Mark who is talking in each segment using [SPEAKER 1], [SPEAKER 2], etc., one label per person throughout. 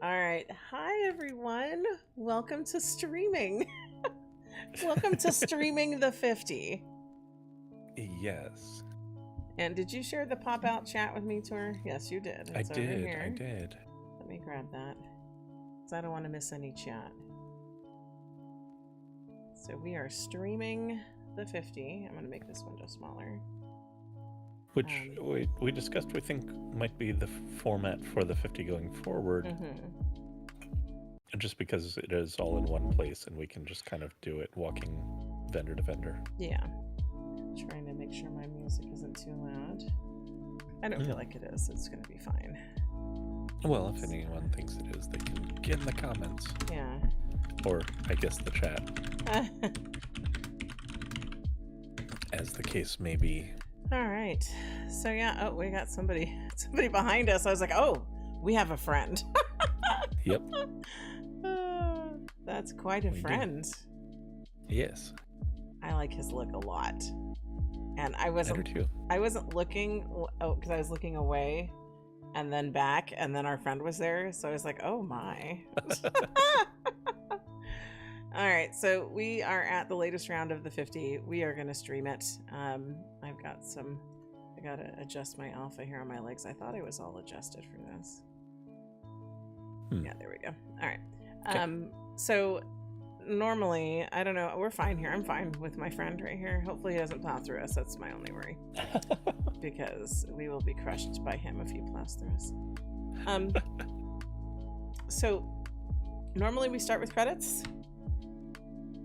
[SPEAKER 1] All right. Hi, everyone. Welcome to streaming. Welcome to streaming the 50.
[SPEAKER 2] Yes.
[SPEAKER 1] And did you share the pop-out chat with me, Tor? Yes, you did.
[SPEAKER 2] I
[SPEAKER 1] It's over
[SPEAKER 2] did.
[SPEAKER 1] here.
[SPEAKER 2] I did.
[SPEAKER 1] Let me grab that, because I don't want to miss any chat. So we are streaming the 50. I'm going to make this window smaller.
[SPEAKER 2] Which we discussed, we think might be the format for the 50 going forward. Just because it is all in one place and we can just kind of do it walking vendor to vendor.
[SPEAKER 1] Yeah. Trying to make sure my music isn't too loud. I don't feel like it is. It's going to be fine.
[SPEAKER 2] Well, if anyone thinks it is, they can get in the comments.
[SPEAKER 1] Yeah.
[SPEAKER 2] Or, I guess, the chat. As the case may be.
[SPEAKER 1] All right. So, yeah. Oh, we got somebody behind us. I was like, oh, we have a friend.
[SPEAKER 2] Yep.
[SPEAKER 1] That's quite a friend.
[SPEAKER 2] Do. Yes.
[SPEAKER 1] I like his look a lot. And I wasn't looking, because I was looking away and then back, and then our friend was there. So I was like, oh my. All right. So we are at the latest round of the 50. We are going to stream it. I got to adjust my alpha here on my legs. I thought I was all adjusted for this. Yeah, there we go. All right. Okay. So normally, I don't know. We're fine here. I'm fine with my friend right here. Hopefully he doesn't plow through us. That's my only worry. Because we will be crushed by him if he plows through us. So normally we start with credits.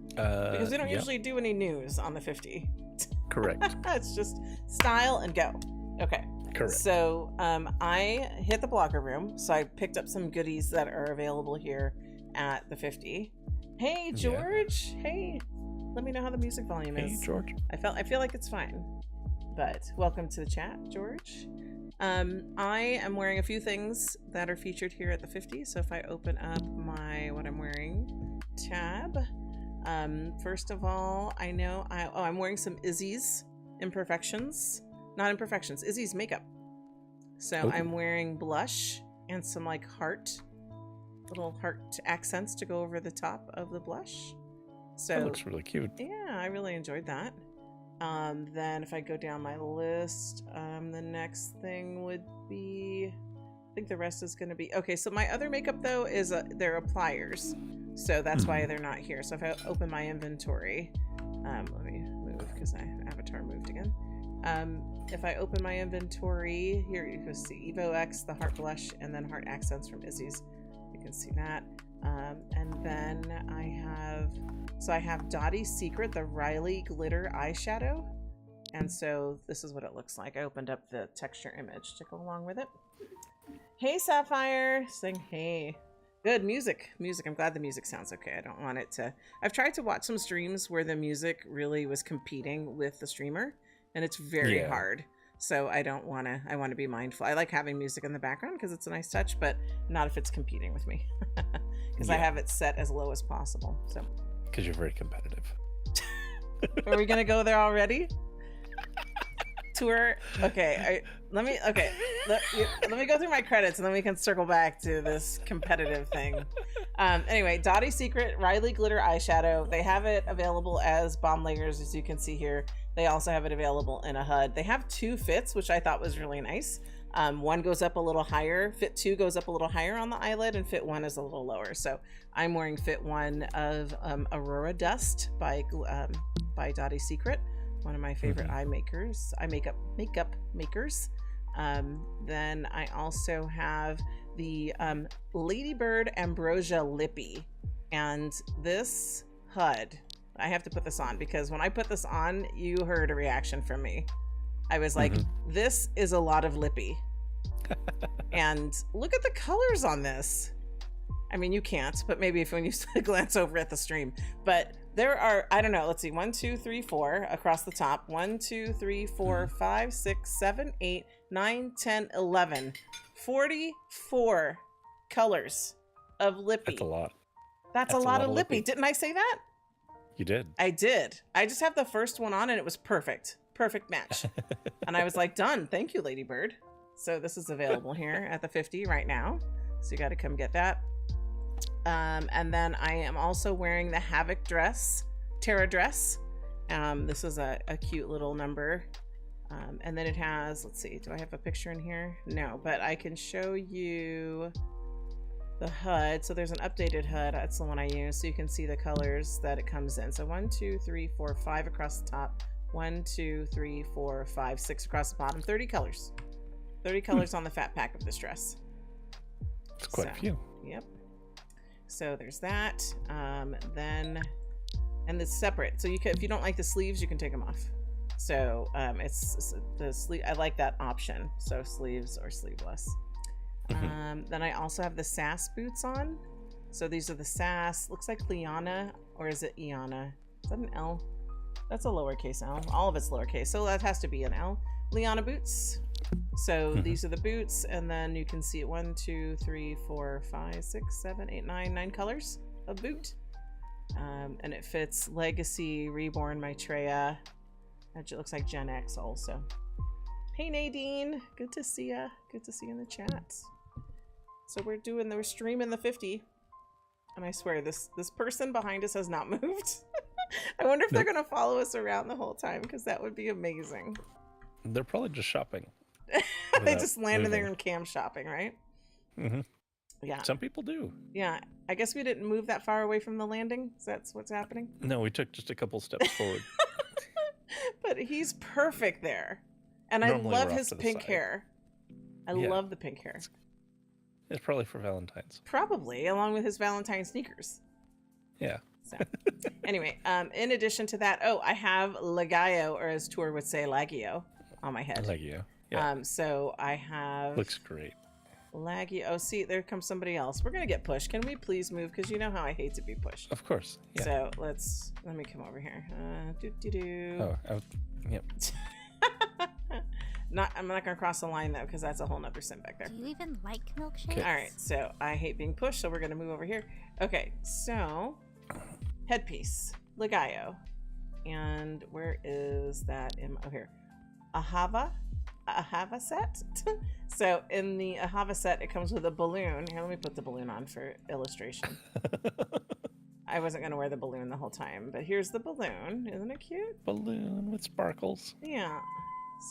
[SPEAKER 1] Because we don't usually do any news on the 50.
[SPEAKER 2] Correct.
[SPEAKER 1] It's just style and go. Okay.
[SPEAKER 2] Correct.
[SPEAKER 1] So I hit the blogger room, so I picked up some goodies that are available here at the 50. Hey, George. Yeah. Hey, let me know how the music volume is.
[SPEAKER 2] Hey, George.
[SPEAKER 1] I feel like it's fine, but welcome to the chat, George. I am wearing a few things that are featured here at the 50. So if I open up my what I'm wearing tab, first of all, I know I'm wearing some Izzie's Imperfections. Not Imperfections, Izzie's makeup. So
[SPEAKER 2] Ooh. I'm
[SPEAKER 1] wearing blush and some like little heart accents to go over the top of the blush. So
[SPEAKER 2] that looks really cute.
[SPEAKER 1] Yeah, I really enjoyed that. Then if I go down my list, the next thing would be, I think the rest is going to be, okay, so my other makeup though is they're pliers. So that's why they're not here. So if I open my inventory, let me move because my avatar moved again. If I open my inventory, here you can see Evo X, the heart blush, and then heart accents from Izzie's. You can see that. And then I have Dottie's Secret, the Riley glitter eyeshadow. And so this is what it looks like. I opened up the texture image to go along with it. Hey, Sapphire, saying hey. Good music. I'm glad the music sounds okay. I don't want it to, I've tried to watch some streams where the music really was competing with the streamer. And it's very hard. So I want to be mindful. I like having music in the background because it's a nice touch, but not if it's competing with me. Because I have it set as low as possible. So
[SPEAKER 2] because you're very competitive.
[SPEAKER 1] Are we going to go there already? Tour. Okay. Let me go through my credits and then we can circle back to this competitive thing. Anyway, Dottie's Secret Riley glitter eyeshadow. They have it available as bomb layers, as you can see here. They also have it available in a HUD. They have two fits, which I thought was really nice. One goes up a little higher. Fit 2 goes up a little higher on the eyelid, and Fit 1 is a little lower. So I'm wearing Fit 1 of Aurora Dust by Dottie's Secret, one of my favorite makeup makers. Then I also have the Ladybird Ambrosia Lippy, and this HUD. I have to put this on because when I put this on, you heard a reaction from me. I was like, this is a lot of lippy. And look at the colors on this. I mean, you can't, but maybe if when you glance over at the stream. But there are, I don't know, let's see, 1, 2, 3, 4 across the top. 1, 2, 3, 4, 5, 6, 7, 8, 9, 10, 11. 44 colors of lippy.
[SPEAKER 2] That's a lot.
[SPEAKER 1] That's a lot of lippy. Didn't I say that?
[SPEAKER 2] You did.
[SPEAKER 1] I did. I just have the first one on and it was perfect. Perfect match. And I was like, done. Thank you, Ladybird. So this is available here at the 50 right now. So you got to come get that. And then I am also wearing the Havoc dress, Terra dress. This is a cute little number. And then it has, let's see, do I have a picture in here? No, but I can show you the HUD. So there's an updated HUD. That's the one I use. So you can see the colors that it comes in. So 1, 2, 3, 4, 5 across the top. 1, 2, 3, 4, 5, 6 across the bottom. 30 colors. 30 colors on the fat pack of this dress.
[SPEAKER 2] It's quite a few.
[SPEAKER 1] Yep. So there's that. Then, and it's separate. So you can, if you don't like the sleeves, you can take them off. So it's the sleeve. I like that option. So sleeves or sleeveless. Then I also have the SAS boots on. So these are the SAS. Looks like Liana, or is it Iana? Is that an L? That's a lowercase L. All of it's lowercase, so that has to be an L. Liana boots. So these are the boots, and then you can see it 1, 2, 3, 4, 5, 6, 7, 8, 9 colors of boot. And it fits Legacy, Reborn, Maitreya. It looks like Gen X also. Hey Nadine, good to see ya. Good to see you in the chat. So we're streaming the 50, and I swear this person behind us has not moved. I wonder if they're gonna follow us around the whole time, because that would be amazing.
[SPEAKER 2] They're probably just shopping.
[SPEAKER 1] They just landed there and cam shopping, right? Yeah.
[SPEAKER 2] Some people do.
[SPEAKER 1] Yeah. I guess we didn't move that far away from the landing. That's what's happening.
[SPEAKER 2] No, we took just a couple steps forward.
[SPEAKER 1] But he's perfect there. And normally I love his pink hair. I love the pink hair.
[SPEAKER 2] It's probably for Valentine's.
[SPEAKER 1] Probably, along with his Valentine sneakers.
[SPEAKER 2] Yeah.
[SPEAKER 1] So, anyway, in addition to that, I have Lagayo, or as Tour would say, Lagio, on my head.
[SPEAKER 2] Lagio. Yeah.
[SPEAKER 1] So I have...
[SPEAKER 2] Looks great.
[SPEAKER 1] Laggy. Oh, see, there comes somebody else. We're gonna get pushed. Can we please move? Because you know how I hate to be pushed.
[SPEAKER 2] Of course. Yeah.
[SPEAKER 1] So let me come over here.
[SPEAKER 2] Yep.
[SPEAKER 1] I'm not gonna cross the line though, because that's a whole nother sin back there.
[SPEAKER 3] Do you even like milkshakes?
[SPEAKER 2] Okay.
[SPEAKER 1] All right. So I hate being pushed. So we're gonna move over here. Okay. So headpiece, Lagayo, and where is that? Oh, here. Ahava set. So in the Ahava set, it comes with a balloon. Here, let me put the balloon on for illustration. I wasn't going to wear the balloon the whole time, but here's the balloon. Isn't it cute?
[SPEAKER 2] Balloon with sparkles.
[SPEAKER 1] Yeah.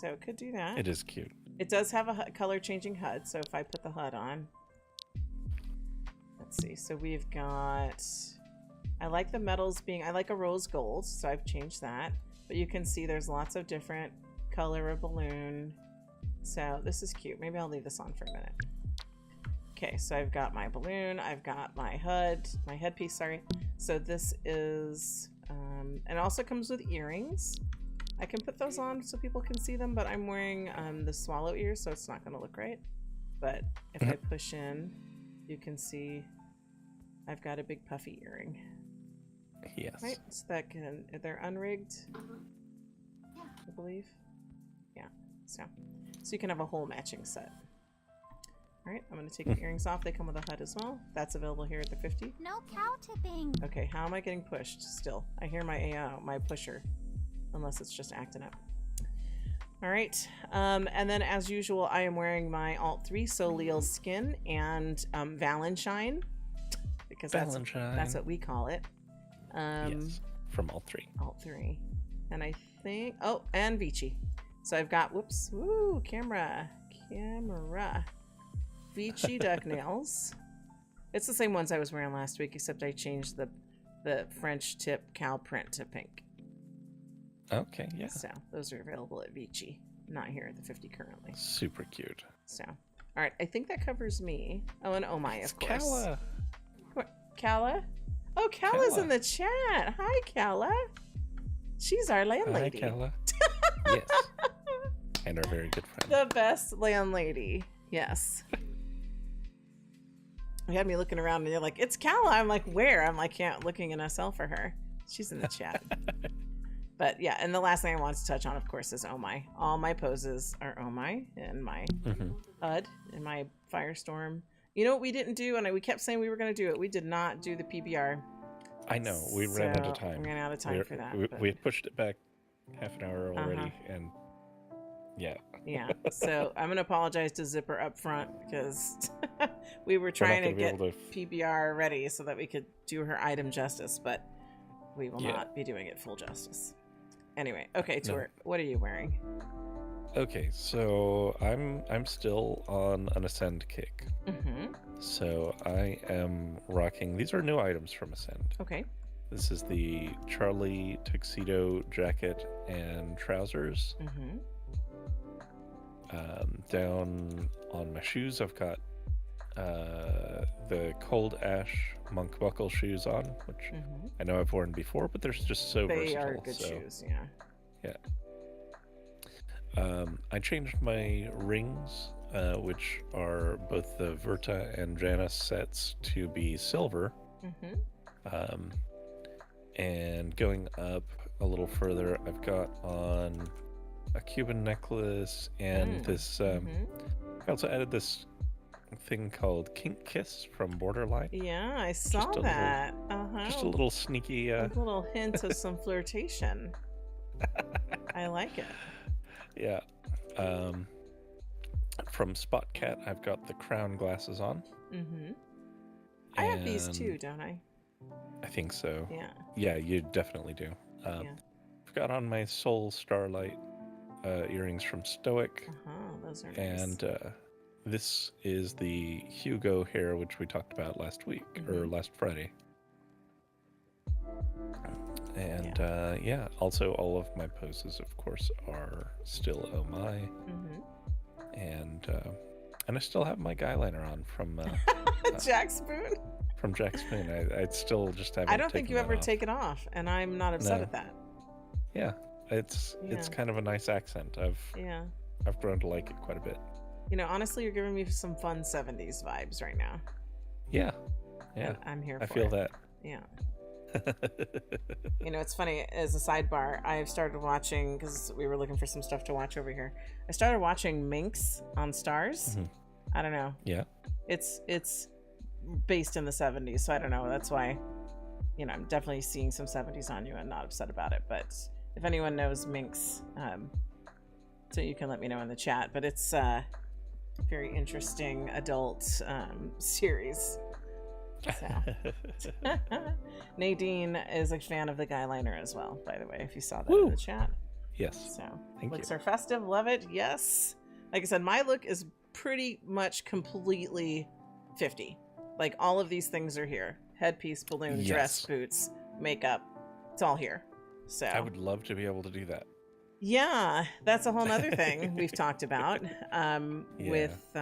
[SPEAKER 1] So could do that.
[SPEAKER 2] It is cute.
[SPEAKER 1] It does have a color changing HUD. So if I put the HUD on, let's see. So we've got, I like the metals being, I like a rose gold. So I've changed that, but you can see there's lots of different color of balloon. So this is cute. Maybe I'll leave this on for a minute. Okay, so I've got my balloon, I've got my HUD, my headpiece, sorry. So this is, and it also comes with earrings. I can put those on so people can see them, but I'm wearing the swallow ears, so it's not gonna look right. But if I push in, you can see I've got a big puffy earring.
[SPEAKER 2] Yes.
[SPEAKER 1] Right, so that can, they're unrigged,
[SPEAKER 3] Yeah.
[SPEAKER 1] I believe. Yeah, so you can have a whole matching set. All right, I'm going to take the earrings off. They come with a HUD as well. That's available here at the 50.
[SPEAKER 3] No cow tipping.
[SPEAKER 1] Okay, how am I getting pushed still? I hear my pusher, unless it's just acting up. All right, and then as usual, I am wearing my Alt 3 Soleil Skin and Valenshine, because that's what we call it.
[SPEAKER 2] Yes, from Alt 3.
[SPEAKER 1] Alt 3. And I think, and Vici. So I've got, camera. Vici duck nails. It's the same ones I was wearing last week, except I changed the French tip cow print to pink.
[SPEAKER 2] Okay, yeah.
[SPEAKER 1] So those are available at Vici, not here at the 50 currently.
[SPEAKER 2] Super cute.
[SPEAKER 1] So, all right, I think that covers me. Oh, and Oh My, of course.
[SPEAKER 2] Kala.
[SPEAKER 1] Kala? Oh, Kala's in the chat. Hi, Kala. She's our landlady.
[SPEAKER 2] Hi, Kala. Yes. And our very good friend.
[SPEAKER 1] The best landlady. Yes. You had me looking around and you're like, it's Kala. I'm like, where? I'm like, yeah, looking in SL for her. She's in the chat. But yeah, and the last thing I wanted to touch on, of course, is Oh My. All my poses are Oh My in my HUD, in my Firestorm. You know what we didn't do? And we kept saying we were going to do it. We did not do the PBR.
[SPEAKER 2] I know. We ran out of time.
[SPEAKER 1] We ran out of time for that.
[SPEAKER 2] We had pushed it back half an hour already, and Yeah.
[SPEAKER 1] Yeah. So I'm gonna apologize to Zipper up front because we were
[SPEAKER 2] We're not
[SPEAKER 1] trying to
[SPEAKER 2] gonna be
[SPEAKER 1] get
[SPEAKER 2] able to
[SPEAKER 1] PBR ready so that we could do her item justice, but we will
[SPEAKER 2] Yeah.
[SPEAKER 1] not be doing it full justice. Anyway, okay,
[SPEAKER 2] No.
[SPEAKER 1] Tour, what are you wearing?
[SPEAKER 2] Okay, so I'm still on an Ascend kick.
[SPEAKER 1] Mm-hmm.
[SPEAKER 2] So I am rocking. These are new items from Ascend.
[SPEAKER 1] Okay.
[SPEAKER 2] This is the Charlie tuxedo jacket and trousers.
[SPEAKER 1] Mm-hmm.
[SPEAKER 2] Down on my shoes, I've got the Cold Ash Monk Buckle shoes on, which
[SPEAKER 1] Mm-hmm.
[SPEAKER 2] I know I've worn before, but they're just so
[SPEAKER 1] They
[SPEAKER 2] versatile.
[SPEAKER 1] are good
[SPEAKER 2] so,
[SPEAKER 1] shoes, yeah.
[SPEAKER 2] I changed my rings, which are both the Verta and Janus sets, to be silver.
[SPEAKER 1] Mm-hmm.
[SPEAKER 2] And going up a little further, I've got on a Cuban necklace and this.
[SPEAKER 1] Mm-hmm.
[SPEAKER 2] I also added this thing called Kink Kiss from Borderline.
[SPEAKER 1] Yeah, I saw
[SPEAKER 2] Just a
[SPEAKER 1] that. Uh-huh.
[SPEAKER 2] Just a little sneaky.
[SPEAKER 1] A little hint of some flirtation. I like it.
[SPEAKER 2] Yeah. From Spot Cat, I've got the crown glasses on.
[SPEAKER 1] Mm-hmm. I have these
[SPEAKER 2] And
[SPEAKER 1] too, don't I?
[SPEAKER 2] I think so.
[SPEAKER 1] Yeah.
[SPEAKER 2] Yeah, you definitely do.
[SPEAKER 1] Yeah.
[SPEAKER 2] I've got on my Soul Starlight earrings from Stoic.
[SPEAKER 1] Uh-huh, those are nice.
[SPEAKER 2] And this is the Hugo hair, which we talked about last week, or last Friday. And yeah, also all of my poses, of course, are still Oh My.
[SPEAKER 1] Mm-hmm.
[SPEAKER 2] And I still have my guy liner on from
[SPEAKER 1] Jack Spoon?
[SPEAKER 2] from Jack Spoon. I still just haven't.
[SPEAKER 1] I don't think
[SPEAKER 2] taken
[SPEAKER 1] you
[SPEAKER 2] that
[SPEAKER 1] ever
[SPEAKER 2] off.
[SPEAKER 1] take it off, and I'm not upset
[SPEAKER 2] No.
[SPEAKER 1] at that.
[SPEAKER 2] Yeah, it's kind of a nice accent.
[SPEAKER 1] Yeah.
[SPEAKER 2] I've grown to like it quite a bit.
[SPEAKER 1] You know, honestly, you're giving me some fun 70s vibes right now.
[SPEAKER 2] Yeah, yeah.
[SPEAKER 1] And I'm here for
[SPEAKER 2] I feel
[SPEAKER 1] it.
[SPEAKER 2] that.
[SPEAKER 1] Yeah. You know, it's funny, as a sidebar, I've started watching, because we were looking for some stuff to watch over here. I started watching Minx on Stars.
[SPEAKER 2] Mhm.
[SPEAKER 1] I don't know.
[SPEAKER 2] Yeah.
[SPEAKER 1] It's based in the 70s, so I don't know. That's why, you know, I'm definitely seeing some 70s on you and not upset about it. But if anyone knows Minx, so you can let me know in the chat. But it's a very interesting adult series. So. Nadine is a fan of the guy liner as well, by the way, if you saw that in the chat.
[SPEAKER 2] Yes.
[SPEAKER 1] So
[SPEAKER 2] Thank
[SPEAKER 1] looks
[SPEAKER 2] you.
[SPEAKER 1] are festive, love it. Yes. Like I said, my look is pretty much completely 50. Like all of these things are here. Headpiece, balloon, dress,
[SPEAKER 2] Yes.
[SPEAKER 1] boots, makeup. It's all here. So
[SPEAKER 2] I would love to be able to do that.
[SPEAKER 1] yeah, that's a whole nother thing we've talked about with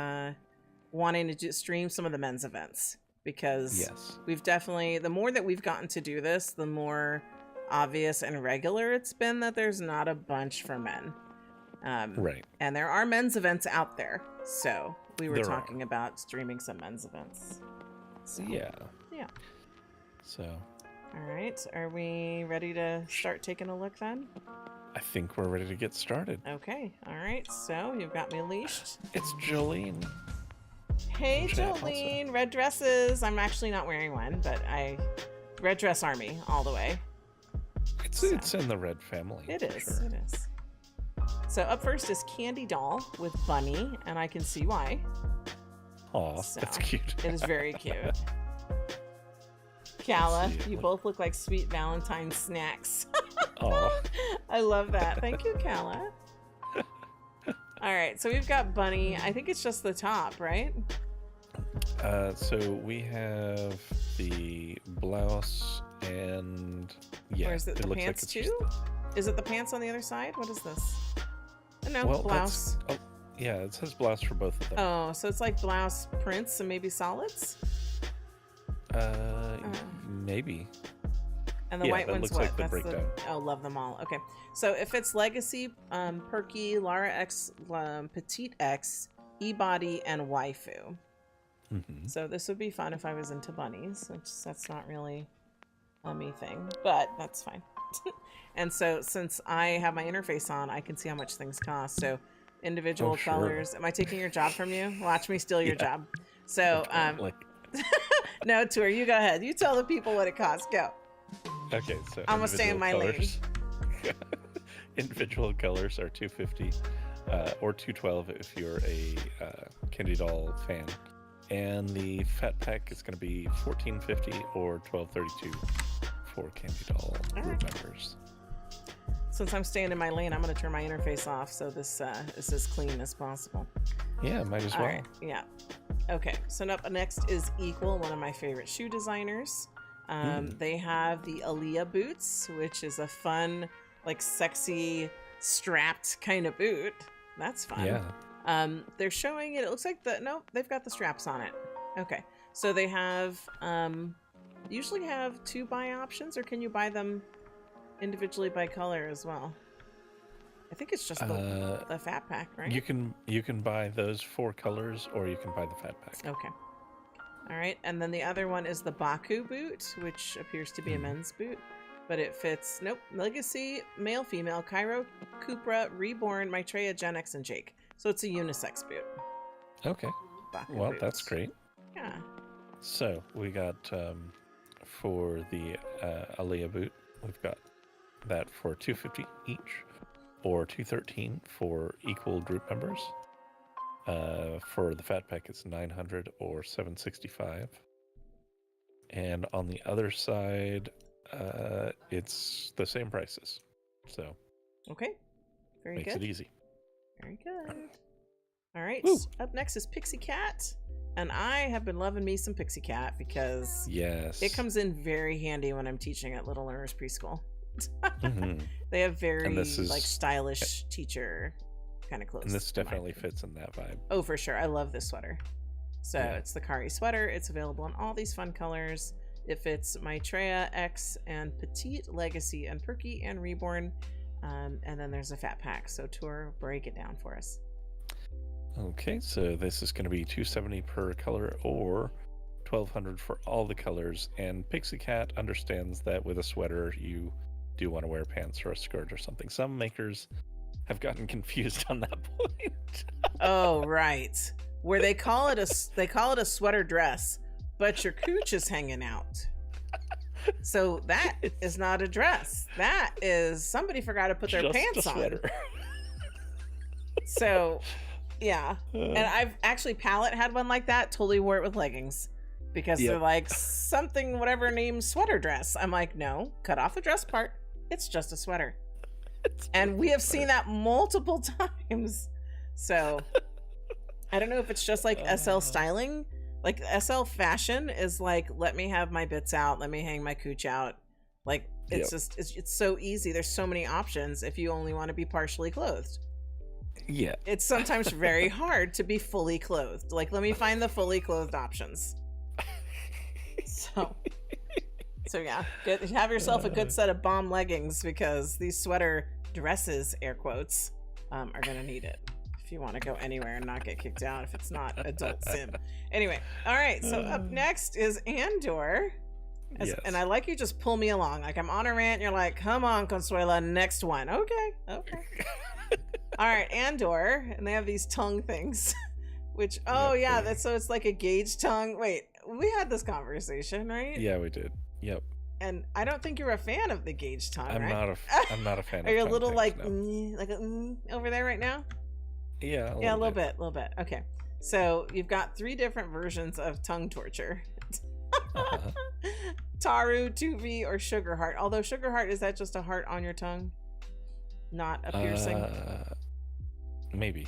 [SPEAKER 1] wanting to stream some of the men's events, because
[SPEAKER 2] Yes.
[SPEAKER 1] we've definitely, the more that we've gotten to do this, the more obvious and regular it's been that there's not a bunch for men.
[SPEAKER 2] Right.
[SPEAKER 1] And there are men's events out there. So we were
[SPEAKER 2] There
[SPEAKER 1] talking about streaming some men's events. So,
[SPEAKER 2] Yeah.
[SPEAKER 1] Yeah.
[SPEAKER 2] So
[SPEAKER 1] All right. Are we ready to start taking a look then?
[SPEAKER 2] I think we're ready to get started.
[SPEAKER 1] Okay. All right. So you've got me leashed.
[SPEAKER 2] It's Jolene.
[SPEAKER 1] Hey,
[SPEAKER 2] Chat also.
[SPEAKER 1] Jolene. Red dresses. I'm actually not wearing one, but red dress army all the way.
[SPEAKER 2] It's in the red family.
[SPEAKER 1] It
[SPEAKER 2] for
[SPEAKER 1] is.
[SPEAKER 2] sure.
[SPEAKER 1] It is. So up first is Candy Doll with Bunny, and I can see why.
[SPEAKER 2] Aw,
[SPEAKER 1] So,
[SPEAKER 2] that's cute.
[SPEAKER 1] It is very cute. Kala,
[SPEAKER 2] Let's see.
[SPEAKER 1] you both look like sweet Valentine snacks.
[SPEAKER 2] Aw.
[SPEAKER 1] I love that. Thank you, Kala. All right, so we've got Bunny. I think it's just the top, right?
[SPEAKER 2] So we have the blouse and
[SPEAKER 1] Or is it the
[SPEAKER 2] looks
[SPEAKER 1] pants
[SPEAKER 2] it's
[SPEAKER 1] too?
[SPEAKER 2] just
[SPEAKER 1] Is it the pants on the other side? What is this? Oh, no,
[SPEAKER 2] well,
[SPEAKER 1] blouse.
[SPEAKER 2] yeah, it says blouse for both of them.
[SPEAKER 1] Oh, so it's like blouse prints and maybe solids?
[SPEAKER 2] Maybe.
[SPEAKER 1] And the
[SPEAKER 2] Yeah,
[SPEAKER 1] white
[SPEAKER 2] that
[SPEAKER 1] one's
[SPEAKER 2] looks
[SPEAKER 1] what?
[SPEAKER 2] like the
[SPEAKER 1] That's
[SPEAKER 2] breakdown.
[SPEAKER 1] oh, love them all. Okay. So if it's Legacy, Perky, Lara X, Petite X, eBody, and Waifu.
[SPEAKER 2] Mm-hmm.
[SPEAKER 1] So this would be fun if I was into bunnies, which that's not really a me thing, but that's fine. And so since I have my interface on, I can see how much things cost. So individual
[SPEAKER 2] Oh, sure.
[SPEAKER 1] colors. Am I taking your job from you? Watch me steal your job. So no, Tour, you go ahead. You tell the people what it costs. Go.
[SPEAKER 2] Okay, so
[SPEAKER 1] I'm gonna stay in my lane.
[SPEAKER 2] individual colors are $250. or 212 if you're a Candy Doll fan. And the Fat Pack is going to be $14.50 or $12.32 for Candy Doll group members.
[SPEAKER 1] Since I'm staying in my lane, I'm going to turn my interface off so this is as clean as possible.
[SPEAKER 2] Yeah, might as well.
[SPEAKER 1] All right, yeah. Okay, so up next is Equal, one of my favorite shoe designers. They have the Aaliyah boots, which is a fun, like sexy, strapped kind of boot. That's fun.
[SPEAKER 2] Yeah.
[SPEAKER 1] They're showing it. It looks like they've got the straps on it. Okay, so they have usually have 2 buy options, or can you buy them individually by color as well? I think it's just the Fat Pack, right?
[SPEAKER 2] You can buy those 4 colors, or you can buy the Fat Pack.
[SPEAKER 1] Okay. All right, and then the other one is the Baku boot, which appears to be a men's boot, but it fits, Legacy, male, female, Cairo, Cupra, Reborn, Maitreya, Gen X, and Jake. So it's a unisex boot.
[SPEAKER 2] Okay.
[SPEAKER 1] Baku
[SPEAKER 2] Well,
[SPEAKER 1] boots.
[SPEAKER 2] that's great.
[SPEAKER 1] Yeah.
[SPEAKER 2] So we got for the Aaliyah boot, we've got that for $250 each, or $213 for Equal group members. For the Fat Pack, it's $900 or $765. And on the other side, it's the same prices. So
[SPEAKER 1] Okay. Very
[SPEAKER 2] makes
[SPEAKER 1] good.
[SPEAKER 2] it easy.
[SPEAKER 1] Very good. All right.
[SPEAKER 2] Woo.
[SPEAKER 1] Up next is Pixie Cat. And I have been loving me some Pixie Cat because
[SPEAKER 2] Yes.
[SPEAKER 1] it comes in very handy when I'm teaching at Little Learners Preschool.
[SPEAKER 2] Mhm.
[SPEAKER 1] They have very
[SPEAKER 2] And this is-
[SPEAKER 1] like stylish teacher kind of clothes.
[SPEAKER 2] And this
[SPEAKER 1] in my
[SPEAKER 2] definitely
[SPEAKER 1] opinion.
[SPEAKER 2] fits in that vibe.
[SPEAKER 1] Oh, for sure. I love this sweater. So
[SPEAKER 2] Yeah.
[SPEAKER 1] it's the Kari sweater. It's available in all these fun colors. It fits Maitreya, X, and Petite, Legacy, and Perky, and Reborn. And then there's a Fat Pack. So Tour, break it down for us.
[SPEAKER 2] Okay, so this is going to be $270 per color or $1,200 for all the colors. And Pixie Cat understands that with a sweater, you do want to wear pants or a skirt or something. Some makers have gotten confused on that point.
[SPEAKER 1] Oh, right. Where they call it a sweater dress, but your cooch is hanging out. So that is not a dress. That is somebody forgot to put their
[SPEAKER 2] Just
[SPEAKER 1] pants
[SPEAKER 2] a
[SPEAKER 1] on.
[SPEAKER 2] sweater.
[SPEAKER 1] So, yeah. And I've actually, Palette had one like that, totally wore it with leggings because
[SPEAKER 2] Yep.
[SPEAKER 1] they're like something, whatever name, sweater dress. I'm like, no, cut off the dress part. It's just a sweater. And we have seen that multiple times. So I don't know if it's just like SL styling. Like SL fashion is like, let me have my bits out. Let me hang my cooch out. Like it's
[SPEAKER 2] Yep.
[SPEAKER 1] just, it's so easy. There's so many options if you only want to be partially clothed.
[SPEAKER 2] Yeah.
[SPEAKER 1] It's sometimes very hard to be fully clothed. Like, let me find the fully clothed options. So yeah, have yourself a good set of bomb leggings because these sweater dresses, air quotes, are gonna need it if you want to go anywhere and not get kicked out if it's not adult sim. Anyway, all right. So up next is Andor.
[SPEAKER 2] Yes.
[SPEAKER 1] And I like you just pull me along. Like I'm on a rant. And you're like, come on, Consuela, next one. Okay. All right, Andor, and they have these tongue things, which so it's like a gauge tongue. Wait, we had this conversation, right?
[SPEAKER 2] Yeah, we did. Yep.
[SPEAKER 1] And I don't think you're a fan of the gauge tongue,
[SPEAKER 2] I'm
[SPEAKER 1] right?
[SPEAKER 2] not a fan.
[SPEAKER 1] Are you a
[SPEAKER 2] tongue
[SPEAKER 1] little
[SPEAKER 2] things,
[SPEAKER 1] like
[SPEAKER 2] no.
[SPEAKER 1] over there right now?
[SPEAKER 2] Yeah.
[SPEAKER 1] A little bit. Okay, so you've got 3 different versions of tongue torture.
[SPEAKER 2] Uh-huh.
[SPEAKER 1] Taru, Tuvi, or Sugar Heart. Although Sugar Heart, is that just a heart on your tongue? Not a piercing?
[SPEAKER 2] Maybe.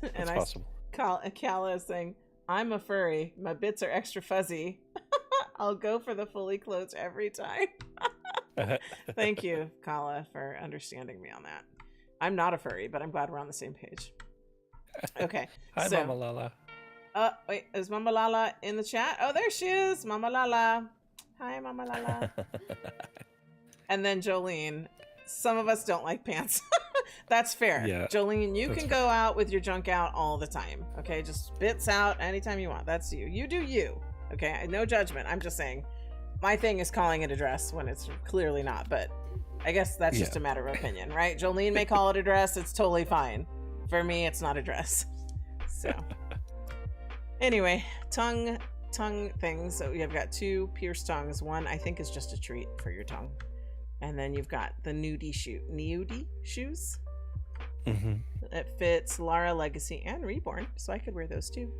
[SPEAKER 1] And
[SPEAKER 2] It's possible.
[SPEAKER 1] Kala is saying, I'm a furry. My bits are extra fuzzy. I'll go for the fully clothed every time. Thank you, Kala, for understanding me on that. I'm not a furry, but I'm glad we're on the same page. Okay.
[SPEAKER 2] Hi,
[SPEAKER 1] so,
[SPEAKER 2] Mama LaLa.
[SPEAKER 1] Wait, is Mama LaLa in the chat? Oh, there she is. Mama LaLa. Hi, Mama LaLa. And then Jolene. Some of us don't like pants. That's fair.
[SPEAKER 2] Yeah,
[SPEAKER 1] Jolene, you can go out with your junk out all the time. Okay, just bits out anytime you want. That's you. You do you. Okay, no judgment. I'm just saying. My thing is calling it a dress when it's clearly not, but I guess that's just a matter of opinion, right? Jolene may call it a dress. It's totally fine. For me, it's not a dress. So anyway, tongue things. So you've got 2 pierced tongues. One I think is just a treat for your tongue. And then you've got the nudie shoes.
[SPEAKER 2] Mm-hmm.
[SPEAKER 1] It fits LaLa, Legacy, and Reborn, so I could wear those too.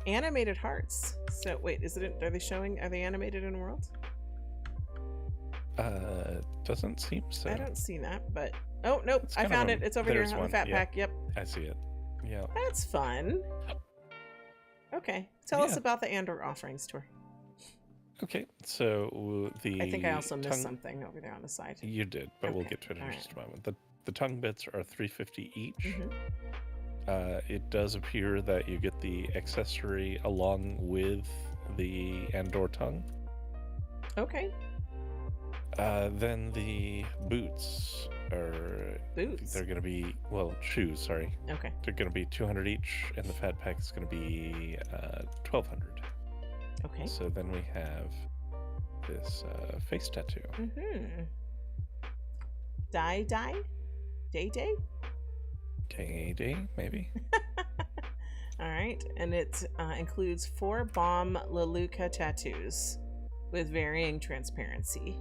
[SPEAKER 1] Animated hearts. So wait, are they animated in World?
[SPEAKER 2] Doesn't seem so.
[SPEAKER 1] I don't see that, but oh nope,
[SPEAKER 2] It's
[SPEAKER 1] I
[SPEAKER 2] kind of
[SPEAKER 1] found
[SPEAKER 2] a-
[SPEAKER 1] it. It's over here
[SPEAKER 2] there's
[SPEAKER 1] on the
[SPEAKER 2] one,
[SPEAKER 1] fat
[SPEAKER 2] yeah.
[SPEAKER 1] pack. Yep,
[SPEAKER 2] I see it. Yeah.
[SPEAKER 1] that's fun. Okay, tell us
[SPEAKER 2] Yeah.
[SPEAKER 1] about the Andor offerings tour.
[SPEAKER 2] Okay, so the
[SPEAKER 1] I think I also missed
[SPEAKER 2] tongue-
[SPEAKER 1] something over there on the side.
[SPEAKER 2] You did, but we'll
[SPEAKER 1] Okay,
[SPEAKER 2] get to it in
[SPEAKER 1] all
[SPEAKER 2] just a moment. The tongue bits are $3.50 each.
[SPEAKER 1] Mhm.
[SPEAKER 2] It does appear that you get the accessory along with the Andor tongue.
[SPEAKER 1] Okay,
[SPEAKER 2] Then the boots are
[SPEAKER 1] boots.
[SPEAKER 2] they're going to be shoes. Sorry,
[SPEAKER 1] Okay,
[SPEAKER 2] they're going to be 200 each, and the fat pack is going to be 1,200.
[SPEAKER 1] okay.
[SPEAKER 2] So then we have this face tattoo.
[SPEAKER 1] Mm-hmm. Day?
[SPEAKER 2] Day, maybe.
[SPEAKER 1] All right, and it includes 4 bomb Lelutka tattoos with varying transparency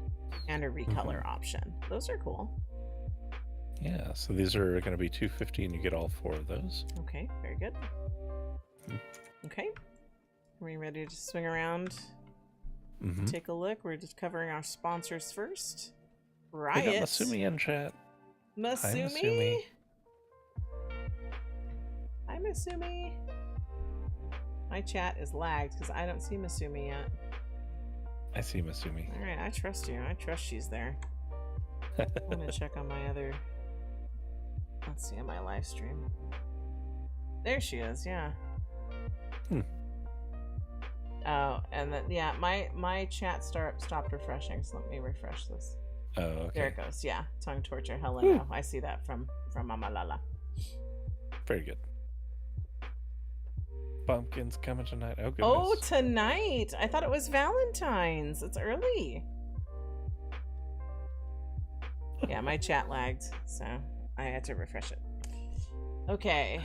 [SPEAKER 1] and a recolor option. Those are cool.
[SPEAKER 2] Yeah, so these are going to be $2.50, and you get all 4 of those.
[SPEAKER 1] Okay, very good.
[SPEAKER 2] Mm.
[SPEAKER 1] Okay, are we ready to swing around?
[SPEAKER 2] Mm-hmm.
[SPEAKER 1] Take a look. We're just covering our sponsors first.
[SPEAKER 2] We got
[SPEAKER 1] Riot.
[SPEAKER 2] Masumi in chat.
[SPEAKER 1] Masumi. Hi, Masumi. My chat is lagged because I don't see Masumi yet.
[SPEAKER 2] I see Masumi.
[SPEAKER 1] All right, I trust you. I trust she's there. I'm gonna check on my other. Let's see on my live stream. There she is. Yeah.
[SPEAKER 2] Hmm.
[SPEAKER 1] Oh, and then yeah, my chat stopped refreshing. So let me refresh this.
[SPEAKER 2] Oh, okay.
[SPEAKER 1] There it goes. Yeah, tongue torture. Hella
[SPEAKER 2] Whew.
[SPEAKER 1] no. I see that from Mama LaLa.
[SPEAKER 2] Very good. Pumpkins coming tonight. Oh, goodness.
[SPEAKER 1] Oh, tonight! I thought it was Valentine's. It's early. Yeah, my chat lagged, so I had to refresh it. Okay.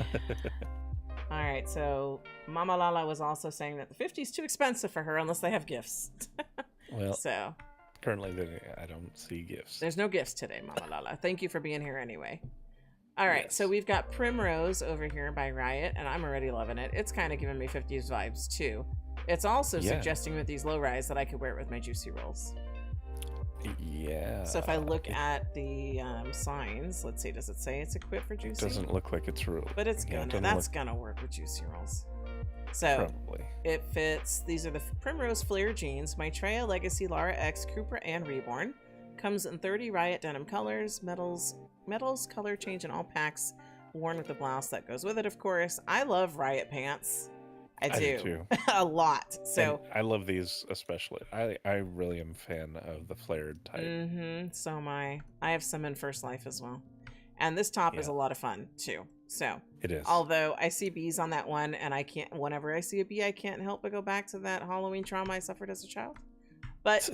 [SPEAKER 1] All right, so Mama LaLa was also saying that the 50 is too expensive for her unless they have gifts.
[SPEAKER 2] Well,
[SPEAKER 1] So
[SPEAKER 2] currently I don't see gifts.
[SPEAKER 1] there's no gifts today, Mama LaLa. Thank you for being here anyway. All right,
[SPEAKER 2] Yes.
[SPEAKER 1] so we've got Primrose over here by Riot, and I'm already loving it. It's kind of giving me 50s vibes too. It's also
[SPEAKER 2] Yeah.
[SPEAKER 1] suggesting with these low rise that I could wear it with my juicy rolls.
[SPEAKER 2] Yeah.
[SPEAKER 1] So if I look at the signs, let's see, does it say it's equipped for
[SPEAKER 2] It
[SPEAKER 1] juicy?
[SPEAKER 2] doesn't look like it's real.
[SPEAKER 1] But it's
[SPEAKER 2] Yeah, it
[SPEAKER 1] gonna.
[SPEAKER 2] doesn't
[SPEAKER 1] That's
[SPEAKER 2] look-
[SPEAKER 1] gonna work with juicy rolls. So
[SPEAKER 2] Probably.
[SPEAKER 1] it fits. These are the Primrose Flare jeans, Maitreya Legacy, Lara X, Cooper, and Reborn. Comes in 30 Riot denim colors, metals color change in all packs, worn with the blouse that goes with it, of course. I love Riot pants. I do
[SPEAKER 2] too.
[SPEAKER 1] a lot. So
[SPEAKER 2] And I love these especially. I really am a fan of the flared type.
[SPEAKER 1] so am I. I have some in First Life as well. And this top is
[SPEAKER 2] Yeah.
[SPEAKER 1] a lot of fun too. So
[SPEAKER 2] It is.
[SPEAKER 1] although I see bees on that one, and I can't, whenever I see a bee, I can't help but go back to that Halloween trauma I suffered as a child. But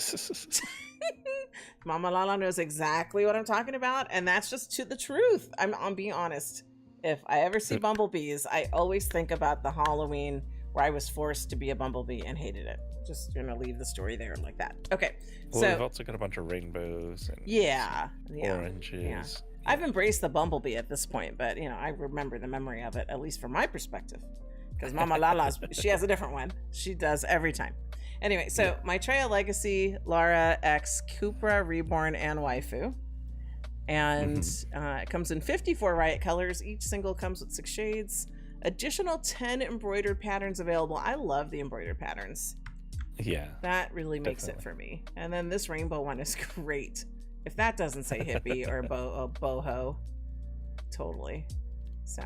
[SPEAKER 1] Mama LaLa knows exactly what I'm talking about, and that's just the truth. I'm being honest. If I ever see bumblebees, I always think about the Halloween where I was forced to be a bumblebee and hated it. Just gonna leave the story there like that. Okay,
[SPEAKER 2] Well, we've
[SPEAKER 1] so
[SPEAKER 2] also got a bunch of rainbows and
[SPEAKER 1] yeah,
[SPEAKER 2] oranges.
[SPEAKER 1] yeah. I've embraced the bumblebee at this point, but I remember the memory of it, at least from my perspective, because Mama LaLa's she has a different one. She does every time. Anyway, so Maitreya Legacy, Lara X, Cupra, Reborn, and Waifu. And it comes in 54 Riot colors. Each single comes with 6 shades. Additional 10 embroidered patterns available. I love the embroidered patterns.
[SPEAKER 2] Yeah.
[SPEAKER 1] That really makes it
[SPEAKER 2] Definitely.
[SPEAKER 1] for me. And then this rainbow one is great. If that doesn't say hippie or boho, totally. So,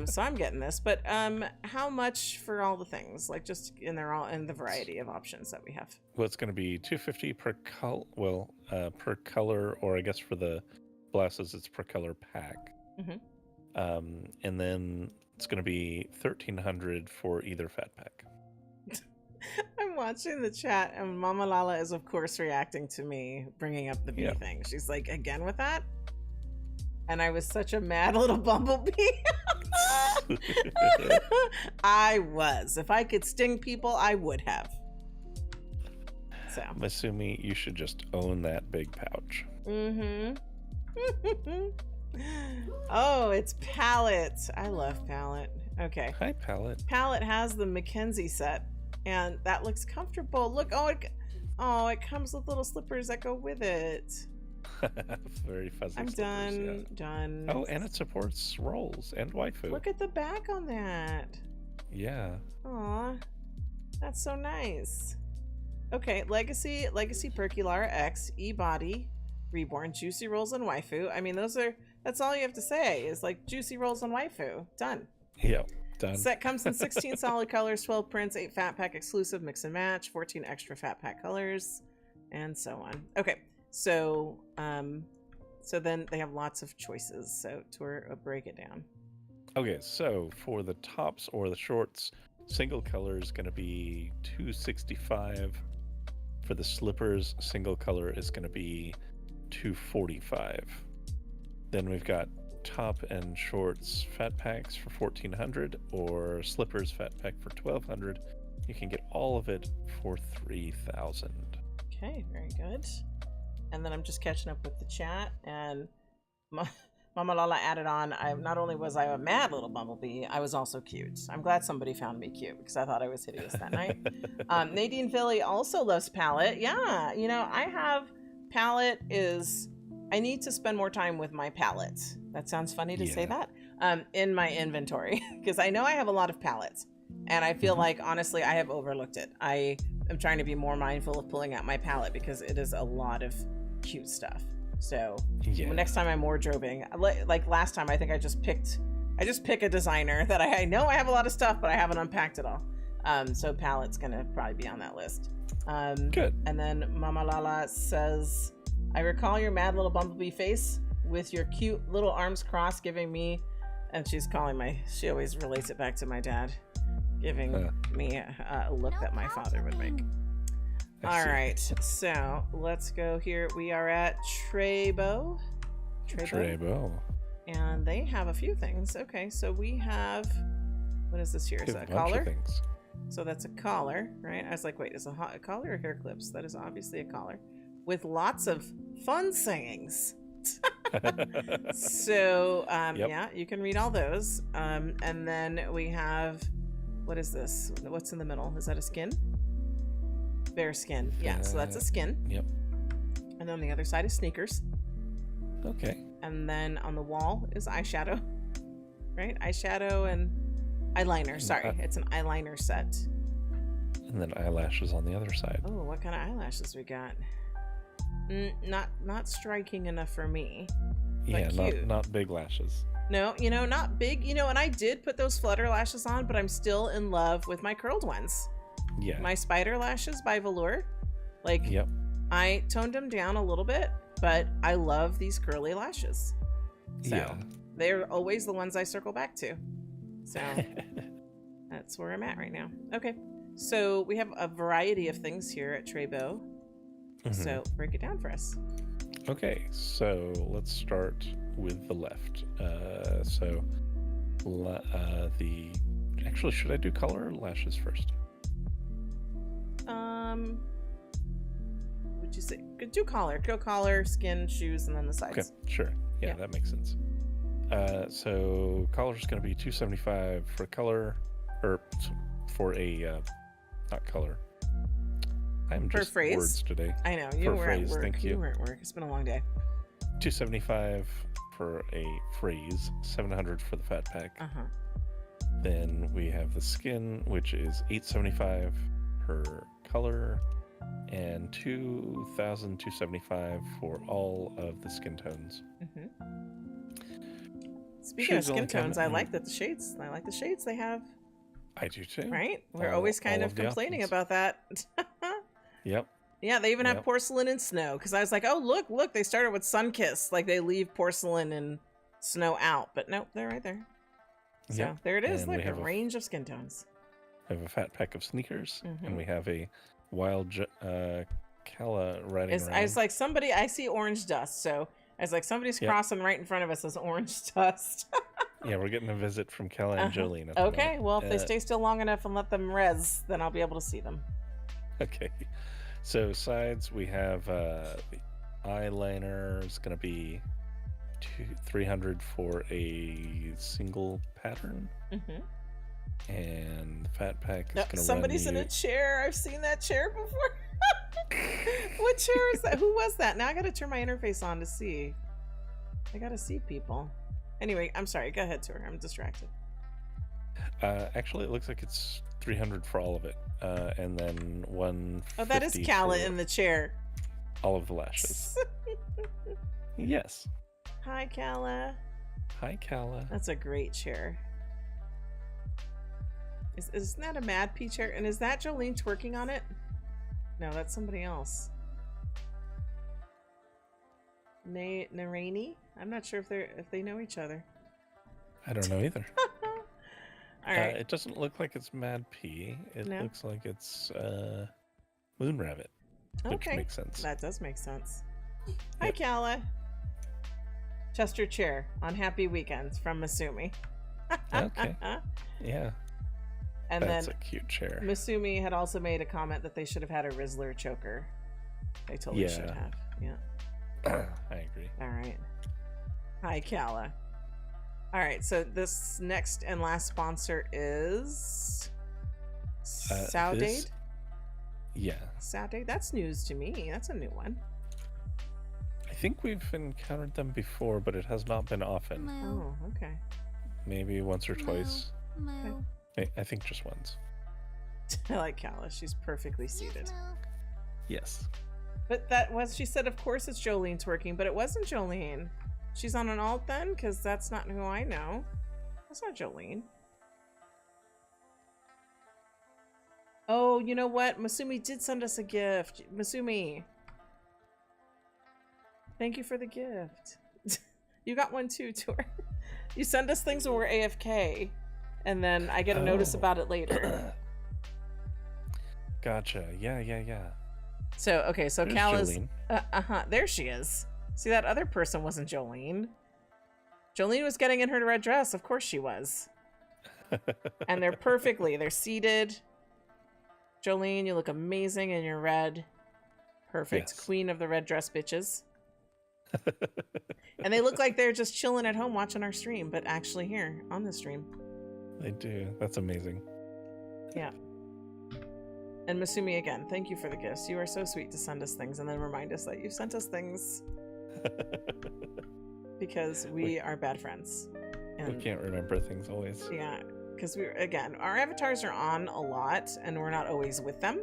[SPEAKER 1] so I'm getting this. But how much for all the things? Like just they're all in the variety of options that we have.
[SPEAKER 2] Well, it's going to be $2.50 per color. Well, per color, or I guess for the blouses, it's per color pack. And then it's going to be $1,300 for either fat pack.
[SPEAKER 1] I'm watching the chat, and Mama LaLa is of course reacting to me bringing up the bee
[SPEAKER 2] Yeah.
[SPEAKER 1] thing. She's like, again with that? And I was such a mad little bumblebee. I was. If I could sting people, I would have. So.
[SPEAKER 2] Masumi, you should just own that big pouch.
[SPEAKER 1] Oh, it's Palette. I love Palette. Okay.
[SPEAKER 2] Hi, Palette.
[SPEAKER 1] Palette has the Mackenzie set, and that looks comfortable. Look, it comes with little slippers that go with it.
[SPEAKER 2] Very fuzzy.
[SPEAKER 1] I'm
[SPEAKER 2] slippers,
[SPEAKER 1] done.
[SPEAKER 2] Oh, and it supports rolls and waifu.
[SPEAKER 1] Look at the back on that.
[SPEAKER 2] Yeah.
[SPEAKER 1] Aw, that's so nice. Okay, Legacy Percular X, eBody, Reborn, Juicy Rolls, and Waifu. I mean, that's all you have to say is like Juicy Rolls and Waifu. Done.
[SPEAKER 2] Yep, done.
[SPEAKER 1] Set comes in 16 solid colors, 12 prints, 8 fat pack exclusive mix and match, 14 extra fat pack colors, and so on. Okay, so then they have lots of choices. So to break it down.
[SPEAKER 2] Okay, so for the tops or the shorts, single color is going to be $265. For the slippers, single color is going to be $245. Then we've got top and shorts fat packs for $1,400 or slippers fat pack for $1,200. You can get all of it for $3,000.
[SPEAKER 1] Okay, very good. And then I'm just catching up with the chat, and Mama LaLa added on, not only was I a mad little bumblebee, I was also cute. I'm glad somebody found me cute because I thought I was hideous that night. Nadine Philly also loves Palette. Yeah, I have Palette I need to spend more time with my palette. That sounds funny to say that. In my inventory because I know I have a lot of palettes, and I feel like honestly I have overlooked it. I am trying to be more mindful of pulling out my palette because it is a lot of cute stuff. So next time I'm wardrobing, like last time, I think I just pick a designer that I know I have a lot of stuff, but I haven't unpacked it all. So Palette's gonna probably be on that list.
[SPEAKER 2] Good.
[SPEAKER 1] And then Mama LaLa says, I recall your mad little bumblebee face with your cute little arms crossed giving me, and she always relates it back to my dad, giving me a look that my father would make. All right, so let's go here. We are at Trebo. And they have a few things. Okay, so we have, what is this here? Is that a collar?
[SPEAKER 2] Things.
[SPEAKER 1] So that's a collar, right? I was like, wait, is it a collar or hair clips? That is obviously a collar with lots of fun sayings. So, yeah, you can read all those. And then we have, what is this? What's in the middle? Is that a skin? Bear skin. Yeah, so that's a skin.
[SPEAKER 2] Yep.
[SPEAKER 1] And on the other side is sneakers.
[SPEAKER 2] Okay.
[SPEAKER 1] And then on the wall is eyeshadow. Right? Eyeshadow and eyeliner. Sorry, it's an eyeliner set.
[SPEAKER 2] And then eyelashes on the other side.
[SPEAKER 1] Oh, what kind of eyelashes we got? Not striking enough for me.
[SPEAKER 2] Yeah,
[SPEAKER 1] cute.
[SPEAKER 2] not big lashes.
[SPEAKER 1] No, not big. And I did put those flutter lashes on, but I'm still in love with my curled ones.
[SPEAKER 2] Yeah.
[SPEAKER 1] My spider lashes by Velour. Yep. I toned them down a little bit, but I love these curly lashes. So they're always the ones I circle back to. So that's where I'm at right now. Okay. So we have a variety of things here at Trebo. So break it down for us.
[SPEAKER 2] Okay, so let's start with the left. Actually, should I do color or lashes first?
[SPEAKER 1] Would you say do collar? Go collar, skin, shoes, and then the sides.
[SPEAKER 2] Okay, sure. Yeah, that makes sense. So collar is going to be $275 for color, or for a not color. I'm just
[SPEAKER 1] phrase.
[SPEAKER 2] Words today.
[SPEAKER 1] I know you were
[SPEAKER 2] phrase,
[SPEAKER 1] at work.
[SPEAKER 2] Thank you.
[SPEAKER 1] You were at work. It's been a long day.
[SPEAKER 2] $275 for a phrase, $700 for the fat pack. Then we have the skin, which is $875 per color, and $2,275 for all of the skin tones.
[SPEAKER 1] Speaking of skin tones, I like the shades they have.
[SPEAKER 2] I do too.
[SPEAKER 1] Right? We're always kind of complaining about that.
[SPEAKER 2] Yep.
[SPEAKER 1] Yeah, they even have porcelain and snow. Because I was like, oh, look, they started with Sunkissed. Like, they leave porcelain and snow out. But nope, they're right there. So there it is. Look, a range of skin tones.
[SPEAKER 2] We have a fat pack of sneakers. And we have a wild Calla riding around.
[SPEAKER 1] I was like, I see orange dust. So I was like, somebody's crossing right in front of us as orange dust.
[SPEAKER 2] Yeah, we're getting a visit from Calla and Jolene.
[SPEAKER 1] Okay, well, if they stay still long enough and let them res, then I'll be able to see them.
[SPEAKER 2] Okay. So sides, we have the eyeliner is going to be 300 for a single pattern.
[SPEAKER 1] Mm-hmm.
[SPEAKER 2] And the fat pack is going to
[SPEAKER 1] somebody's
[SPEAKER 2] run
[SPEAKER 1] in a chair. I've seen that chair before. What chair is that? Who was that? Now I got to turn my interface on to see. I got to see people. Anyway, I'm sorry. Go ahead, Tor. I'm distracted.
[SPEAKER 2] Actually, it looks like it's 300 for all of it. And then 150.
[SPEAKER 1] Oh, that is Calla in the chair.
[SPEAKER 2] All of the lashes. Yes.
[SPEAKER 1] Hi, Calla.
[SPEAKER 2] Hi, Calla.
[SPEAKER 1] That's a great chair. Isn't that a Mad Pea chair? And is that Jolene twerking on it? No, that's somebody else. Narani? I'm not sure if they know each other.
[SPEAKER 2] I don't know either.
[SPEAKER 1] All right.
[SPEAKER 2] It doesn't look like it's Mad Pea. It looks like it's Moon Rabbit, which makes sense.
[SPEAKER 1] That does make sense. Hi, Calla. Chester chair on Happy Weekends from Masumi.
[SPEAKER 2] Okay. Yeah.
[SPEAKER 1] And
[SPEAKER 2] That's
[SPEAKER 1] then
[SPEAKER 2] a cute chair.
[SPEAKER 1] Masumi had also made a comment that they should have had a Rizzler choker. They totally should have. Yeah.
[SPEAKER 2] I agree.
[SPEAKER 1] All right. Hi, Calla. All right, so this next and last sponsor is Saudade.
[SPEAKER 2] Yeah.
[SPEAKER 1] Saudade. That's news to me. That's a new one.
[SPEAKER 2] I think we've encountered them before, but it has not been often.
[SPEAKER 1] Oh, okay.
[SPEAKER 2] Maybe once or twice.
[SPEAKER 3] Moo.
[SPEAKER 2] I think just once.
[SPEAKER 1] I like Calla. She's perfectly seated.
[SPEAKER 2] Yes.
[SPEAKER 1] But that was, she said, of course it's Jolene twerking, but it wasn't Jolene. She's on an alt then? Because that's not who I know. That's not Jolene. Oh, you know what? Masumi did send us a gift. Masumi. Thank you for the gift. You got one too, Tor. You send us things when we're AFK, and then I get a notice about it later.
[SPEAKER 2] Gotcha. Yeah.
[SPEAKER 1] So, okay, so
[SPEAKER 2] There's
[SPEAKER 1] Calla's...
[SPEAKER 2] Jolene.
[SPEAKER 1] There she is. See, that other person wasn't Jolene. Jolene was getting in her red dress. Of course she was. And they're they're seated. Jolene, you look amazing in your red. Perfect.
[SPEAKER 2] Yes.
[SPEAKER 1] Queen of the red dress bitches. And they look like they're just chilling at home watching our stream, but actually here on the stream.
[SPEAKER 2] They do. That's amazing.
[SPEAKER 1] Yeah. And Masumi, again, thank you for the gifts. You are so sweet to send us things and then remind us that you've sent us things. Because we are bad friends. And
[SPEAKER 2] we can't remember things always.
[SPEAKER 1] yeah, because our avatars are on a lot and we're not always with them.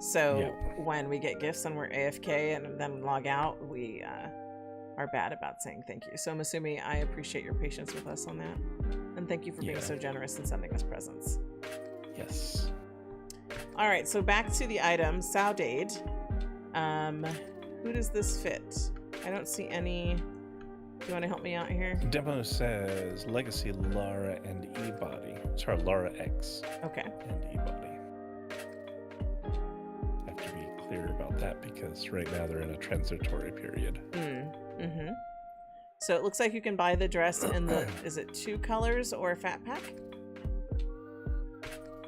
[SPEAKER 1] So when we get gifts and we're AFK and then log out, we are bad about saying thank you. So Masumi, I appreciate your patience with us on that. And thank you for being so generous and sending us presents.
[SPEAKER 2] Yes.
[SPEAKER 1] All right, so back to the item, Saudade. Who does this fit? I don't see any. Do you want to help me out here?
[SPEAKER 2] Demo says Legacy, Lara, and eBody. Sorry, Lara X.
[SPEAKER 1] Okay.
[SPEAKER 2] And eBody. I have to be clear about that because right now they're in a transitory period.
[SPEAKER 1] Mm-hmm. So it looks like you can buy the dress in the, is it 2 colors or a fat pack?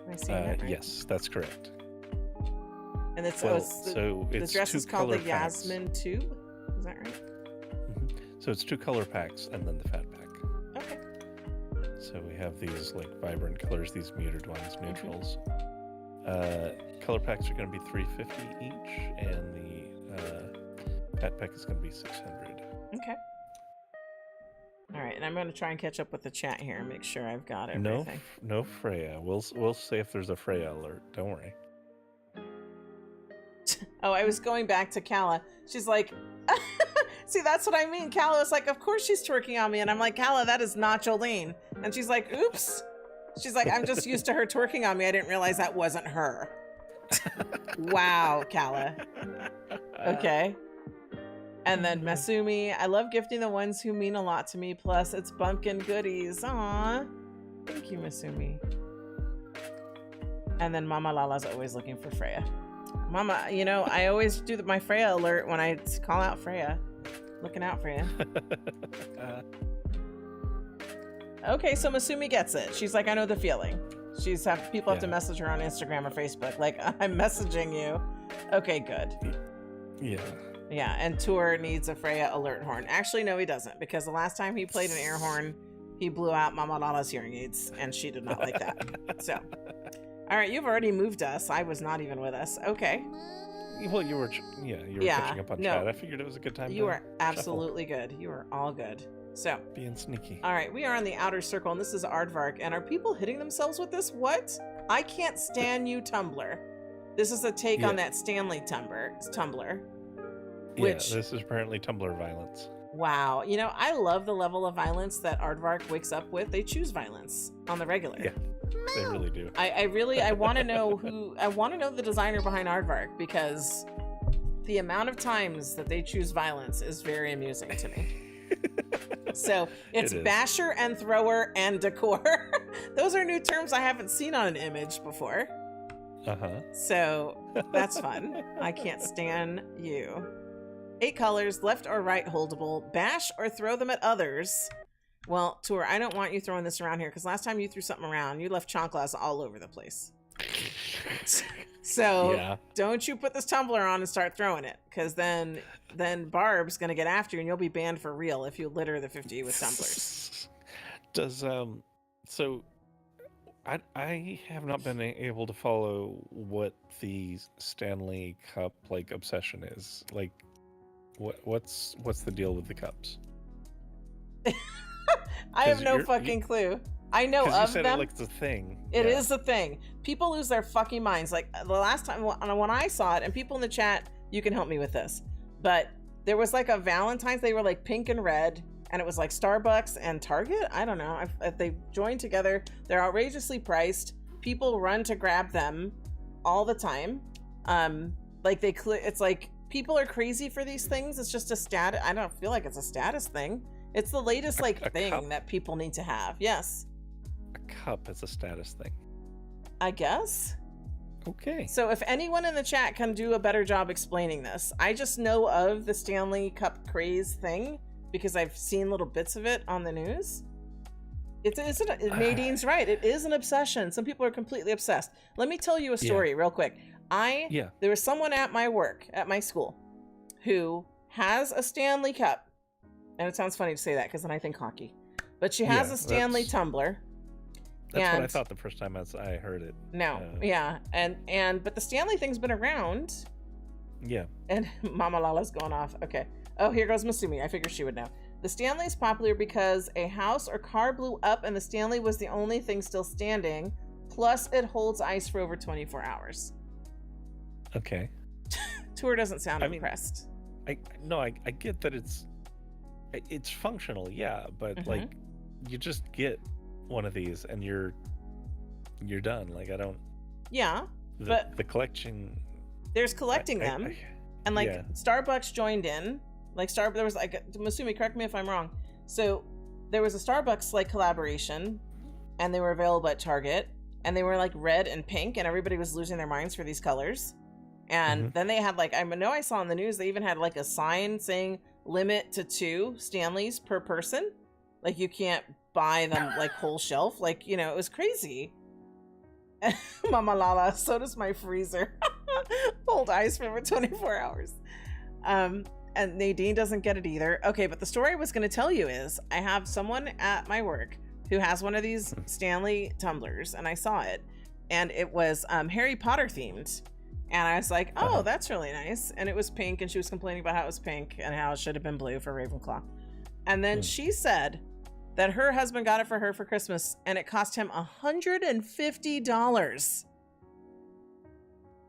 [SPEAKER 1] Am I seeing that right?
[SPEAKER 2] Yes, that's correct.
[SPEAKER 1] And it's,
[SPEAKER 2] the
[SPEAKER 1] dress is called the Yasmin Tube. Is that right?
[SPEAKER 2] Mm-hmm. So it's 2 color packs and then the fat pack.
[SPEAKER 1] Okay.
[SPEAKER 2] So we have these like vibrant colors, these muted ones, neutrals. Color packs are going to be $350 each, and the fat pack is going to be $600.
[SPEAKER 1] Okay. All right, and I'm going to try and catch up with the chat here and make sure I've got everything.
[SPEAKER 2] No Freya. We'll say if there's a Freya alert. Don't worry.
[SPEAKER 1] Oh, I was going back to Calla. She's like, see, that's what I mean. Calla was like, of course she's twerking on me. And I'm like, Calla, that is not Jolene. And she's like, oops. She's like, I'm just used to her twerking on me. I didn't realize that wasn't her. Wow, Calla. Okay. And then Masumi, I love gifting the ones who mean a lot to me. Plus, it's bumpkin goodies. Aw. Thank you, Masumi. And then Mama Lala's always looking for Freya. Mama, you know, I always do my Freya alert when I call out Freya. Looking out for you. Okay, so Masumi gets it. She's like, I know the feeling. People have to message her on Instagram or Facebook. Like, I'm messaging you. Okay, good.
[SPEAKER 2] Yeah.
[SPEAKER 1] Yeah, and Tour needs a Freya alert horn. Actually, no, he doesn't, because the last time he played an air horn, he blew out Mama LaLa's hearing aids, and she did not like that. So, all right, you've already moved us. I was not even with us. Okay.
[SPEAKER 2] Well, you were catching up on chat. I figured it was a good time.
[SPEAKER 1] You are absolutely good. You are all good. So,
[SPEAKER 2] being sneaky.
[SPEAKER 1] All right, we are on the outer circle, and this is Aardvark. And are people hitting themselves with this? What? I can't stand you, Tumblr. This is a take on that Stanley Tumblr. Which,
[SPEAKER 2] this is apparently Tumblr violence.
[SPEAKER 1] Wow. You know, I love the level of violence that Aardvark wakes up with. They choose violence on the regular.
[SPEAKER 2] Yeah, they really do.
[SPEAKER 1] I want to know the designer behind Aardvark, because the amount of times that they choose violence is very amusing to me. So it's basher and thrower and decor. Those are new terms I haven't seen on an image before. So that's fun. I can't stand you. 8 colors, left or right holdable, bash or throw them at others. Well, Tour, I don't want you throwing this around here, because last time you threw something around, you left chanclas all over the place. So don't you put this tumbler on and start throwing it, because then Barb's gonna get after you, and you'll be banned for real if you litter the 50 with tumblers.
[SPEAKER 2] Does so I have not been able to follow what the Stanley Cup like obsession is. Like, what's the deal with the cups?
[SPEAKER 1] I have no fucking clue. I know of
[SPEAKER 2] you said
[SPEAKER 1] them.
[SPEAKER 2] It like it's a thing.
[SPEAKER 1] It is a thing. People lose their fucking minds. Like the last time when I saw it, and people in the chat, you can help me with this, but there was like a Valentine's. They were like pink and red, and it was like Starbucks and Target. I don't know. If they joined together, they're outrageously priced. People run to grab them all the time. Like it's like people are crazy for these things. It's just a status. I don't feel like it's a status thing. It's the latest like thing cup that people need to have. Yes.
[SPEAKER 2] A cup is a status thing,
[SPEAKER 1] I guess.
[SPEAKER 2] Okay.
[SPEAKER 1] So if anyone in the chat can do a better job explaining this, I just know of the Stanley Cup craze thing because I've seen little bits of it on the news. Nadine's right. It is an obsession. Some people are completely obsessed. Let me tell you a story real quick. There was someone at my work, at my school, who has a Stanley Cup. And it sounds funny to say that because then I think hockey. But she has a Stanley tumbler.
[SPEAKER 2] That's what I thought the first time I heard it.
[SPEAKER 1] No, but the Stanley thing's been around.
[SPEAKER 2] Yeah.
[SPEAKER 1] And Mama LaLa's going off. Okay. Oh, here goes Masumi. I figured she would know. The Stanley is popular because a house or car blew up and the Stanley was the only thing still standing. Plus, it holds ice for over 24 hours.
[SPEAKER 2] Okay.
[SPEAKER 1] Tour doesn't sound impressed.
[SPEAKER 2] I get that it's functional, yeah, but like you just get one of these and you're done. Like I don't.
[SPEAKER 1] Yeah,
[SPEAKER 2] but the collection.
[SPEAKER 1] There's collecting them, and like Starbucks joined in. Like there was like Masumi, correct me if I'm wrong. So there was a Starbucks like collaboration, and they were available at Target, and they were like red and pink, and everybody was losing their minds for these colors. And then they had like I know I saw in the news they even had like a sign saying limit to 2 Stanleys per person. Like you can't buy them like whole shelf. Like, you know, it was crazy. Mama LaLa, so does my freezer. Hold ice for over 24 hours. And Nadine doesn't get it either. Okay, but the story I was going to tell you is I have someone at my work who has one of these Stanley tumblers, and I saw it, and it was Harry Potter themed. And I was like, oh, that's really nice. And it was pink, and she was complaining about how it was pink and how it should have been blue for Ravenclaw. And then she said that her husband got it for her for Christmas, and it cost him $150.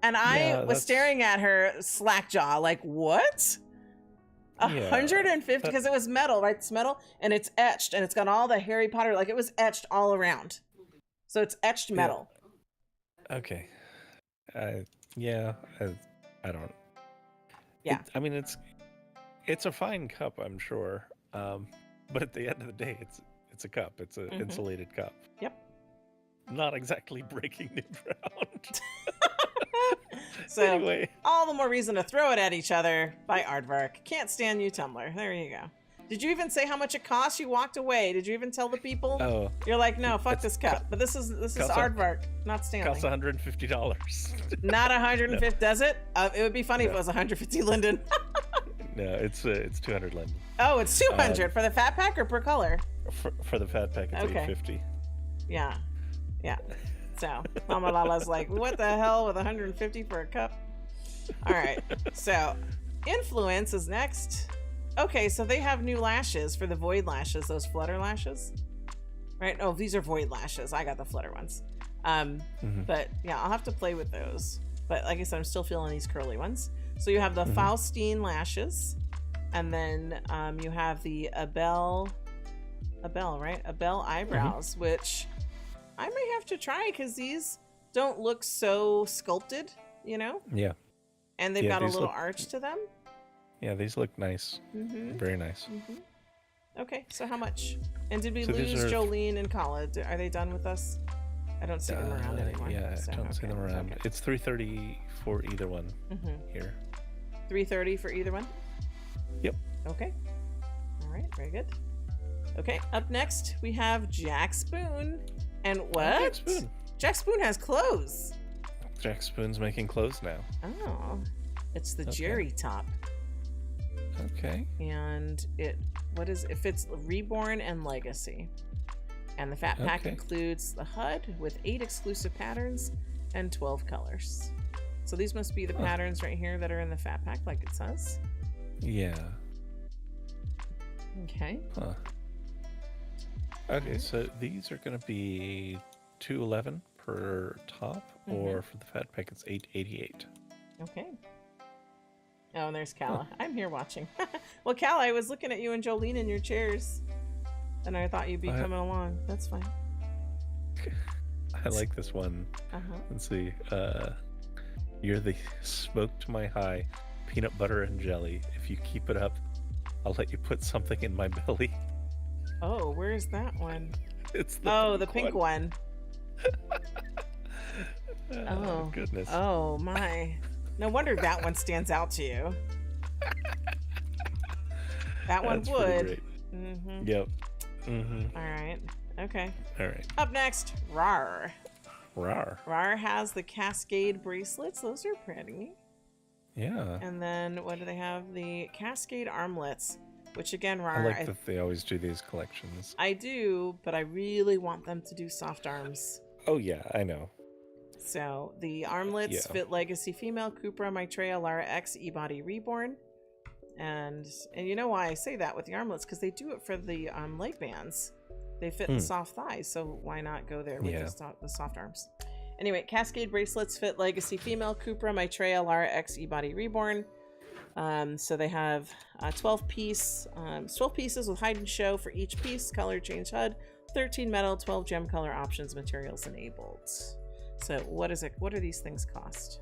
[SPEAKER 1] And I was staring at her slackjaw, like, what? 150? Because it was metal, right? It's metal, and it's etched, and it's got all the Harry Potter, like it was etched all around. So it's etched metal.
[SPEAKER 2] Okay. I don't.
[SPEAKER 1] Yeah.
[SPEAKER 2] I mean, it's a fine cup, I'm sure. But at the end of the day, it's a cup. It's an insulated cup.
[SPEAKER 1] Yep.
[SPEAKER 2] Not exactly breaking new ground.
[SPEAKER 1] So
[SPEAKER 2] anyway,
[SPEAKER 1] all the more reason to throw it at each other by Aardvark. Can't stand you, Tumblr. There you go. Did you even say how much it costs? You walked away. Did you even tell the people?
[SPEAKER 2] Oh,
[SPEAKER 1] you're like, no, fuck this cup. But this is Aardvark, not Stanley.
[SPEAKER 2] Costs $150.
[SPEAKER 1] Not 150. No. Does it? It would be funny if it was 150 Linden.
[SPEAKER 2] No, it's 200 Linden.
[SPEAKER 1] Oh, it's 200 for the fat pack or per color?
[SPEAKER 2] For the fat pack, it's
[SPEAKER 1] Okay.
[SPEAKER 2] 850.
[SPEAKER 1] Yeah. So Mama Lala's like, what the hell with 150 for a cup? All right. So influence is next. Okay, so they have new lashes for the void lashes, those flutter lashes. Right? Oh, these are void lashes. I got the flutter ones. But yeah, I'll have to play with those. But like I said, I'm still feeling these curly ones. So you have the Faustine lashes, and then you have the Abel, right? Abel eyebrows, which I may have to try because these don't look so sculpted, you know?
[SPEAKER 2] Yeah.
[SPEAKER 1] And they've got a little arch to them.
[SPEAKER 2] Yeah, these look nice. Very nice.
[SPEAKER 1] Okay, so how much? And did we
[SPEAKER 2] So
[SPEAKER 1] lose Jolene and Kala? Are they done with us? I don't see them around anymore.
[SPEAKER 2] Yeah, I don't see them around.
[SPEAKER 1] Okay.
[SPEAKER 2] It's 330 for either one here.
[SPEAKER 1] 330 for either one?
[SPEAKER 2] Yep.
[SPEAKER 1] Okay. All right, very good. Okay, up next we have Jack Spoon. And what?
[SPEAKER 2] Jack Spoon.
[SPEAKER 1] Jack Spoon has clothes.
[SPEAKER 2] Jack Spoon's making clothes now.
[SPEAKER 1] Oh, it's the Jerry top.
[SPEAKER 2] Okay.
[SPEAKER 1] And it fits Reborn and Legacy. And the fat pack includes the HUD with 8 exclusive patterns and 12 colors. So these must be the patterns right here that are in the fat pack, like it says.
[SPEAKER 2] Yeah.
[SPEAKER 1] Okay.
[SPEAKER 2] Huh. Okay, so these are going to be 211 per top, or for the fat pack, it's 888.
[SPEAKER 1] Okay. Oh, and there's Kala. I'm here watching. Well, Kala, I was looking at you and Jolene in your chairs, and I thought you'd be coming along. That's fine.
[SPEAKER 2] I like this one. Let's see. You're the smoke to my high, peanut butter and jelly. If you keep it up, I'll let you put something in my belly.
[SPEAKER 1] Oh, where's that one?
[SPEAKER 2] It's the
[SPEAKER 1] pink one.
[SPEAKER 2] Oh, goodness.
[SPEAKER 1] Oh, my. No wonder that one stands out to you. That one would.
[SPEAKER 2] Yep.
[SPEAKER 1] All right. Okay.
[SPEAKER 2] All right.
[SPEAKER 1] Up next, Rar.
[SPEAKER 2] Rar
[SPEAKER 1] has the Cascade bracelets. Those are pretty.
[SPEAKER 2] Yeah.
[SPEAKER 1] And then what do they have? The Cascade armlets, which again, Rar.
[SPEAKER 2] I like that they always do these collections.
[SPEAKER 1] I do, but I really want them to do soft arms.
[SPEAKER 2] Oh, yeah, I know.
[SPEAKER 1] So the armlets fit Legacy Female, Cupra, Maitreya, Lara X, eBody, Reborn. And you know why I say that with the armlets? Because they do it for the leg bands. They fit the soft thighs, so why not go there with the soft arms? Anyway, Cascade bracelets fit Legacy Female, Cupra, Maitreya, Lara X, eBody, Reborn. So they have 12 pieces with hide and show for each piece, color change HUD, 13 metal, 12 gem color options, materials enabled. So what is it? What do these things cost?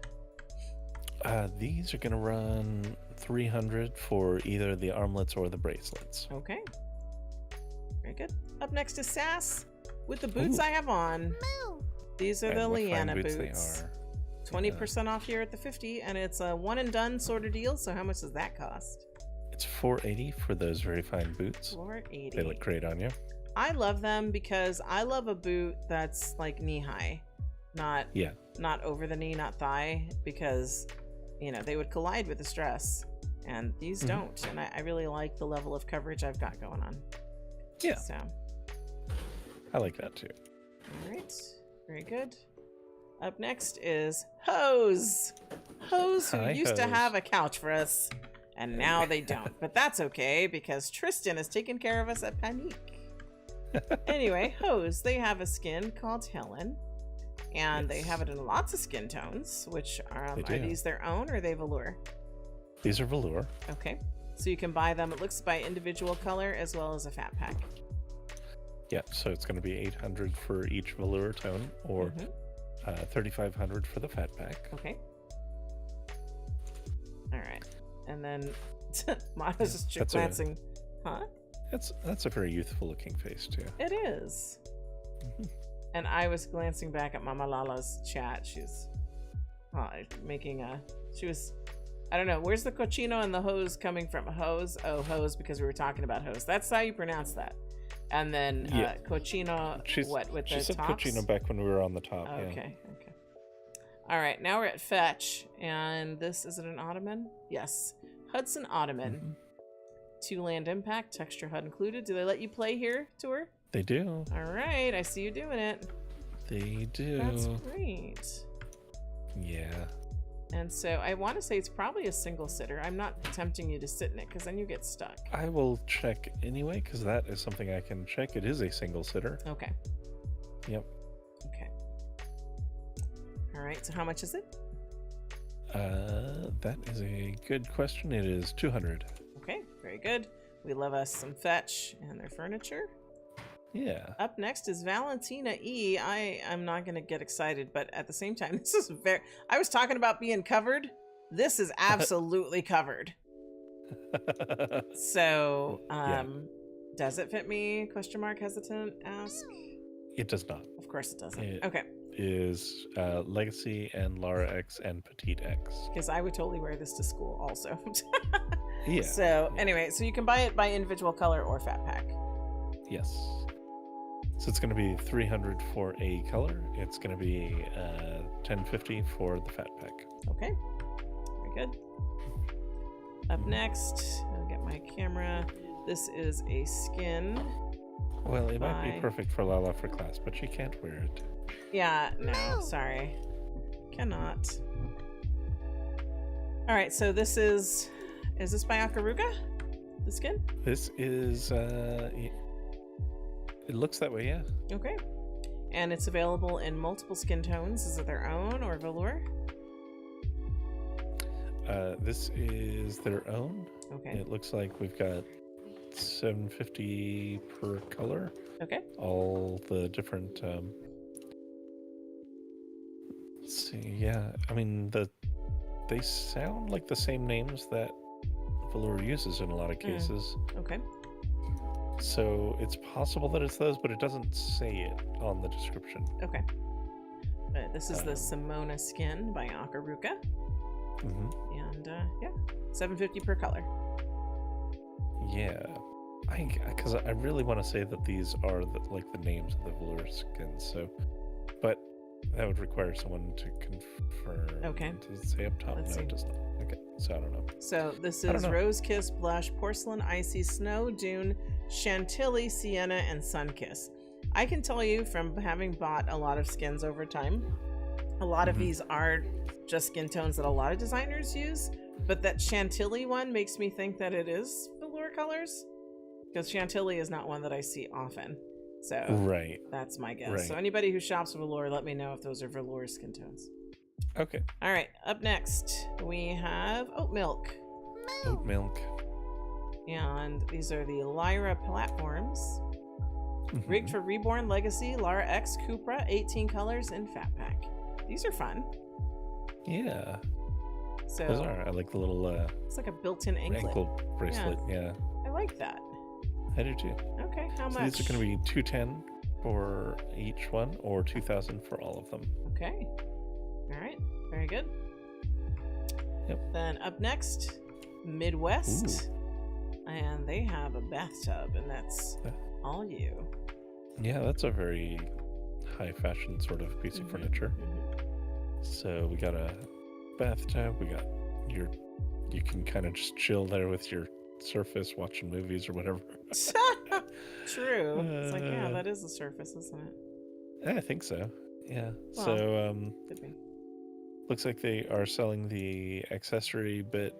[SPEAKER 2] These are going to run 300 for either the armlets or the bracelets.
[SPEAKER 1] Okay. Very good. Up next is Sass with the boots I have on.
[SPEAKER 3] Moo.
[SPEAKER 1] These are the Leanna boots.
[SPEAKER 2] They are.
[SPEAKER 1] 20% off here at the 50, and it's a one and done sort of deal. So how much does that cost?
[SPEAKER 2] It's $480 for those very fine boots.
[SPEAKER 1] $480.
[SPEAKER 2] They look great on you.
[SPEAKER 1] I love them because I love a boot that's like knee high, not over the knee, not thigh, because they would collide with the stress, and these don't. And I really like the level of coverage I've got going on.
[SPEAKER 2] Yeah.
[SPEAKER 1] So
[SPEAKER 2] I like that too.
[SPEAKER 1] All right. Very good. Up next is Hose. Hose, who used to have a couch for us, and now they don't. But that's okay, because Tristan has taken care of us at Panique. Anyway, Hose, they have a skin called Helen, and they have it in lots of skin tones, which are these their own, or are they velour?
[SPEAKER 2] These are velour.
[SPEAKER 1] Okay. So you can buy them, it looks by individual color as well as a fat pack.
[SPEAKER 2] Yeah, so it's going to be 800 for each velour tone, or 3,500 for the fat pack.
[SPEAKER 1] Okay. All right. And then Mana's just glancing.
[SPEAKER 2] That's a very youthful looking face too.
[SPEAKER 1] It is. And I was glancing back at Mama LaLa's chat. She's making I don't know, where's the cochino and the hose coming from? Hose? Oh, hose, because we were talking about hose. That's how you pronounce that. And then cochino, with the
[SPEAKER 2] she said
[SPEAKER 1] tops?
[SPEAKER 2] cochino back when we were on the top.
[SPEAKER 1] Okay. All right, now we're at fetch, and is it an ottoman? Yes. Hudson Ottoman. 2 land impact, texture HUD included. Do they let you play here, Tour?
[SPEAKER 2] They do.
[SPEAKER 1] All right, I see you doing it.
[SPEAKER 2] They do.
[SPEAKER 1] That's great.
[SPEAKER 2] Yeah.
[SPEAKER 1] And so I want to say it's probably a single sitter. I'm not tempting you to sit in it because then you get stuck.
[SPEAKER 2] I will check anyway because that is something I can check. It is a single sitter.
[SPEAKER 1] Okay.
[SPEAKER 2] Yep.
[SPEAKER 1] Okay. All right. So how much is it?
[SPEAKER 2] That is a good question. It is 200.
[SPEAKER 1] Okay. Very good. We love us some Fetch and their furniture.
[SPEAKER 2] Yeah.
[SPEAKER 1] Up next is Valentina E. I'm not going to get excited, but at the same time, this is very... I was talking about being covered. This is absolutely covered. So, does it fit me? Question mark, hesitant, ask.
[SPEAKER 2] It does not.
[SPEAKER 1] Of course it doesn't.
[SPEAKER 2] It
[SPEAKER 1] okay.
[SPEAKER 2] Is Legacy and Lara X and Petite X.
[SPEAKER 1] Because I would totally wear this to school also.
[SPEAKER 2] Yeah.
[SPEAKER 1] So, anyway, so you can buy it by individual color or fat pack.
[SPEAKER 2] Yes. So it's going to be 300 for a color. It's going to be 1050 for the fat pack.
[SPEAKER 1] Okay. Very good. Up next, I'll get my camera. This is a skin.
[SPEAKER 2] Well, it might be perfect for LaLa for class, but she can't wear it.
[SPEAKER 1] Yeah, no, sorry. Cannot. All right, so this is this by Akaruga? The skin?
[SPEAKER 2] This is, it looks that way, yeah.
[SPEAKER 1] Okay. And it's available in multiple skin tones. Is it their own or velour?
[SPEAKER 2] This is their own.
[SPEAKER 1] Okay.
[SPEAKER 2] It looks like we've got 750 per color.
[SPEAKER 1] Okay.
[SPEAKER 2] All the different, let's see, yeah. I mean, they sound like the same names that velour uses in a lot of cases.
[SPEAKER 1] Okay.
[SPEAKER 2] So it's possible that it's those, but it doesn't say it on the description.
[SPEAKER 1] Okay. This is the Simona skin by Akaruga. And yeah, 750 per color.
[SPEAKER 2] Yeah, because I really want to say that these are the names of the velour skins. So, but that would require someone to confirm.
[SPEAKER 1] Okay.
[SPEAKER 2] Does it say up top?
[SPEAKER 1] Let's
[SPEAKER 2] No,
[SPEAKER 1] see.
[SPEAKER 2] it does not. Okay, so I don't know.
[SPEAKER 1] So this is Rose Kiss, Blush, Porcelain, Icy, Snow, Dune, Chantilly, Sienna, and Sun Kiss. I can tell you from having bought a lot of skins over time, a lot of these are just skin tones that a lot of designers use, but that Chantilly one makes me think that it is velour colors, because Chantilly is not one that I see often. So that's my guess.
[SPEAKER 2] Right.
[SPEAKER 1] So anybody who shops velour, let me know if those are velour skin tones.
[SPEAKER 2] Okay.
[SPEAKER 1] All right, up next we have Oat Milk.
[SPEAKER 2] Oat Milk.
[SPEAKER 1] And these are the Lyra platforms. Rigged for Reborn, Legacy, Lara X, Cupra, 18 colors, and Fat Pack. These are fun.
[SPEAKER 2] Yeah.
[SPEAKER 1] So
[SPEAKER 2] those are. I like the little
[SPEAKER 1] it's like a built-in
[SPEAKER 2] ankle bracelet. Yeah.
[SPEAKER 1] I like that.
[SPEAKER 2] I do too.
[SPEAKER 1] Okay, how
[SPEAKER 2] So
[SPEAKER 1] much?
[SPEAKER 2] these are going to be 210 for each one, or 2,000 for all of them.
[SPEAKER 1] Okay. All right. Very good.
[SPEAKER 2] Yep.
[SPEAKER 1] Then up next, Midwest. And they have a bathtub, and that's all you.
[SPEAKER 2] Yeah, that's a very high fashion sort of piece of furniture. So we got a bathtub, we got you can kind of just chill there with your Surface watching movies or whatever.
[SPEAKER 1] True. It's like, yeah, that is the Surface, isn't it?
[SPEAKER 2] I think so. Yeah.
[SPEAKER 1] Well,
[SPEAKER 2] so
[SPEAKER 1] could be.
[SPEAKER 2] looks like they are selling the accessory bit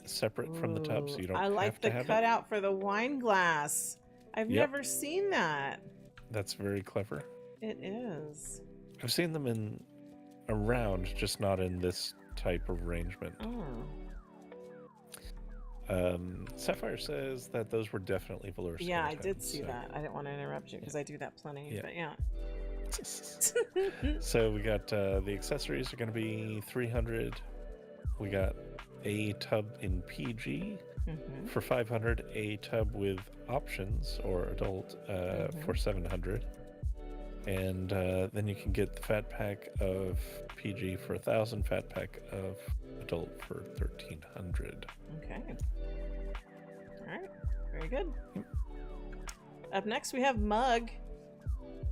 [SPEAKER 2] separate from the tub, so you don't
[SPEAKER 1] I like
[SPEAKER 2] have to
[SPEAKER 1] the
[SPEAKER 2] have
[SPEAKER 1] cutout for the wine glass. I've never seen that.
[SPEAKER 2] That's very clever.
[SPEAKER 1] It is.
[SPEAKER 2] I've seen them around, just not in this type of arrangement. Sapphire says that those were definitely velour skin
[SPEAKER 1] Yeah, I
[SPEAKER 2] tones,
[SPEAKER 1] did see that. I didn't want to interrupt you because I do that plenty. But yeah.
[SPEAKER 2] So we got the accessories are going to be 300. We got a tub in PG for 500, a tub with options or adult for 700, and then you can get the fat pack of PG for 1,000, fat pack of adult for 1,300.
[SPEAKER 1] Okay. All right. Very good. Up next, we have Mug,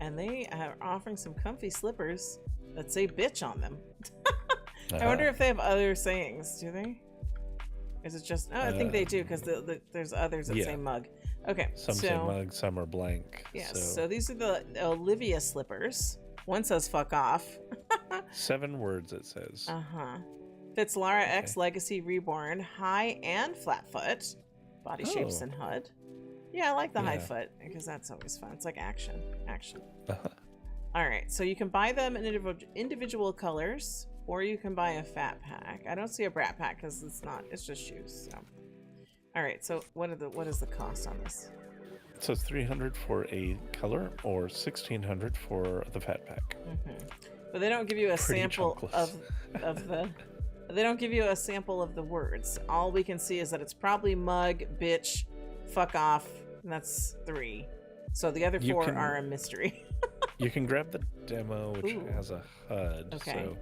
[SPEAKER 1] and they are offering some comfy slippers that say "bitch" on them. I wonder if they have other sayings. Do they? Is it just? Oh, I think they do because there's others that say mug. Okay,
[SPEAKER 2] some say mug, some are blank.
[SPEAKER 1] Yes. So these are the Olivia slippers. One says "fuck off."
[SPEAKER 2] 7 words it says.
[SPEAKER 1] Fits Lara X Legacy Reborn, high and flat foot, body shapes and HUD. Yeah, I like the high foot because that's always fun. It's like action. All right, so you can buy them in individual colors, or you can buy a fat pack. I don't see a brat pack because it's just shoes. So, all right, so what is the cost on this?
[SPEAKER 2] It says $300 for a color or $1,600 for the fat pack.
[SPEAKER 1] But they don't give you a sample of the. They don't give you a sample of the words. All we can see is that it's probably mug, bitch, fuck off, and that's 3. So the other 4 are a mystery.
[SPEAKER 2] You can grab the demo, which has a HUD,
[SPEAKER 1] okay.
[SPEAKER 2] so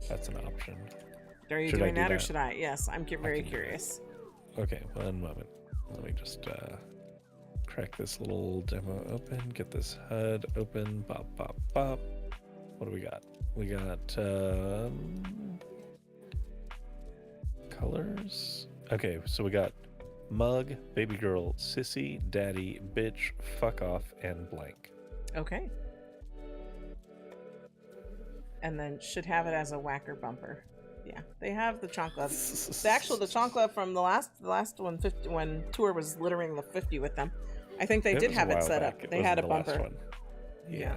[SPEAKER 2] that's an option.
[SPEAKER 1] Are you doing that, or should I? Yes, I'm very curious.
[SPEAKER 2] Okay, 1 moment. Let me just crack this little demo open, get this HUD open, bop, bop, bop. What do we got? We got colors. Okay, so we got mug, baby girl, sissy, daddy, bitch, fuck off, and blank. Okay.
[SPEAKER 1] And then should have it as a whacker bumper. Yeah, they have the chancla. The chancla from the last one, 50, when Tour was littering the 50 with them. I think they did have it set up. They had a bumper.
[SPEAKER 2] Yeah.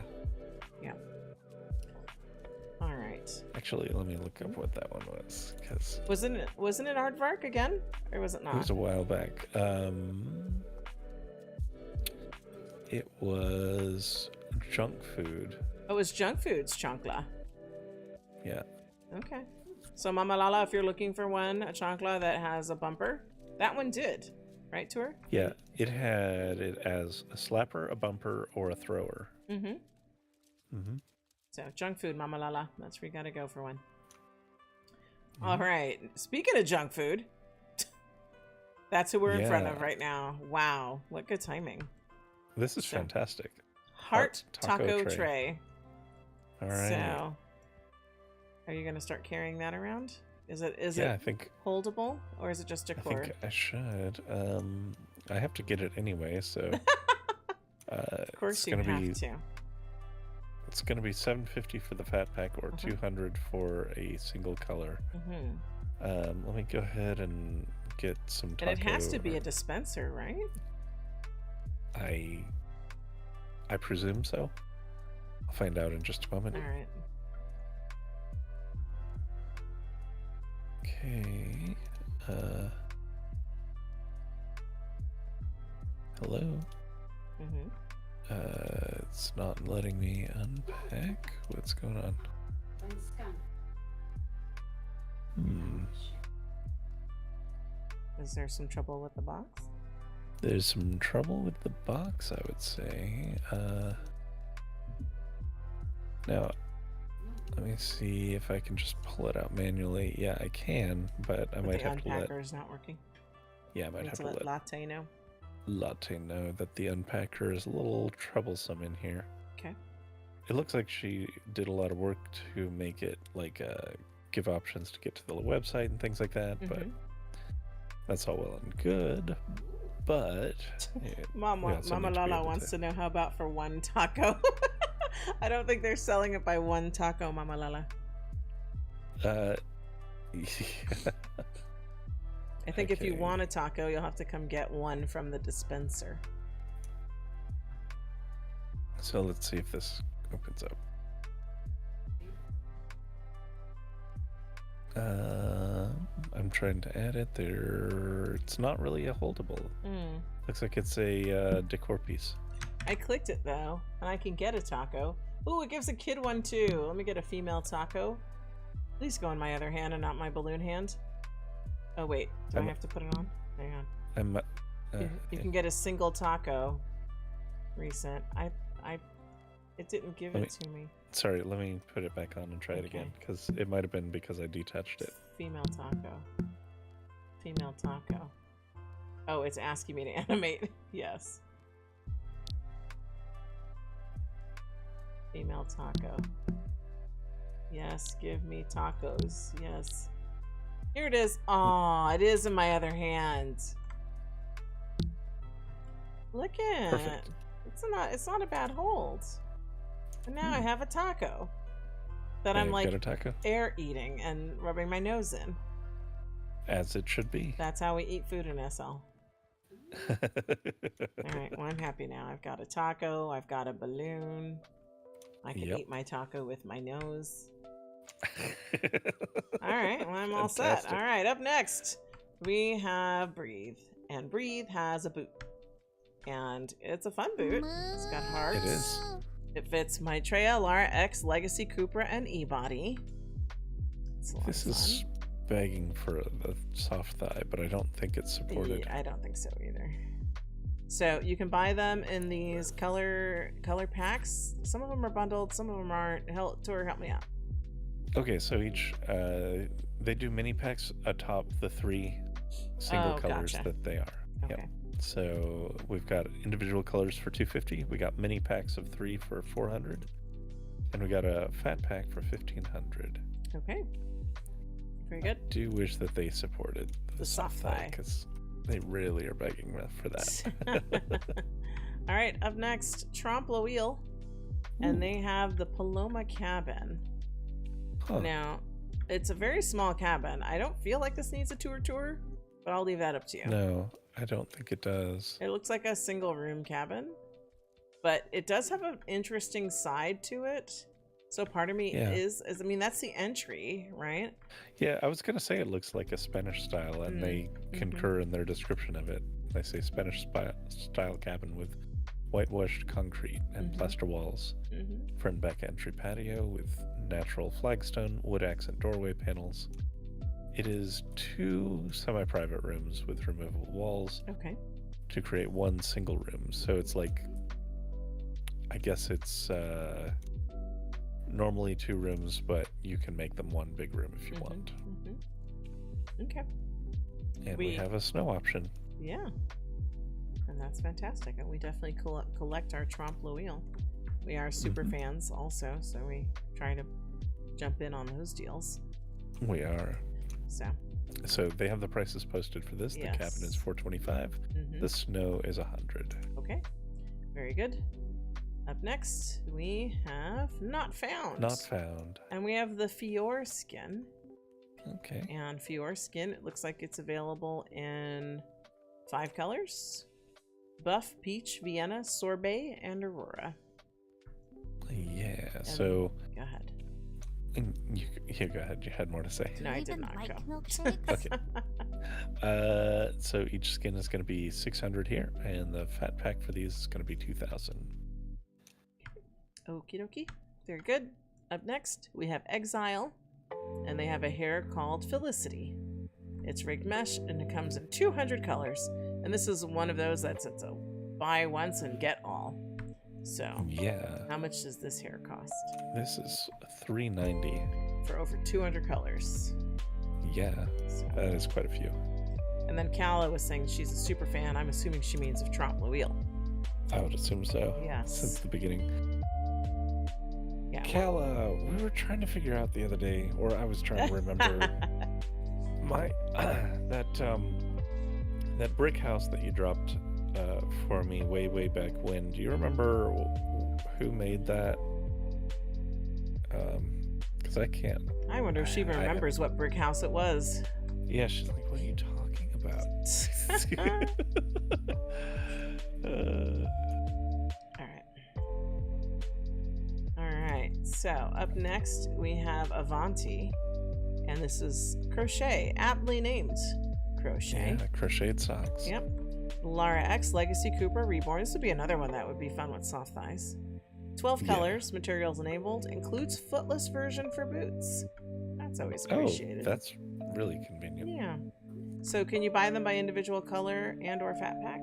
[SPEAKER 1] All right.
[SPEAKER 2] Actually, let me look up what that one was, because
[SPEAKER 1] wasn't it Aardvark again, or was it not?
[SPEAKER 2] It was a while back. It was junk food.
[SPEAKER 1] Oh, it was junk food's chancla.
[SPEAKER 2] Yeah.
[SPEAKER 1] Okay. So Mama LaLa, if you're looking for one, a chancla that has a bumper, that one did, right, Tour?
[SPEAKER 2] Yeah, it had it as a slapper, a bumper, or a thrower.
[SPEAKER 1] So junk food, Mama LaLa. That's where you gotta go for one. All right. Speaking of junk food, that's who we're in front of right now. Wow, what good timing.
[SPEAKER 2] This is fantastic.
[SPEAKER 1] Heart taco tray.
[SPEAKER 2] All right.
[SPEAKER 1] So, are you gonna start carrying that around? Is it
[SPEAKER 2] I think
[SPEAKER 1] holdable, or is it just decor?
[SPEAKER 2] I think I should. I have to get it anyway, so
[SPEAKER 1] of course you have to.
[SPEAKER 2] It's going to be $750 for the fat pack, or $200 for a single color. Let me go ahead and get some taco.
[SPEAKER 1] And it has to be a dispenser, right?
[SPEAKER 2] I presume so. I'll find out in just a moment.
[SPEAKER 1] All right.
[SPEAKER 2] Okay. Hello. It's not letting me unpack. What's going on?
[SPEAKER 1] Is there some trouble with the box?
[SPEAKER 2] There's some trouble with the box, I would say. Now, let me see if I can just pull it out manually. Yeah, I can, but I might have to let...
[SPEAKER 1] the unpacker is not working?
[SPEAKER 2] Yeah, I might have to let
[SPEAKER 1] Latte know.
[SPEAKER 2] Latte know that the unpacker is a little troublesome in here.
[SPEAKER 1] Okay.
[SPEAKER 2] It looks like she did a lot of work to make it like give options to get to the website and things like that, but that's all well and good. But
[SPEAKER 1] Mama LaLa wants to know, how about for one taco? I don't think they're selling it by one taco, Mama LaLa.
[SPEAKER 2] Yeah.
[SPEAKER 1] I think if you want a taco, you'll have to come get one from the dispenser.
[SPEAKER 2] So let's see if this opens up. I'm trying to add it there. It's not really a holdable. Looks like it's a decor piece.
[SPEAKER 1] I clicked it though, and I can get a taco. Ooh, it gives a kid one too. Let me get a female taco. Please go in my other hand and not my balloon hand. Oh wait, do I have to put it on? Hang on. You can get a single taco. Recent. It didn't give it to me.
[SPEAKER 2] Sorry, let me put it back on and try it again, because it might have been because I detached it.
[SPEAKER 1] Female taco. Female taco. Oh, it's asking me to animate. Yes. Female taco. Yes, give me tacos. Yes. Here it is. Oh, it is in my other hand. Look at
[SPEAKER 2] Perfect.
[SPEAKER 1] it. It's not a bad hold. And now I have a taco that I'm
[SPEAKER 2] You've
[SPEAKER 1] like
[SPEAKER 2] got a taco,
[SPEAKER 1] air eating and rubbing my nose in.
[SPEAKER 2] as it should be.
[SPEAKER 1] That's how we eat food in SL. All right, well, I'm happy now. I've got a taco. I've got a balloon. I can
[SPEAKER 2] Yep.
[SPEAKER 1] eat my taco with my nose. All right, well, I'm all set.
[SPEAKER 2] Fantastic.
[SPEAKER 1] All right, up next, we have Breathe. And Breathe has a boot. And it's a fun boot. It's got hearts.
[SPEAKER 2] It is.
[SPEAKER 1] It fits Maitreya, Lara X, Legacy, Cupra, and eBody. It's a lot
[SPEAKER 2] This
[SPEAKER 1] of
[SPEAKER 2] is begging for the soft thigh, but I don't think it's
[SPEAKER 1] fun.
[SPEAKER 2] supported.
[SPEAKER 1] Yeah, I don't think so either. So you can buy them in these color packs. Some of them are bundled, some of them aren't. Tor, help me out.
[SPEAKER 2] Okay, so each they do mini packs atop the 3 single
[SPEAKER 1] Oh,
[SPEAKER 2] colors
[SPEAKER 1] gotcha.
[SPEAKER 2] that they are.
[SPEAKER 1] Okay.
[SPEAKER 2] Yep. So we've got individual colors for $250. We got mini packs of 3 for $400, and we got a fat pack for $1,500.
[SPEAKER 1] Okay. Very
[SPEAKER 2] I
[SPEAKER 1] good.
[SPEAKER 2] do wish that they supported
[SPEAKER 1] The soft thigh.
[SPEAKER 2] because they really are begging for that.
[SPEAKER 1] All right, up next, Trompe L'Oeil. And they have the Paloma cabin.
[SPEAKER 2] Huh.
[SPEAKER 1] Now, it's a very small cabin. I don't feel like this needs a tour, but I'll leave that up to you.
[SPEAKER 2] No, I don't think it does.
[SPEAKER 1] It looks like a single room cabin, but it does have an interesting side to it. So part of me
[SPEAKER 2] Yeah.
[SPEAKER 1] is I mean, that's the entry, right?
[SPEAKER 2] Yeah, I was gonna say it looks like a Spanish style, and they concur in their description of it. They say Spanish style cabin with whitewashed concrete and plaster walls,
[SPEAKER 1] Mm-hmm.
[SPEAKER 2] front and back entry patio with natural flagstone, wood accent doorway panels. It is 2 semi-private rooms with removable walls
[SPEAKER 1] Okay.
[SPEAKER 2] to create 1 single room. So it's like, I guess it's normally 2 rooms, but you can make them 1 big room if you want.
[SPEAKER 1] Mm-hmm. Okay.
[SPEAKER 2] And we have a snow option.
[SPEAKER 1] Yeah. And that's fantastic. And we definitely collect our Trompe L'Oeil. We are super fans also, so we try to jump in on those deals.
[SPEAKER 2] We are.
[SPEAKER 1] So,
[SPEAKER 2] They have the prices posted for this.
[SPEAKER 1] Yes.
[SPEAKER 2] The cabin is $425.
[SPEAKER 1] mhm.
[SPEAKER 2] The snow is $100.
[SPEAKER 1] Okay. Very good. Up next, we have Not Found.
[SPEAKER 2] Not found.
[SPEAKER 1] And we have the Fior skin.
[SPEAKER 2] Okay.
[SPEAKER 1] And Fior skin, it looks like it's available in 5 colors. Buff, Peach, Vienna, Sorbet, and Aurora.
[SPEAKER 2] Yeah. So
[SPEAKER 1] Go ahead.
[SPEAKER 2] you go ahead. You had more to say.
[SPEAKER 1] No, I
[SPEAKER 3] Do
[SPEAKER 1] did
[SPEAKER 3] you
[SPEAKER 1] not
[SPEAKER 3] even
[SPEAKER 1] go.
[SPEAKER 3] like milkshakes?
[SPEAKER 2] Okay. So each skin is going to be 600 here, and the fat pack for these is going to be 2,000.
[SPEAKER 1] Okie dokie. Very good. Up next, we have Exile, and they have a hair called Felicity. It's rigged mesh, and it comes in 200 colors. And this is one of those that's it's a buy once and get all. So,
[SPEAKER 2] Yeah.
[SPEAKER 1] how much does this hair cost?
[SPEAKER 2] This is $390.
[SPEAKER 1] For over 200 colors.
[SPEAKER 2] Yeah.
[SPEAKER 1] So,
[SPEAKER 2] That is quite a few.
[SPEAKER 1] and then Calla was saying she's a super fan. I'm assuming she means of Trompe L'Oeil.
[SPEAKER 2] I would assume so.
[SPEAKER 1] Yes.
[SPEAKER 2] Since the beginning.
[SPEAKER 1] Yeah.
[SPEAKER 2] Kala, we were trying to figure out the other day, or I was trying to remember my that brick house that you dropped for me way back when. Do you remember who made that? Because I can't.
[SPEAKER 1] I wonder if she even remembers what brick house it was.
[SPEAKER 2] Yeah, she's like, what are you talking about?
[SPEAKER 1] Alright, so up next we have Avanti, and this is Crochet, aptly named Crochet.
[SPEAKER 2] Yeah, crocheted socks.
[SPEAKER 1] Yep. Lara X, Legacy, Cooper, Reborn. This would be another one that would be fun with soft thighs. 12
[SPEAKER 2] Yeah.
[SPEAKER 1] colors, materials enabled, includes footless version for boots. That's always
[SPEAKER 2] Oh,
[SPEAKER 1] appreciated.
[SPEAKER 2] that's really convenient.
[SPEAKER 1] Yeah. So can you buy them by individual color and or fat pack?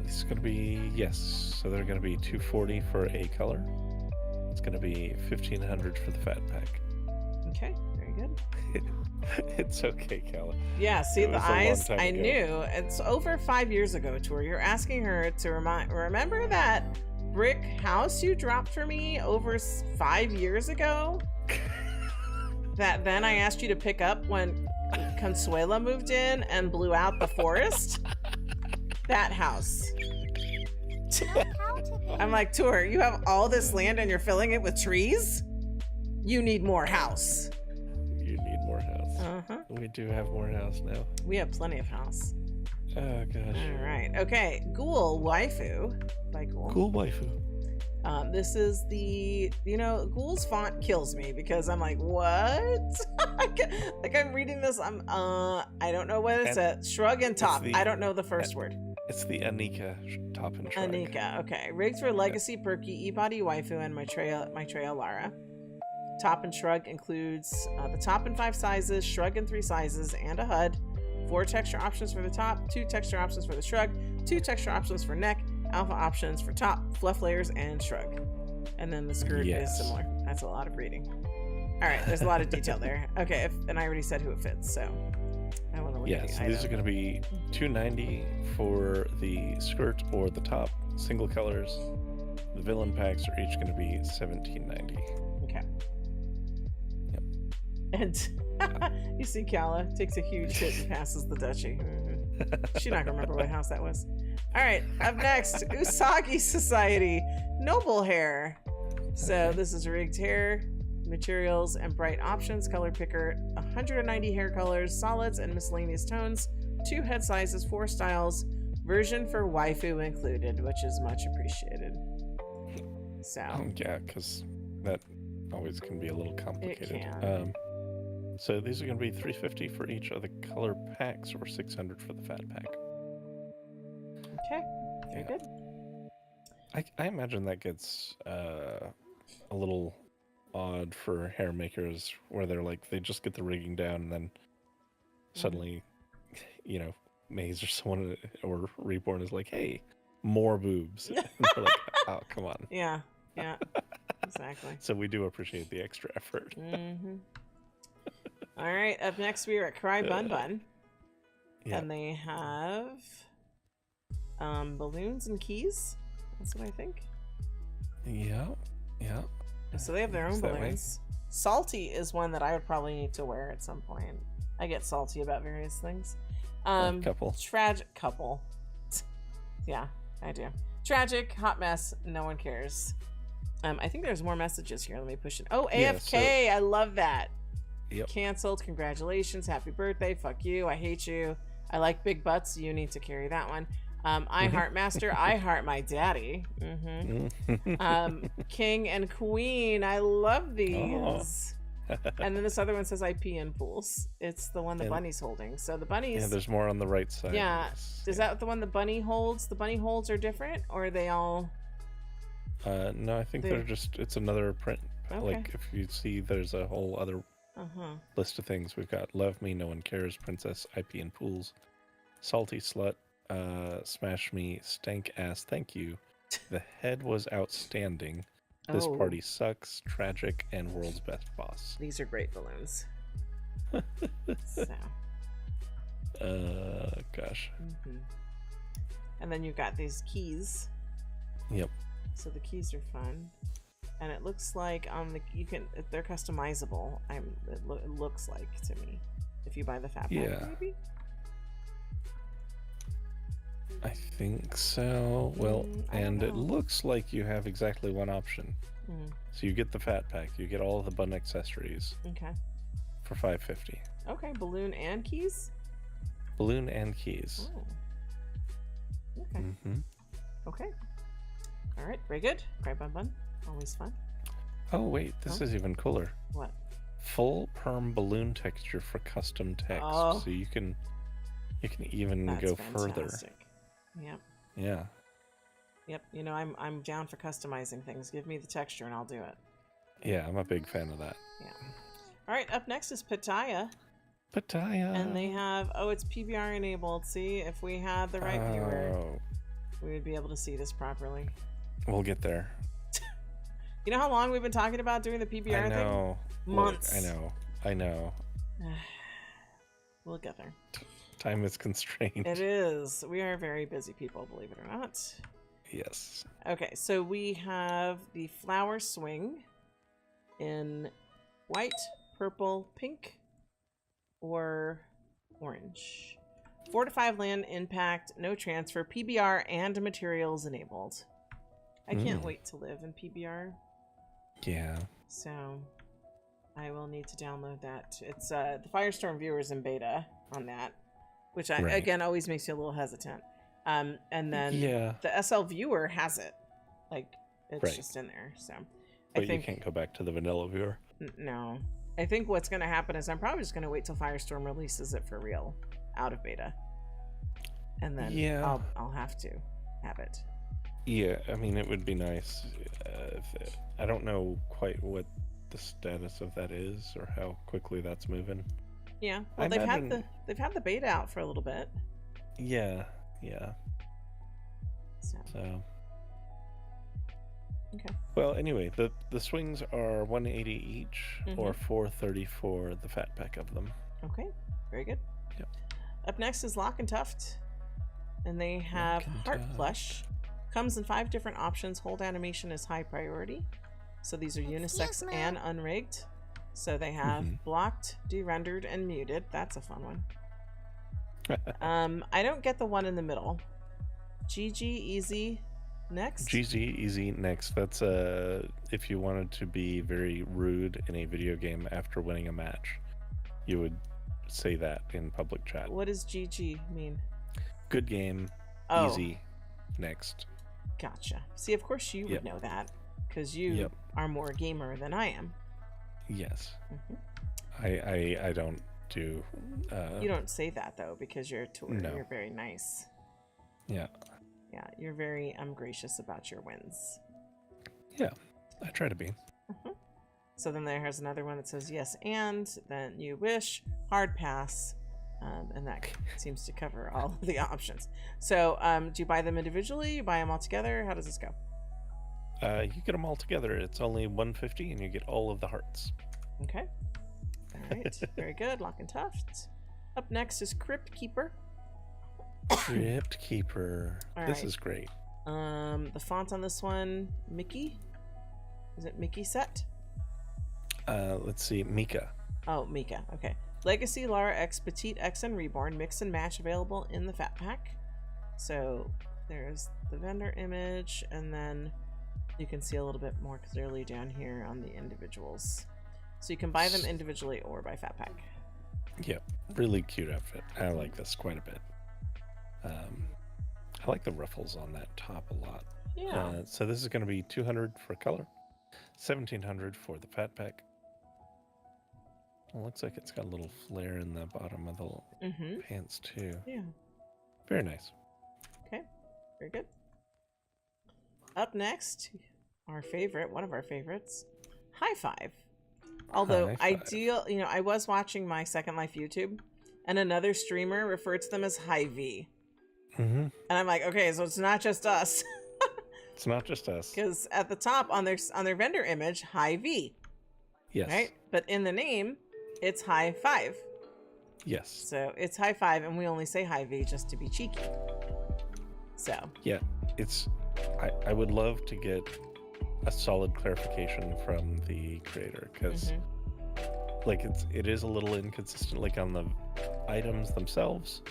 [SPEAKER 2] This is going to be, yes. So they're going to be $240 for a color. It's going to be $1,500 for the fat pack.
[SPEAKER 1] Okay, very good.
[SPEAKER 2] It's okay, Kala.
[SPEAKER 1] Yeah, see
[SPEAKER 2] It
[SPEAKER 1] the
[SPEAKER 2] was a long
[SPEAKER 1] eyes.
[SPEAKER 2] time
[SPEAKER 1] I
[SPEAKER 2] ago.
[SPEAKER 1] knew it's over 5 years ago. Tor, you're asking her to remember that brick house you dropped for me over 5 years ago. that then I asked you to pick up when Consuela moved in and blew out the forest? That house.
[SPEAKER 3] No cow tipping.
[SPEAKER 1] I'm like, Tour, you have all this land and you're filling it with trees? You need more house.
[SPEAKER 2] You need more house.
[SPEAKER 1] Uh-huh.
[SPEAKER 2] We do have more house now.
[SPEAKER 1] We have plenty of house.
[SPEAKER 2] Oh gosh.
[SPEAKER 1] All right. Okay. Ghoul waifu by Ghoul.
[SPEAKER 2] Cool waifu.
[SPEAKER 1] This is the, Ghoul's font kills me because I'm like, what? Like I'm reading this. I don't know what it says. Shrug and top. I don't know the first word.
[SPEAKER 2] It's the Anika top and shrug.
[SPEAKER 1] Anika. Okay. Rigged for Legacy Perky, eBody waifu, and Maitreya Lara. Top and shrug includes the top in 5 sizes, shrug in 3 sizes, and a HUD. 4 texture options for the top, 2 texture options for the shrug, 2 texture options for neck, alpha options for top, fluff layers, and shrug. And then the skirt is similar. That's a lot of reading. All right, there's a lot of detail there. Okay, and I already said who it fits, so I want to look at the
[SPEAKER 2] so these are going to be $290 for the skirt or the top, single colors. The villain packs are each going to be $17.90.
[SPEAKER 1] Okay.
[SPEAKER 2] Yep.
[SPEAKER 1] And you see Kala takes a huge hit and passes the duchy. She's not gonna remember what house that was. All right, up next, Usagi Society, Noble Hair. So this is rigged hair, materials, and bright options. Color picker, 190 hair colors, solids, and miscellaneous tones. 2 head sizes, 4 styles. Version for waifu included, which is much appreciated. So
[SPEAKER 2] Yeah, because that always can be a little complicated.
[SPEAKER 1] It can.
[SPEAKER 2] So these are going to be $350 for each of the color packs, or $600 for the fat pack.
[SPEAKER 1] Okay, very good.
[SPEAKER 2] I imagine that gets a little odd for hair makers, where they're like, they just get the rigging down, and then suddenly, Maze or someone or Reborn is like, hey, more boobs. And they're like, oh, come on.
[SPEAKER 1] Yeah, exactly.
[SPEAKER 2] So we do appreciate the extra effort.
[SPEAKER 1] Mm-hmm. All right, up next we are at Cry Bun Bun.
[SPEAKER 2] Yeah.
[SPEAKER 1] And they have balloons and keys. That's what I think.
[SPEAKER 2] Yeah.
[SPEAKER 1] So they have their own balloons. Salty is one that I would probably need to wear at some point. I get salty about various things.
[SPEAKER 2] Couple.
[SPEAKER 1] Tragic couple. Yeah, I do. Tragic, hot mess, no one cares. I think there's more messages here. Let me push it. Oh, AFK, I love that.
[SPEAKER 2] Yep.
[SPEAKER 1] Canceled. Congratulations. Happy birthday. Fuck you. I hate you. I like big butts. You need to carry that one. I heart master. I heart my daddy. King and queen. I love these. Oh. And then this other one says IP in pools. It's the one the bunny's holding. So the bunny's.
[SPEAKER 2] Yeah, there's more on the right side.
[SPEAKER 1] Yeah. Is that the one the bunny holds? The bunny holds are different, or are they all?
[SPEAKER 2] No, I think they're just. It's another print.
[SPEAKER 1] Okay.
[SPEAKER 2] Like if you see, there's a whole other list of things. We've got Love Me, No One Cares, Princess, IP in Pools, Salty Slut, Smash Me, Stank Ass, Thank You, The Head Was Outstanding, This Party Sucks, Tragic, and World's Best Boss.
[SPEAKER 1] These are great balloons. So.
[SPEAKER 2] Gosh.
[SPEAKER 1] And then you've got these keys.
[SPEAKER 2] Yep.
[SPEAKER 1] So the keys are fun. And it looks like they're customizable. It looks like to me, if you buy the fat pack, maybe.
[SPEAKER 2] I think so. Well, and it looks like you have exactly one option. So you get the fat pack. You get all of the button accessories.
[SPEAKER 1] Okay.
[SPEAKER 2] For $550.
[SPEAKER 1] Okay, balloon and keys.
[SPEAKER 2] Balloon and keys.
[SPEAKER 1] Oh. Okay. Okay. All right. Very good. Cry Bun Bun. Always fun.
[SPEAKER 2] Oh wait, this is even cooler.
[SPEAKER 1] What?
[SPEAKER 2] Full perm balloon texture for custom text, so you can even go further.
[SPEAKER 1] Yep.
[SPEAKER 2] Yeah.
[SPEAKER 1] Yep. I'm down for customizing things. Give me the texture and I'll do it.
[SPEAKER 2] Yeah, I'm a big fan of that.
[SPEAKER 1] Yeah. All right. Up next is Pattaya. And they have it's PBR enabled. See, if we had the right viewer, we would be able to see this properly.
[SPEAKER 2] We'll get there.
[SPEAKER 1] You know how long we've been talking about doing the PBR thing? Months.
[SPEAKER 2] I know.
[SPEAKER 1] We'll get there.
[SPEAKER 2] Time is constrained.
[SPEAKER 1] It is. We are very busy people, believe it or not.
[SPEAKER 2] Yes.
[SPEAKER 1] Okay, so we have the flower swing in white, purple, pink, or orange. 4 to 5 land impact, no transfer, PBR, and materials enabled. I can't wait to live in PBR.
[SPEAKER 2] Yeah.
[SPEAKER 1] So I will need to download that. It's the Firestorm viewers in beta on that, which again always makes you a little hesitant. And then the SL viewer has it, like it's just in there. So,
[SPEAKER 2] but I think you can't go back to the vanilla viewer.
[SPEAKER 1] No, I think what's going to happen is I'm probably just going to wait till Firestorm releases it for real, out of beta, and then I'll have to have it.
[SPEAKER 2] Yeah, I mean it would be nice. I don't know quite what the status of that is or how quickly that's moving.
[SPEAKER 1] Yeah, well they've had the beta out for a little bit.
[SPEAKER 2] Yeah. So.
[SPEAKER 1] Okay.
[SPEAKER 2] Well, anyway, the swings are 180 each, or 430 for the fat pack of them.
[SPEAKER 1] Okay, very good.
[SPEAKER 2] Yep.
[SPEAKER 1] Up next is Lock and Tuft, and they have Heart Plush. Comes in 5 different options. Hold animation is high priority. So these are unisex and unrigged. So they have blocked, derendered, and muted. That's a fun one. I don't get the one in the middle. GG Easy next.
[SPEAKER 2] GG Easy next. That's if you wanted to be very rude in a video game after winning a match, you would say that in public chat.
[SPEAKER 1] What does GG mean?
[SPEAKER 2] Good game. Easy next.
[SPEAKER 1] Gotcha. See, of course you would know that because you are more gamer than I am.
[SPEAKER 2] Yes. I don't do.
[SPEAKER 1] You don't say that though because you're
[SPEAKER 2] No.
[SPEAKER 1] You're very nice.
[SPEAKER 2] Yeah.
[SPEAKER 1] Yeah, you're very gracious about your wins.
[SPEAKER 2] Yeah, I try to be.
[SPEAKER 1] So then there's another one that says yes, and then you wish, hard pass, and that seems to cover all of the options. So do you buy them individually? You buy them all together? How does this go?
[SPEAKER 2] You get them all together. It's only 150, and you get all of the hearts.
[SPEAKER 1] Okay. All right. Very good. Lock and Tuft. Up next is Crypt Keeper.
[SPEAKER 2] Crypt Keeper. This is great.
[SPEAKER 1] The font on this one, Mickey. Is it Mickey set?
[SPEAKER 2] Let's see, Mika.
[SPEAKER 1] Oh, Mika. Okay. Legacy, Lara X, Petite X, and Reborn. Mix and match available in the Fat Pack. So there's the vendor image, and then you can see a little bit more clearly down here on the individuals. So you can buy them individually or by Fat Pack.
[SPEAKER 2] Yep. Really cute outfit. I like this quite a bit. I like the ruffles on that top a lot.
[SPEAKER 1] Yeah.
[SPEAKER 2] So this is going to be 200 for color, 1700 for the Fat Pack. Well, looks like it's got a little flare in the bottom of the pants too.
[SPEAKER 1] Yeah.
[SPEAKER 2] Very nice.
[SPEAKER 1] Okay. Very good. Up next, one of our favorites, High Five. Although I was watching my Second Life YouTube, and another streamer referred to them as High V. And I'm like, okay, so it's not just us.
[SPEAKER 2] It's not just us.
[SPEAKER 1] Because at the top on their vendor image, High V.
[SPEAKER 2] Yes.
[SPEAKER 1] Right? But in the name, it's High Five.
[SPEAKER 2] Yes.
[SPEAKER 1] So it's High Five, and we only say High V just to be cheeky. So.
[SPEAKER 2] Yeah, it's. I would love to get a solid clarification from the creator because, like, it is a little inconsistent. Like on the items themselves,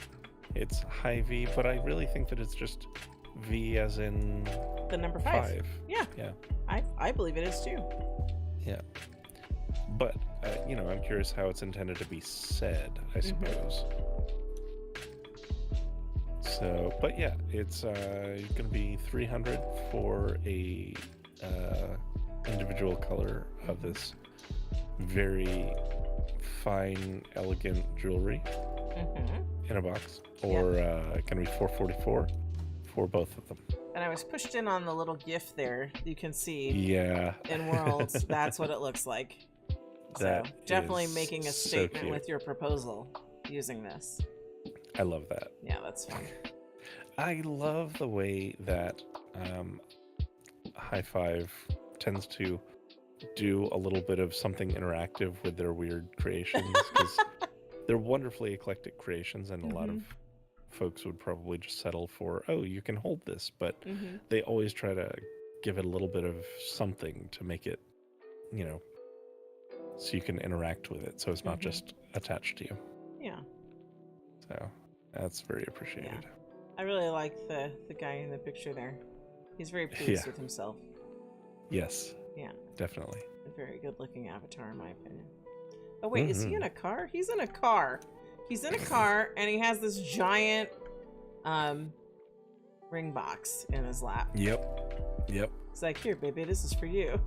[SPEAKER 2] it's High V, but I really think that it's just V as in
[SPEAKER 1] the number 5. Yeah. I believe it is too.
[SPEAKER 2] Yeah. But I'm curious how it's intended to be said, I suppose. So, but yeah, it's going to be 300 for a individual color of this very fine, elegant jewelry in a box, or going to be 444 for both of them.
[SPEAKER 1] And I was pushed in on the little GIF there. You can see.
[SPEAKER 2] Yeah.
[SPEAKER 1] In Worlds, that's what it looks like.
[SPEAKER 2] That
[SPEAKER 1] so definitely making a statement
[SPEAKER 2] so
[SPEAKER 1] with your proposal using this.
[SPEAKER 2] I love that.
[SPEAKER 1] Yeah, that's fun.
[SPEAKER 2] I love the way that High Five tends to do a little bit of something interactive with their weird creations, because they're wonderfully eclectic creations, and a lot of folks would probably just settle for, oh, you can hold this, but they always try to give it a little bit of something to make it, so you can interact with it. So it's not just attached to you.
[SPEAKER 1] Yeah.
[SPEAKER 2] So that's very appreciated.
[SPEAKER 1] I really like the guy in the picture there. He's very pleased with himself.
[SPEAKER 2] Yes.
[SPEAKER 1] Yeah.
[SPEAKER 2] Definitely.
[SPEAKER 1] A very good looking avatar in my opinion. Oh wait, is he in a car? He's in a car. He's in a car and he has this giant ring box in his lap.
[SPEAKER 2] Yep.
[SPEAKER 1] It's like, here, baby, this is for you.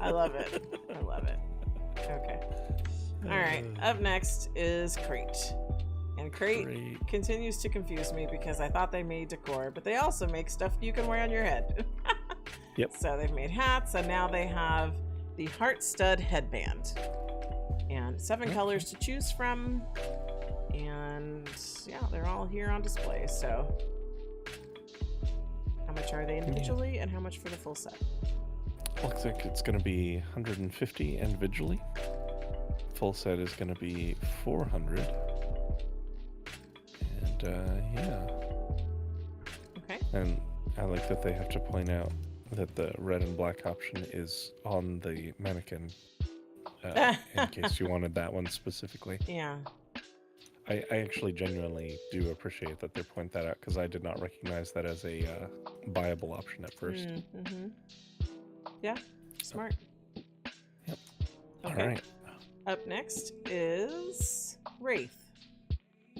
[SPEAKER 1] I love it. I love it. Okay. All right. Up next is Crate. And Crate continues to confuse me because I thought they made decor, but they also make stuff you can wear on your head.
[SPEAKER 2] Yep.
[SPEAKER 1] So they've made hats, and now they have the Heart Stud headband. And 7 colors to choose from. And yeah, they're all here on display. So how much are they individually and how much for the full set?
[SPEAKER 2] Looks like it's going to be 150 individually. Full set is going to be 400. And yeah.
[SPEAKER 1] Okay.
[SPEAKER 2] And I like that they have to point out that the red and black option is on the mannequin in case you wanted that one specifically.
[SPEAKER 1] Yeah.
[SPEAKER 2] I actually genuinely do appreciate that they point that out because I did not recognize that as a viable option at first.
[SPEAKER 1] Mm-hmm. Yeah, smart.
[SPEAKER 2] Yep.
[SPEAKER 1] Okay.
[SPEAKER 2] All right.
[SPEAKER 1] Up next is Wraith.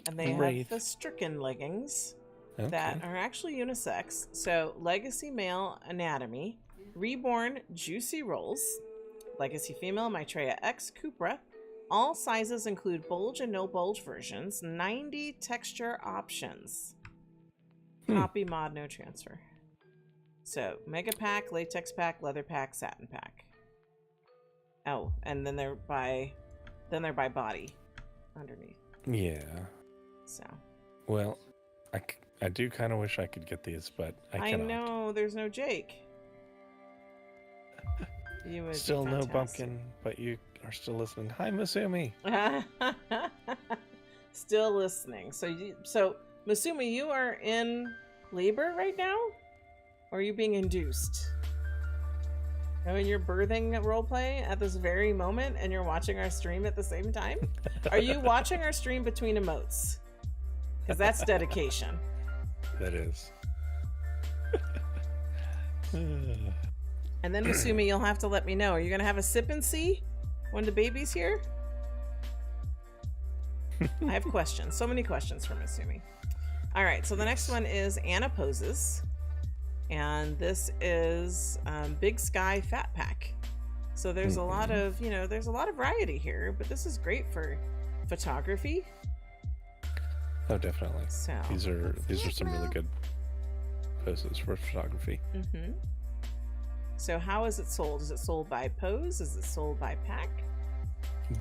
[SPEAKER 1] And they have the Stricken leggings that are actually unisex. So, Legacy Male Anatomy, Reborn Juicy Rolls, Legacy Female Maitreya X Cupra. All sizes include bulge and no bulge versions. 90 texture options. Copy, mod, no transfer. So, Mega Pack, Latex Pack, Leather Pack, Satin Pack. Oh, and then they're by body underneath.
[SPEAKER 2] Yeah.
[SPEAKER 1] So.
[SPEAKER 2] Well, I do kind of wish I could get these, but I cannot.
[SPEAKER 1] I know, there's no Jake. You would
[SPEAKER 2] still no Bumpkin, but you are still listening. Hi, Masumi.
[SPEAKER 1] Still listening. So Masumi, you are in labor right now, or are you being induced? I mean, you're birthing roleplay at this very moment, and you're watching our stream at the same time. Are you watching our stream between emotes? Because that's dedication.
[SPEAKER 2] That is.
[SPEAKER 1] And then, Masumi, you'll have to let me know. Are you going to have a sip and see when the baby's here? I have questions. So many questions from Masumi. All right, so the next one is Anna Poses. And this is Big Sky Fat Pack. So there's a lot of, there's a lot of variety here, but this is great for photography.
[SPEAKER 2] Oh, definitely.
[SPEAKER 1] So
[SPEAKER 2] these are some really good poses for photography.
[SPEAKER 1] Mm-hmm. So how is it sold? Is it sold by pose? Is it sold by pack?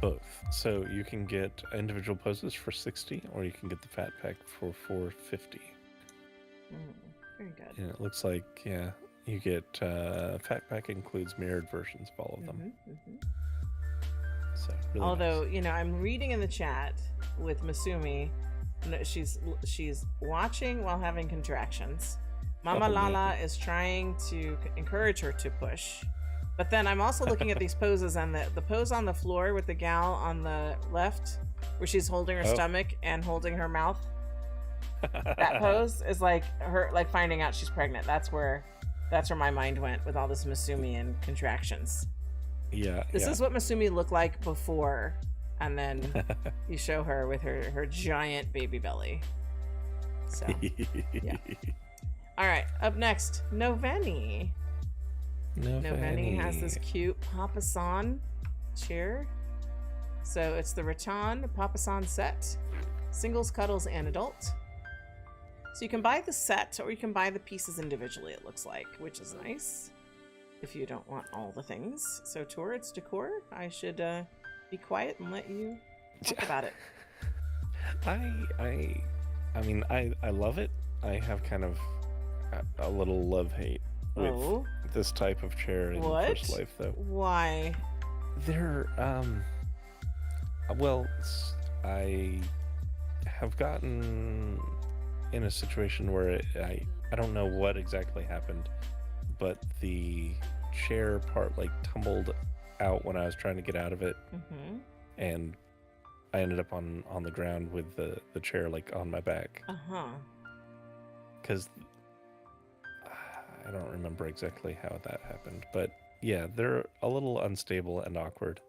[SPEAKER 2] Both. So you can get individual poses for 60, or you can get the fat pack for 450.
[SPEAKER 1] Very good.
[SPEAKER 2] And it looks like, you get fat pack includes mirrored versions of all of them. So really
[SPEAKER 1] although
[SPEAKER 2] nice.
[SPEAKER 1] I'm reading in the chat with Masumi, she's watching while having contractions. Mama LaLa is trying to encourage her to push. But then I'm also looking at these poses, and the pose on the floor with the gal on the left, where she's holding her stomach and holding her mouth. That pose is like her finding out she's pregnant. That's where my mind went with all this Masumi and contractions.
[SPEAKER 2] Yeah.
[SPEAKER 1] This is what Masumi looked like before, and then you show her with her giant baby belly. So yeah. All right, up next, Noveni. Noveni has this cute Papasan chair. So it's the Rattan Papasan set, singles, cuddles, and adult. So you can buy the set, or you can buy the pieces individually, it looks like, which is nice if you don't want all the things. So Tor, it's decor. I should be quiet and let you talk about it.
[SPEAKER 2] I mean, I love it. I have kind of a little love-hate with this type of chair in First Life, though.
[SPEAKER 1] Why?
[SPEAKER 2] They're, well, I have gotten in a situation where I don't know what exactly happened, but the chair part tumbled out when I was trying to get out of it,
[SPEAKER 1] Mm-hmm.
[SPEAKER 2] and I ended up on the ground with the chair like on my back.
[SPEAKER 1] Uh-huh.
[SPEAKER 2] Because I don't remember exactly how that happened, but yeah, they're a little unstable and awkward.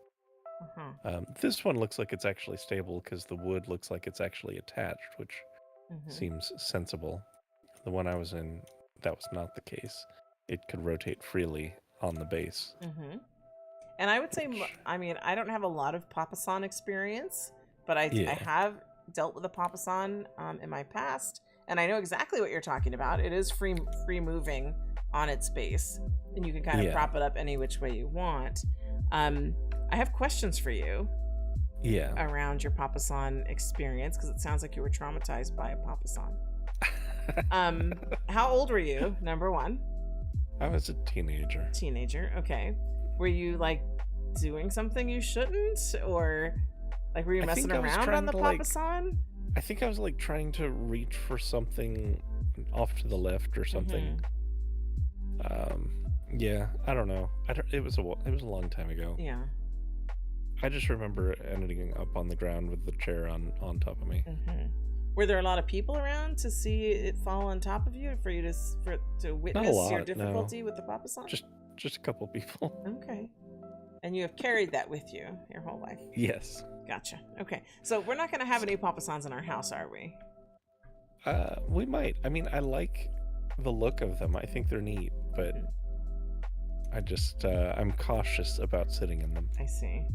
[SPEAKER 1] Uh-huh.
[SPEAKER 2] This one looks like it's actually stable because the wood looks like it's actually attached, which
[SPEAKER 1] Mm-hmm.
[SPEAKER 2] seems sensible. The one I was in, that was not the case. It could rotate freely on the base.
[SPEAKER 1] Mm-hmm. And I would say,
[SPEAKER 2] Which-
[SPEAKER 1] I mean, I don't have a lot of Papasan experience, but I
[SPEAKER 2] Yeah.
[SPEAKER 1] have dealt with a Papasan in my past, and I know exactly what you're talking about. It is free moving on its base, and you can kind of
[SPEAKER 2] Yeah.
[SPEAKER 1] prop it up any which way you want. I have questions for you
[SPEAKER 2] Yeah.
[SPEAKER 1] around your Papasan experience, because it sounds like you were traumatized by a Papasan. How old were you? Number one.
[SPEAKER 2] I was a teenager.
[SPEAKER 1] Teenager. Okay. Were you like doing something you shouldn't, or like were you
[SPEAKER 2] I
[SPEAKER 1] messing
[SPEAKER 2] think I was
[SPEAKER 1] around on
[SPEAKER 2] trying
[SPEAKER 1] the
[SPEAKER 2] to, like-
[SPEAKER 1] Papasan?
[SPEAKER 2] I think I was like trying to reach for something off to the left or something. Yeah, I don't know. It was a long time ago.
[SPEAKER 1] Yeah.
[SPEAKER 2] I just remember ending up on the ground with the chair on top of me.
[SPEAKER 1] Mm-hmm. Were there a lot of people around to see it fall on top of you for you to witness your
[SPEAKER 2] lot,
[SPEAKER 1] difficulty with the Papasan?
[SPEAKER 2] Just a couple people.
[SPEAKER 1] Okay. And you have carried that with you your whole life.
[SPEAKER 2] Yes.
[SPEAKER 1] Gotcha. Okay. So we're not going to have any Papasans in our house, are we?
[SPEAKER 2] We might. I mean, I like the look of them. I think they're neat, but I just I'm cautious about sitting in them.
[SPEAKER 1] I see.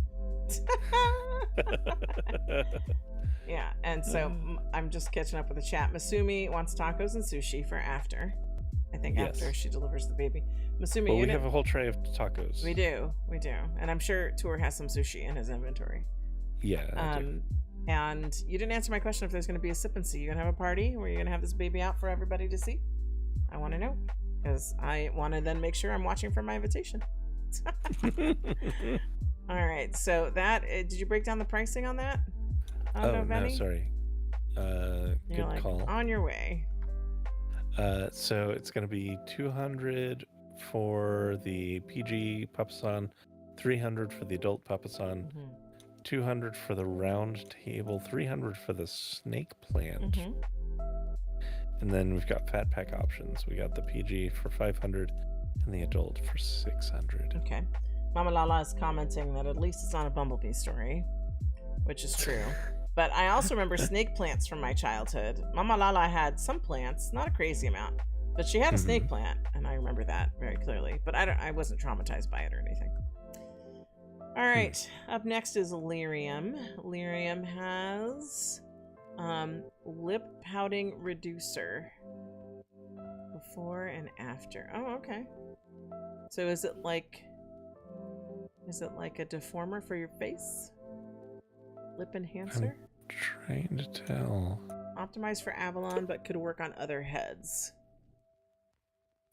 [SPEAKER 1] Yeah, and so I'm just catching up with the chat. Masumi wants tacos and sushi for after. I think
[SPEAKER 2] Yes.
[SPEAKER 1] after she delivers the baby. Masumi,
[SPEAKER 2] Well,
[SPEAKER 1] you
[SPEAKER 2] we have a whole tray of tacos.
[SPEAKER 1] we do, and I'm sure Tour has some sushi in his inventory.
[SPEAKER 2] Yeah. I do.
[SPEAKER 1] And you didn't answer my question if there's going to be a sip and see. You gonna have a party where you're gonna have this baby out for everybody to see? I want to know, because I want to then make sure I'm watching for my invitation. All right, so that did you break down the pricing on that?
[SPEAKER 2] Oh, no,
[SPEAKER 1] Benny?
[SPEAKER 2] sorry.
[SPEAKER 1] You're
[SPEAKER 2] Good
[SPEAKER 1] like,
[SPEAKER 2] call.
[SPEAKER 1] on your way.
[SPEAKER 2] So it's going to be 200 for the PG Papasan, 300 for the adult Papasan,
[SPEAKER 1] Mhm.
[SPEAKER 2] 200 for the round table, 300 for the snake plant.
[SPEAKER 1] Mhm.
[SPEAKER 2] And then we've got fat pack options. We got the PG for 500 and the adult for 600.
[SPEAKER 1] Okay. Mama LaLa is commenting that at least it's not a bumblebee story, which is true. But I also remember snake plants from my childhood. Mama LaLa had some plants, not a crazy amount, but she had a snake plant, and I remember that very clearly. But I wasn't traumatized by it or anything. All right, up next is Lyrium. Lyrium has lip pouting reducer. Before and after. Oh, okay. So is it like a deformer for your face? Lip enhancer?
[SPEAKER 2] Trying to tell.
[SPEAKER 1] Optimized for Avalon, but could work on other heads.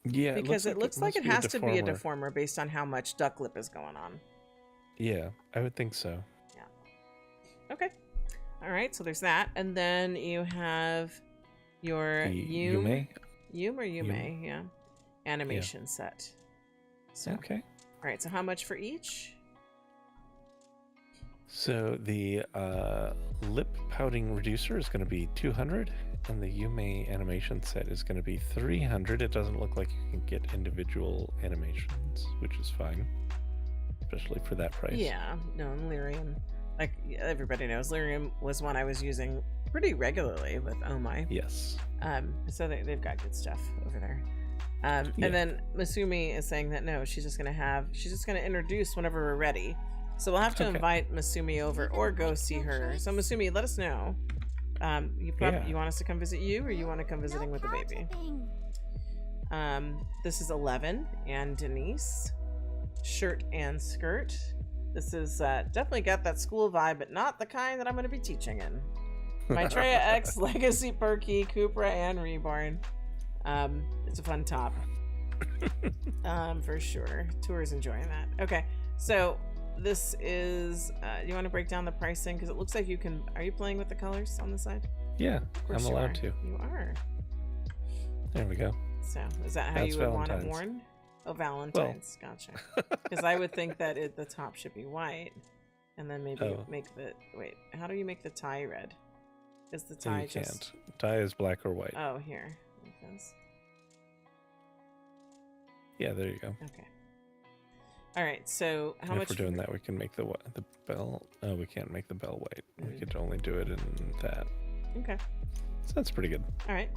[SPEAKER 2] Yeah,
[SPEAKER 1] Because it looks like
[SPEAKER 2] must
[SPEAKER 1] it
[SPEAKER 2] be a
[SPEAKER 1] has to be a
[SPEAKER 2] deformer.
[SPEAKER 1] deformer based on how much duck lip is going on.
[SPEAKER 2] Yeah, I would think so.
[SPEAKER 1] Okay. All right, so there's that. And then you have your
[SPEAKER 2] The
[SPEAKER 1] Yume or Yume,
[SPEAKER 2] Yume.
[SPEAKER 1] yeah. Animation set. So,
[SPEAKER 2] Okay.
[SPEAKER 1] all right, so how much for each?
[SPEAKER 2] So the lip pouting reducer is going to be 200, and the Yume animation set is going to be 300. It doesn't look like you can get individual animations, which is fine, especially for that price.
[SPEAKER 1] Yeah, no, and Lyrium. Like everybody knows, Lyrium was one I was using pretty regularly with Oh My.
[SPEAKER 2] Yes.
[SPEAKER 1] So they've got good stuff over there.
[SPEAKER 2] Yeah.
[SPEAKER 1] And then Masumi is saying that no, she's just gonna introduce whenever we're ready. So we'll have to
[SPEAKER 2] Okay.
[SPEAKER 1] invite Masumi over or go see her. So Masumi, let us know. You want us to come visit you, or you want to come visiting with the baby? This is 11 and Denise, shirt and skirt. This is definitely got that school vibe, but not the kind that I'm going to be teaching in. Maitreya X, Legacy Perky, Cupra, and Reborn. It's a fun top. For sure. Tour's enjoying that. Okay, so this is, you want to break down the pricing? Because it looks like you can, are you playing with the colors on the side?
[SPEAKER 2] Yeah,
[SPEAKER 1] Of course
[SPEAKER 2] I'm
[SPEAKER 1] you
[SPEAKER 2] allowed
[SPEAKER 1] are.
[SPEAKER 2] to.
[SPEAKER 1] You are.
[SPEAKER 2] There we go.
[SPEAKER 1] So is that how
[SPEAKER 2] That's
[SPEAKER 1] you would want it
[SPEAKER 2] Valentine's.
[SPEAKER 1] worn? Oh, Valentine's. Gotcha. Because I would think that the top should be white. And then maybe make the... Wait, how do you make the tie red? Is the tie
[SPEAKER 2] you
[SPEAKER 1] just...
[SPEAKER 2] can't. Tie is black or white.
[SPEAKER 1] Oh, here. Like this.
[SPEAKER 2] Yeah, there you go.
[SPEAKER 1] Okay. All right, so how
[SPEAKER 2] and
[SPEAKER 1] much...
[SPEAKER 2] If we're doing that, we can make the bell... Oh, we can't make the bell white. We could only do it in that.
[SPEAKER 1] Okay.
[SPEAKER 2] So that's pretty good.
[SPEAKER 1] All right.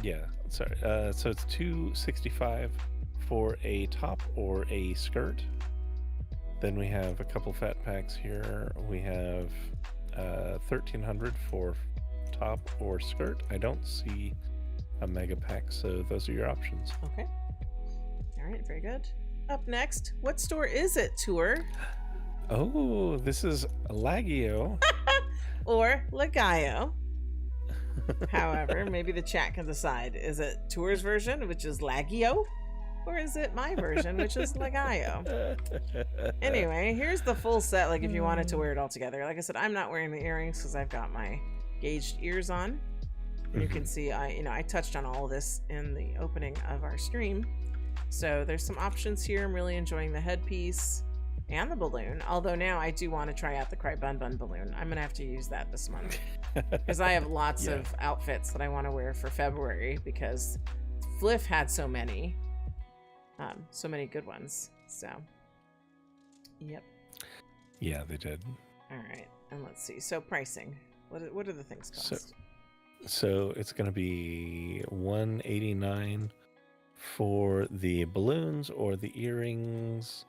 [SPEAKER 2] Yeah, sorry. So it's $265 for a top or a skirt. Then we have a couple fat packs here. We have $1,300 for top or skirt. I don't see a mega pack, so those are your options.
[SPEAKER 1] Okay. All right, very good. Up next, what store is it, Tour?
[SPEAKER 2] Oh, this is Lagio.
[SPEAKER 1] Or Lagaio. However, maybe the chat can decide. Is it Tour's version, which is Lagio? Or is it my version, which is Lagaio? Anyway, here's the full set, like if you wanted to wear it all together. Like I said, I'm not wearing the earrings because I've got my gauged ears on. And you can see I touched on all of this in the opening of our stream. So there's some options here. I'm really enjoying the headpiece and the balloon. Although now I do want to try out the Cry Bun Bun balloon. I'm going to have to use that this month. Because I have lots of outfits that I want to wear for February because Fliff had so many good ones. So, yep.
[SPEAKER 2] Yeah, they did.
[SPEAKER 1] All right. And let's see. So pricing. What do the things cost?
[SPEAKER 2] So it's going to be $189 for the balloons or the earrings.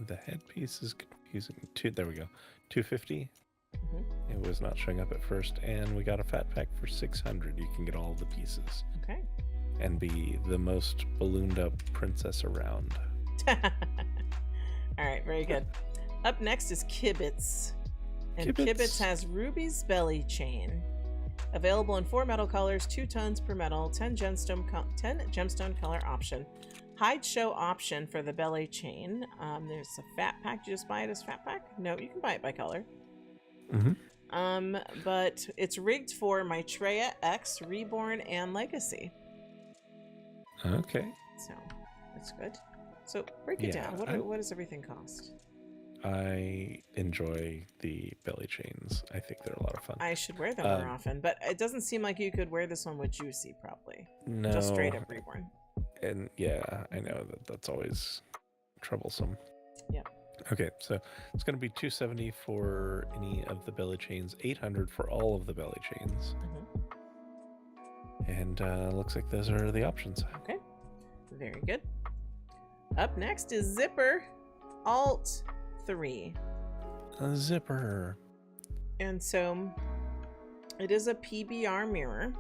[SPEAKER 2] The headpiece is confusing. There we go. $250. Mm-hmm. It was not showing up at first, and we got a fat pack for $600. You can get all the pieces.
[SPEAKER 1] Okay.
[SPEAKER 2] And be the most ballooned up princess around.
[SPEAKER 1] All right, very good. Up next is Kibitz. And Kibitz has Ruby's Belly Chain. Available in 4 metal colors, 2 tons per metal, 10 gemstone color option. Hide show option for the belly chain. There's a fat pack. Do you just buy it as fat pack? No, you can buy it by color.
[SPEAKER 2] Mm-hmm.
[SPEAKER 1] But it's rigged for Maitreya, X, Reborn, and Legacy.
[SPEAKER 2] Okay.
[SPEAKER 1] So that's good. So break it down. What does everything cost?
[SPEAKER 2] I enjoy the belly chains. I think they're a lot of fun.
[SPEAKER 1] I should wear them more often, but it doesn't seem like you could wear this one with Juicy, probably.
[SPEAKER 2] No.
[SPEAKER 1] Just straight up Reborn.
[SPEAKER 2] And yeah, I know that's always troublesome.
[SPEAKER 1] Yeah.
[SPEAKER 2] Okay, so it's going to be $270 for any of the belly chains, $800 for all of the belly chains. Mm-hmm. And looks like those are the options.
[SPEAKER 1] Okay, very good. Up next is Zipper Alt 3.
[SPEAKER 2] A zipper.
[SPEAKER 1] And so it is a PBR mirror.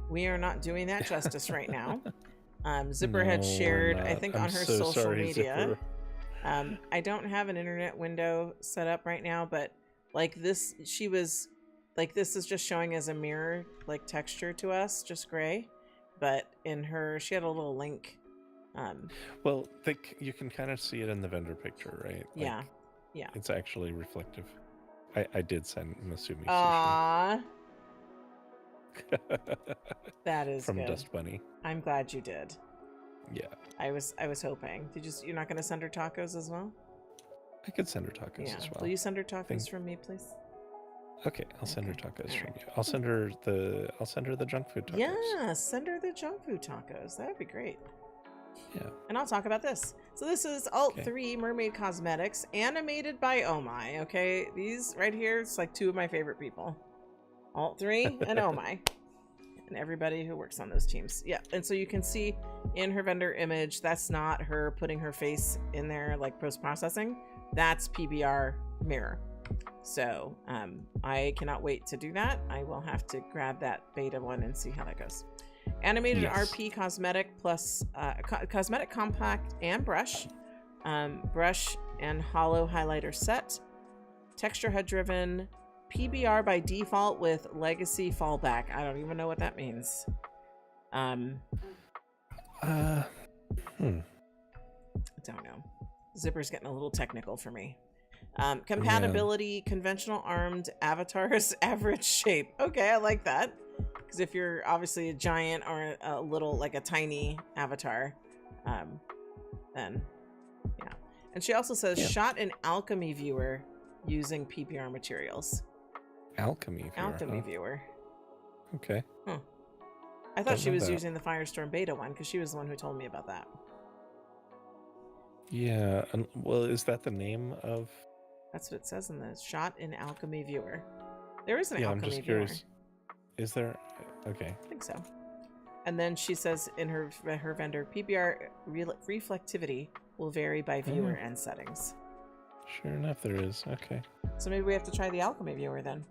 [SPEAKER 1] We are not doing that justice right now. Zipper had shared, I think, on her social media. I don't have an internet window set up right now, but like this, this is just showing as a mirror, like texture to us, just gray. But in her, she had a little link.
[SPEAKER 2] Well, you can kind of see it in the vendor picture, right?
[SPEAKER 1] Yeah. Yeah.
[SPEAKER 2] It's actually reflective. I did send Masumi.
[SPEAKER 1] Aww. That is
[SPEAKER 2] from
[SPEAKER 1] good.
[SPEAKER 2] Dust Bunny.
[SPEAKER 1] I'm glad you did.
[SPEAKER 2] Yeah.
[SPEAKER 1] I was hoping. You're not going to send her tacos as well?
[SPEAKER 2] I could send her tacos as well.
[SPEAKER 1] Will you send her tacos from me, please?
[SPEAKER 2] Okay, I'll send her tacos from you. I'll send her the junk food tacos.
[SPEAKER 1] Yeah, send her the junk food tacos. That would be great.
[SPEAKER 2] Yeah.
[SPEAKER 1] And I'll talk about this. So this is Alt 3 Mermaid Cosmetics, animated by Oh My. Okay, these right here, it's like 2 of my favorite people. Alt 3 and Oh My. And everybody who works on those teams. Yeah, and so you can see in her vendor image, that's not her putting her face in there like post-processing. That's PBR mirror. So I cannot wait to do that. I will have to grab that beta one and see how that goes. Animated RP cosmetic plus cosmetic compact and brush. Brush and hollow highlighter set. Texture HUD driven. PBR by default with legacy fallback. I don't even know what that means. I don't know. Zipper's getting a little technical for me. Compatibility, conventional armed avatars, average shape. Okay, I like that. Because if you're obviously a giant or a little, like a tiny avatar, then yeah. And she also says shot an alchemy viewer using PBR materials.
[SPEAKER 2] Alchemy viewer.
[SPEAKER 1] Alchemy viewer.
[SPEAKER 2] Okay.
[SPEAKER 1] Huh. I thought she was using the Firestorm beta one because she was the one who told me about that.
[SPEAKER 2] Yeah. And, well, is that the name of?
[SPEAKER 1] That's what it says in the shot in alchemy viewer. There is an
[SPEAKER 2] Yeah,
[SPEAKER 1] alchemy
[SPEAKER 2] I'm just
[SPEAKER 1] viewer.
[SPEAKER 2] curious. Is there? Okay.
[SPEAKER 1] I think so. And then she says in her vendor, PBR reflectivity will vary by viewer and settings.
[SPEAKER 2] Sure enough, there is. Okay.
[SPEAKER 1] So maybe we have to try the alchemy viewer then.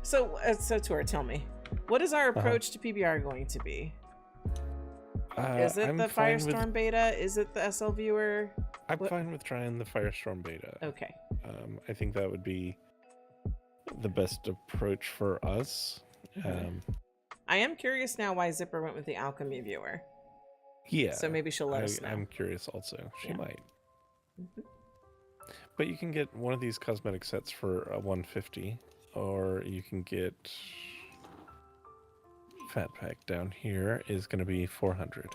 [SPEAKER 1] So Tor, tell me, what is our approach to PBR going to be? Is it the Firestorm beta? Is it the SL viewer?
[SPEAKER 2] I'm fine with trying the Firestorm beta.
[SPEAKER 1] Okay.
[SPEAKER 2] I think that would be the best approach for us.
[SPEAKER 1] I am curious now why Zipper went with the alchemy viewer.
[SPEAKER 2] Yeah.
[SPEAKER 1] So maybe she'll let us know.
[SPEAKER 2] I'm curious also. She might. But you can get one of these cosmetic sets for a 150, or you can get Fat Pack down here is going to be 400,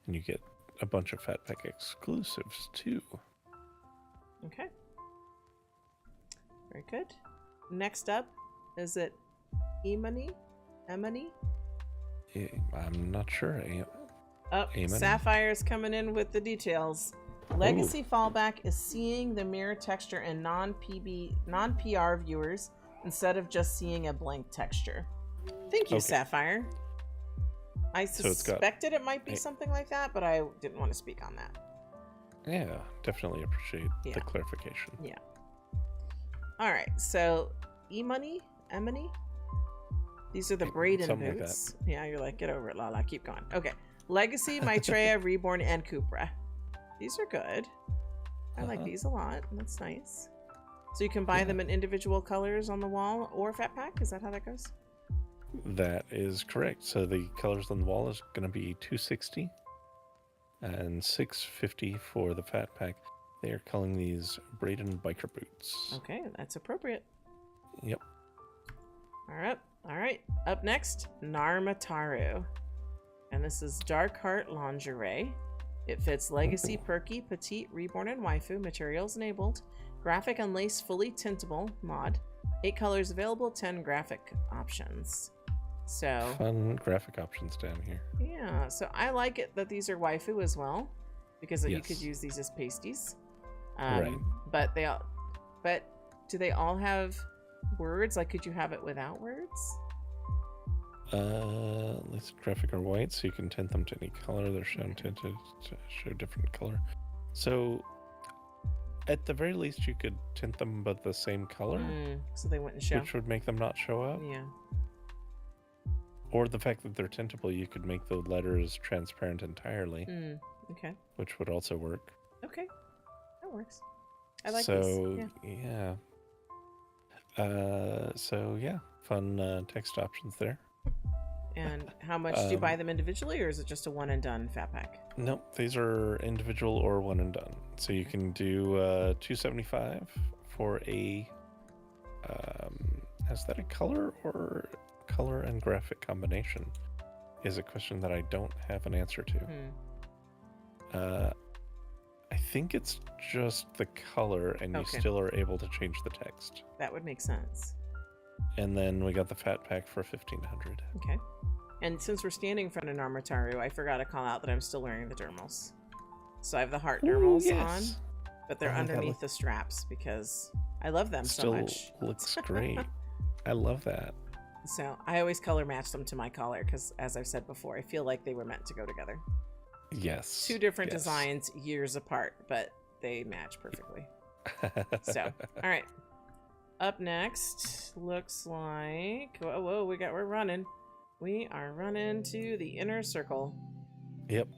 [SPEAKER 2] and you get a bunch of Fat Pack exclusives too.
[SPEAKER 1] Okay. Very good. Next up, is it Emony? Emony?
[SPEAKER 2] I'm not sure.
[SPEAKER 1] Sapphire's coming in with the details. Legacy fallback is seeing the mirror texture in non-PR viewers instead of just seeing a blank texture. Thank you, Sapphire. I suspected it might be something like that, but I didn't want to speak on that.
[SPEAKER 2] Yeah, definitely appreciate the clarification.
[SPEAKER 1] Yeah. All right, so Emony? These are the Braden boots.
[SPEAKER 2] Like
[SPEAKER 1] yeah, you're like, get over it, LaLa. Keep going. Okay. Legacy, Maitreya, Reborn, and Cupra. These are good. I like these a lot. That's nice. So you can buy them in individual colors on the wall or Fat Pack? Is that how that goes?
[SPEAKER 2] That is correct. So the colors on the wall is going to be 260 and 650 for the Fat Pack. They are calling these Braden biker boots.
[SPEAKER 1] Okay, that's appropriate.
[SPEAKER 2] Yep.
[SPEAKER 1] All right. Up next, Narmataru. And this is Dark Heart lingerie. It fits Legacy, Perky, Petite, Reborn, and Waifu. Materials enabled. Graphic and lace fully tintable mod. 8 colors available, 10 graphic options. So
[SPEAKER 2] fun graphic options down here.
[SPEAKER 1] Yeah, so I like it that these are waifu as well, because you could use these as pasties.
[SPEAKER 2] Right.
[SPEAKER 1] But do they all have words? Like, could you have it without words?
[SPEAKER 2] This graphic are white, so you can tint them to any color. They're shown tinted to show different color. So at the very least, you could tint them but the same color,
[SPEAKER 1] so they wouldn't show,
[SPEAKER 2] which would make them not show up.
[SPEAKER 1] Yeah.
[SPEAKER 2] Or the fact that they're tintable, you could make the letters transparent entirely.
[SPEAKER 1] Okay.
[SPEAKER 2] Which would also work.
[SPEAKER 1] Okay, that works. I like these.
[SPEAKER 2] Yeah. Fun text options there.
[SPEAKER 1] And how much do you buy them individually, or is it just a one and done Fat Pack?
[SPEAKER 2] Nope, these are individual or one and done. So you can do $275 for a is that a color or color and graphic combination? Is a question that I don't have an answer to. I think it's just the color, and you still are able to change the text.
[SPEAKER 1] That would make sense.
[SPEAKER 2] And then we got the Fat Pack for $1,500.
[SPEAKER 1] Okay. And since we're standing in front of Narmataru, I forgot to call out that I'm still wearing the dermals. So I have the heart dermals on, but they're underneath the straps because I love them so much.
[SPEAKER 2] Looks great. I love that.
[SPEAKER 1] So I always color match them to my collar because, as I've said before, I feel like they were meant to go together.
[SPEAKER 2] Yes.
[SPEAKER 1] 2 different designs, years apart, but they match perfectly. So, all right. Up next, looks like we're running. We are running to the inner circle.
[SPEAKER 2] Yep.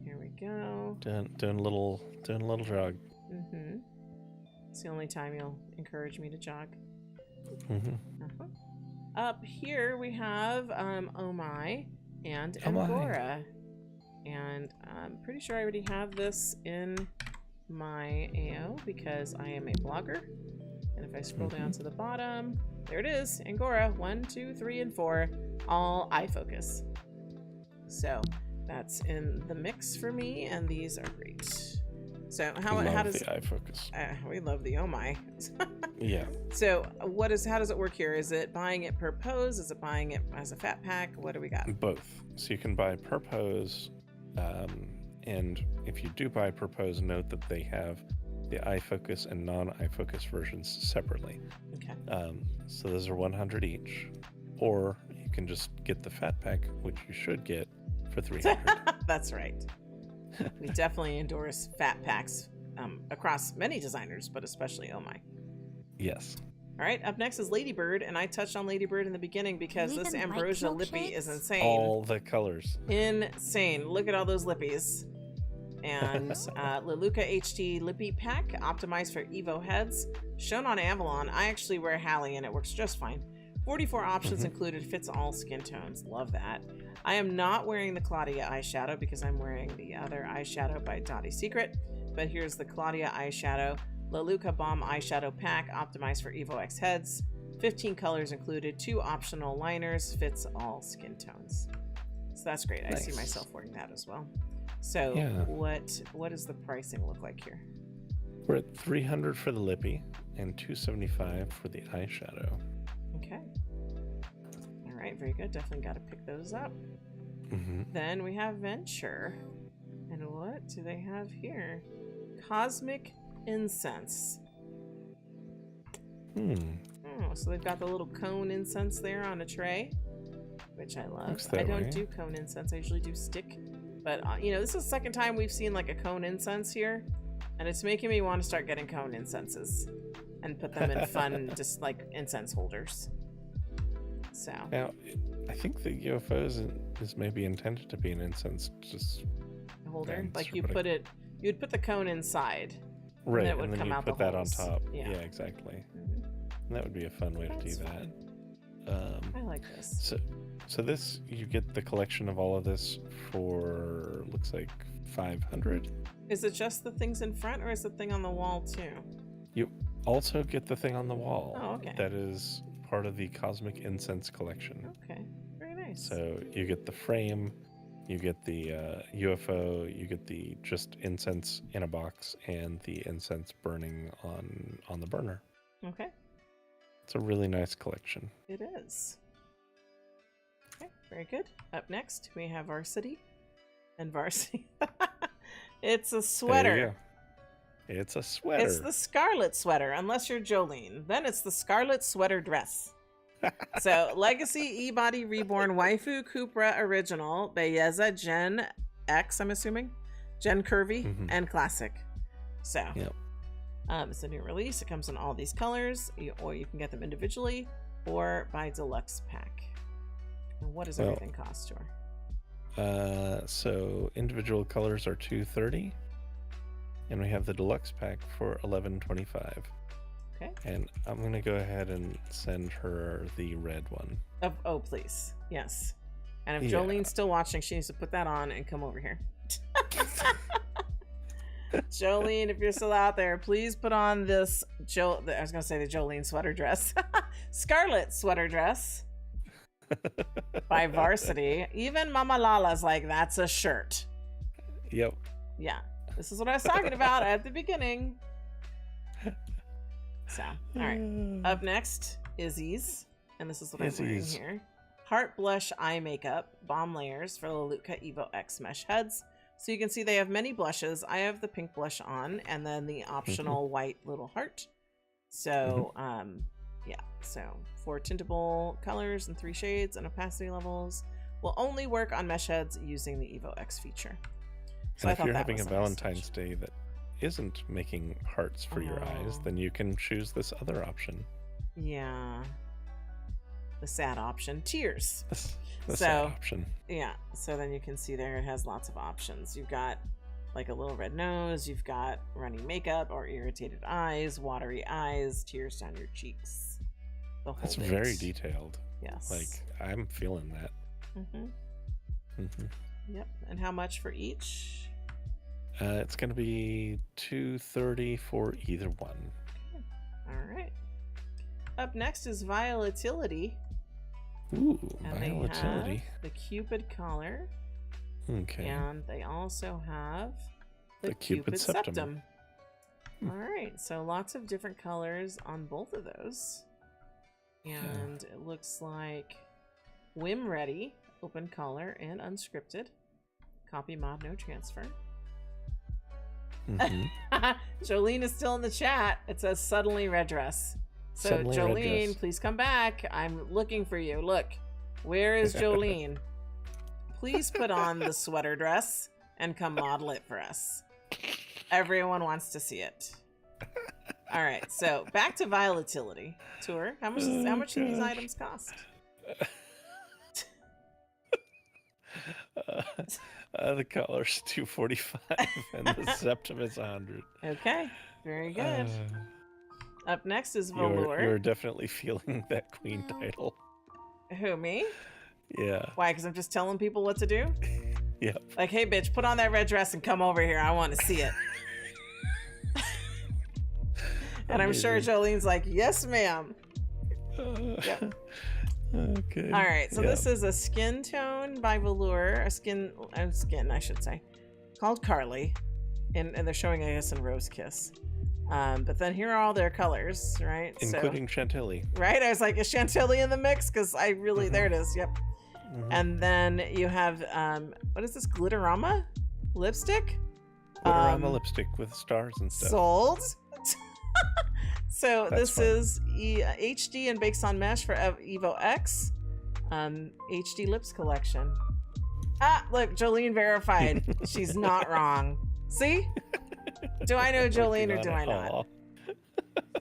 [SPEAKER 1] Here we go.
[SPEAKER 2] Doing a little jog.
[SPEAKER 1] It's the only time you'll encourage me to jog. Up here we have Omai and Angora. And I'm pretty sure I already have this in my AO because I am a blogger. And And if I scroll down to the bottom, there it is. Angora, 1, 2, 3, and 4, all eye focus. So that's in the mix for me, and these are great. So how does
[SPEAKER 2] the eye focus?
[SPEAKER 1] We love the oh my.
[SPEAKER 2] Yeah.
[SPEAKER 1] So how does it work here? Is it buying it per pose? Is it buying it as a fat pack? What do we got?
[SPEAKER 2] Both. So you can buy per pose, and if you do buy per pose, note that they have the eye focus and non-eye focus versions separately.
[SPEAKER 1] Okay.
[SPEAKER 2] So those are 100 each, or you can just get the fat pack, which you should get for 300.
[SPEAKER 1] That's right. We definitely endorse fat packs across many designers, but especially oh my.
[SPEAKER 2] Yes.
[SPEAKER 1] All right, up next is Ladybird, and I touched on Ladybird in the beginning because this
[SPEAKER 3] Leland
[SPEAKER 1] Ambrosia
[SPEAKER 3] like
[SPEAKER 1] lippy
[SPEAKER 3] milkshakes?
[SPEAKER 1] is insane.
[SPEAKER 2] All the colors.
[SPEAKER 1] Insane. Look at all those lippies. And Lelutka HD Lippy Pack, optimized for Evo heads, shown on Avalon. I actually wear Halle, and it works just fine. 44 options included, fits all skin tones. Love that. I am not wearing the Claudia eyeshadow because I'm wearing the other eyeshadow by Dottie Secret. But here's the Claudia eyeshadow. Lelutka Balm eyeshadow pack, optimized for Evo X heads. 15 colors included, 2 optional liners, fits all skin tones. So that's great. I see
[SPEAKER 2] Nice.
[SPEAKER 1] myself wearing that as well. So
[SPEAKER 2] Yeah.
[SPEAKER 1] what does the pricing look like here?
[SPEAKER 2] We're at 300 for the lippy and 275 for the eyeshadow.
[SPEAKER 1] Okay. All right, very good. Definitely got to pick those up.
[SPEAKER 2] Mm-hmm.
[SPEAKER 1] Then we have Venture. And what do they have here? Cosmic Incense. Oh, so they've got the little cone incense there on a tray, which I love.
[SPEAKER 2] Looks that
[SPEAKER 1] I don't
[SPEAKER 2] way.
[SPEAKER 1] do cone incense. I usually do stick. But, this is the second time we've seen like a cone incense here. And it's making me want to start getting cone incenses and put them in fun, just like incense holders. So.
[SPEAKER 2] Now, I think the UFO is maybe intended to be an incense just
[SPEAKER 1] Holder.
[SPEAKER 2] vents
[SPEAKER 1] Like
[SPEAKER 2] or
[SPEAKER 1] you
[SPEAKER 2] whatever.
[SPEAKER 1] you'd put the cone inside.
[SPEAKER 2] Right,
[SPEAKER 1] it would
[SPEAKER 2] and then
[SPEAKER 1] come
[SPEAKER 2] you
[SPEAKER 1] out
[SPEAKER 2] put
[SPEAKER 1] the
[SPEAKER 2] that on
[SPEAKER 1] holes.
[SPEAKER 2] top.
[SPEAKER 1] Yeah.
[SPEAKER 2] Yeah, exactly.
[SPEAKER 1] Mhm.
[SPEAKER 2] And that would be a fun way to
[SPEAKER 1] That's
[SPEAKER 2] do
[SPEAKER 1] fun.
[SPEAKER 2] that.
[SPEAKER 1] I like this.
[SPEAKER 2] So this, you get the collection of all of this for, looks like 500.
[SPEAKER 1] Is it just the things in front, or is the thing on the wall too?
[SPEAKER 2] You also get the thing on the wall.
[SPEAKER 1] Oh, okay.
[SPEAKER 2] That is part of the Cosmic Incense collection.
[SPEAKER 1] Okay, very nice.
[SPEAKER 2] So you get the frame, you get the UFO, you get the just incense in a box, and the incense burning on the burner.
[SPEAKER 1] Okay,
[SPEAKER 2] It's a really nice collection.
[SPEAKER 1] it is. Okay, very good. Up next, we have Varsity. And Varsity. It's a
[SPEAKER 2] There
[SPEAKER 1] sweater.
[SPEAKER 2] you go. It's a sweater.
[SPEAKER 1] It's the Scarlet sweater, unless you're Jolene. Then it's the Scarlet sweater dress. So, Legacy eBody Reborn Waifu Cupra Original Belleza Gen X, I'm assuming. Gen Curvy and Classic. So,
[SPEAKER 2] Yep.
[SPEAKER 1] It's a new release. It comes in all these colors, or you can get them individually or by deluxe pack. And what does everything cost, Jor?
[SPEAKER 2] So individual colors are $230, and we have the deluxe pack for $11.25.
[SPEAKER 1] Okay.
[SPEAKER 2] And I'm gonna go ahead and send her the red one.
[SPEAKER 1] Oh, please. Yes. And if
[SPEAKER 2] Yeah.
[SPEAKER 1] Jolene's still watching, she needs to put that on and come over here. Jolene, if you're still out there, please put on this I was gonna say the Jolene sweater dress. Scarlet sweater dress by Varsity. Even Mama Lala's like, that's a shirt.
[SPEAKER 2] Yep.
[SPEAKER 1] Yeah. This is what I was talking about at the beginning. So, all right. Up next, Izzie's. And this is what I'm wearing
[SPEAKER 2] Izzie's.
[SPEAKER 1] here. Heart Blush Eye Makeup Balm Layers for Lelutka Evo X Mesh Heads. So you can see they have many blushes. I have the pink blush on, and then the optional white little heart. So, yeah. So 4 tintable colors and 3 shades and opacity levels will only work on mesh heads using the Evo X feature. So
[SPEAKER 2] And
[SPEAKER 1] I
[SPEAKER 2] if
[SPEAKER 1] thought
[SPEAKER 2] you're
[SPEAKER 1] that
[SPEAKER 2] having
[SPEAKER 1] was
[SPEAKER 2] a
[SPEAKER 1] nice
[SPEAKER 2] Valentine's
[SPEAKER 1] touch.
[SPEAKER 2] Day that isn't making hearts for your eyes,
[SPEAKER 1] Oh.
[SPEAKER 2] then you can choose this other option.
[SPEAKER 1] Yeah. The sad option, tears.
[SPEAKER 2] The
[SPEAKER 1] So-
[SPEAKER 2] sad option.
[SPEAKER 1] Yeah, so then you can see there it has lots of options. You've got like a little red nose, you've got running makeup or irritated eyes, watery eyes, tears down your cheeks. The whole
[SPEAKER 2] That's
[SPEAKER 1] bit.
[SPEAKER 2] very detailed.
[SPEAKER 1] Yes.
[SPEAKER 2] Like, I'm feeling that.
[SPEAKER 1] Yep. And how much for each?
[SPEAKER 2] It's going to be $230 for either one.
[SPEAKER 1] All right. Up next is Volatility.
[SPEAKER 2] Ooh,
[SPEAKER 1] And they
[SPEAKER 2] volatility.
[SPEAKER 1] have the Cupid collar.
[SPEAKER 2] Okay.
[SPEAKER 1] And they also have
[SPEAKER 2] The Cupid septum.
[SPEAKER 1] All right, so lots of different colors on both of those. And it looks like Whim Ready, open collar and unscripted. Copy mod, no transfer.
[SPEAKER 2] Mhm.
[SPEAKER 1] Jolene is still in the chat. It says suddenly red dress. So
[SPEAKER 2] Suddenly red
[SPEAKER 1] Jolene,
[SPEAKER 2] dress.
[SPEAKER 1] please come back. I'm looking for you. Look, where is Jolene? Please put on the sweater dress and come model it for us. Everyone wants to see it. All right, so back to Volatility tour. How much do these items cost?
[SPEAKER 2] The collar's $245 and the septum is $100.
[SPEAKER 1] Okay, very good. Up next is
[SPEAKER 2] You're
[SPEAKER 1] Velour.
[SPEAKER 2] definitely feeling that queen title.
[SPEAKER 1] Who, me?
[SPEAKER 2] Yeah.
[SPEAKER 1] Why? Because I'm just telling people what to do?
[SPEAKER 2] Yep.
[SPEAKER 1] Like, hey, bitch, put on that red dress and come over here. I want to see it. And I'm sure
[SPEAKER 2] Amazing.
[SPEAKER 1] Jolene's like, yes, ma'am. Yep.
[SPEAKER 2] Okay.
[SPEAKER 1] All right, so
[SPEAKER 2] yeah.
[SPEAKER 1] this is a skin tone by Velour, a skin, I should say, called Carly, and they're showing, I guess, in Rose Kiss. But then here are all their colors, right?
[SPEAKER 2] Including Chantilly.
[SPEAKER 1] Right? I was like, is Chantilly in the mix? Because I really, there it is. Yep.
[SPEAKER 2] Mhm.
[SPEAKER 1] And then you have, what is this? Glitterama lipstick?
[SPEAKER 2] Glitterama lipstick with stars and stuff.
[SPEAKER 1] Sold. So
[SPEAKER 2] That's
[SPEAKER 1] this
[SPEAKER 2] fun.
[SPEAKER 1] is HD and Bakes on Mesh for Evo X. HD Lips Collection. Ah, look, Jolene verified. She's not wrong. See? Do I know Jolene or do I not?
[SPEAKER 2] Aw.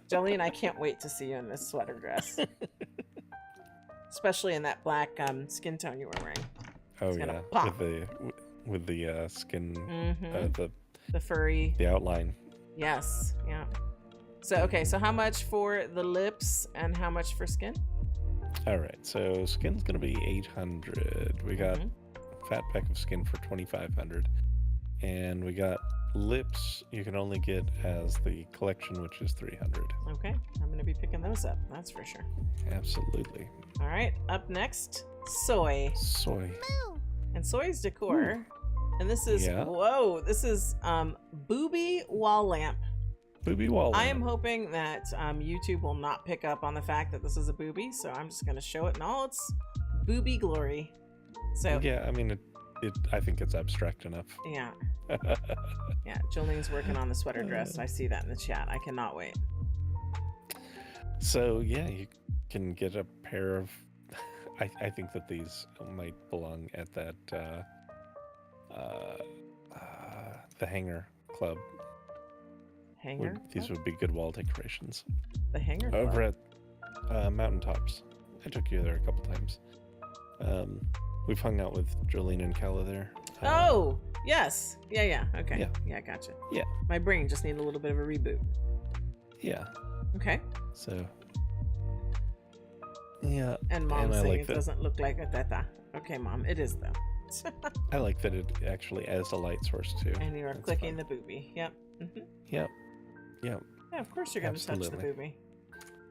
[SPEAKER 1] Jolene, I can't wait to see you in this sweater dress. Especially in that black skin tone you were wearing.
[SPEAKER 2] Oh
[SPEAKER 1] It's gonna
[SPEAKER 2] yeah,
[SPEAKER 1] pop.
[SPEAKER 2] with the skin,
[SPEAKER 1] Mm-hmm.
[SPEAKER 2] the
[SPEAKER 1] furry.
[SPEAKER 2] outline.
[SPEAKER 1] Yes. Yeah. So, okay. So how much for the lips and how much for skin?
[SPEAKER 2] All right, so skin's gonna be 800. We got
[SPEAKER 1] Mhm.
[SPEAKER 2] fat pack of skin for 2,500, and we got lips. You can only get as the collection, which is 300.
[SPEAKER 1] Okay. I'm going to be picking those up. That's for sure.
[SPEAKER 2] Absolutely.
[SPEAKER 1] All right. Up next, soy.
[SPEAKER 2] Soy.
[SPEAKER 3] Moo.
[SPEAKER 1] And soy's decor. And this is,
[SPEAKER 2] Yeah.
[SPEAKER 1] whoa, this is booby wall lamp.
[SPEAKER 2] Booby wall.
[SPEAKER 1] I am hoping that YouTube will not pick up on the fact that this is a booby, so I'm just going to show it in all its booby glory. So,
[SPEAKER 2] Yeah, I mean, I think it's abstract enough.
[SPEAKER 1] yeah. Yeah, Jolene's working on the sweater dress. I see that in the chat. I cannot wait.
[SPEAKER 2] So yeah, you can get a pair of. I think that these might belong at that the Hanger Club.
[SPEAKER 1] Hanger?
[SPEAKER 2] These would be good wall decorations
[SPEAKER 1] The hanger? Club?
[SPEAKER 2] over at Mountaintops. I took you there a couple times. We've hung out with Jolene and Kala there.
[SPEAKER 1] Oh, yes. Yeah. Okay.
[SPEAKER 2] Yeah.
[SPEAKER 1] Yeah, gotcha.
[SPEAKER 2] Yeah.
[SPEAKER 1] My brain just needed a little bit of a reboot.
[SPEAKER 2] Yeah.
[SPEAKER 1] Okay.
[SPEAKER 2] So. Yeah.
[SPEAKER 1] And Mom's
[SPEAKER 2] I
[SPEAKER 1] saying
[SPEAKER 2] like
[SPEAKER 1] it
[SPEAKER 2] that.
[SPEAKER 1] doesn't look like a teta. Okay, Mom, it is though.
[SPEAKER 2] I like that it actually has a light source too.
[SPEAKER 1] And you are
[SPEAKER 2] That's
[SPEAKER 1] clicking
[SPEAKER 2] fun.
[SPEAKER 1] the booby. Yep. Hmm.
[SPEAKER 2] Yep. Yep.
[SPEAKER 1] Yeah, of course you're going to touch the
[SPEAKER 2] Absolutely.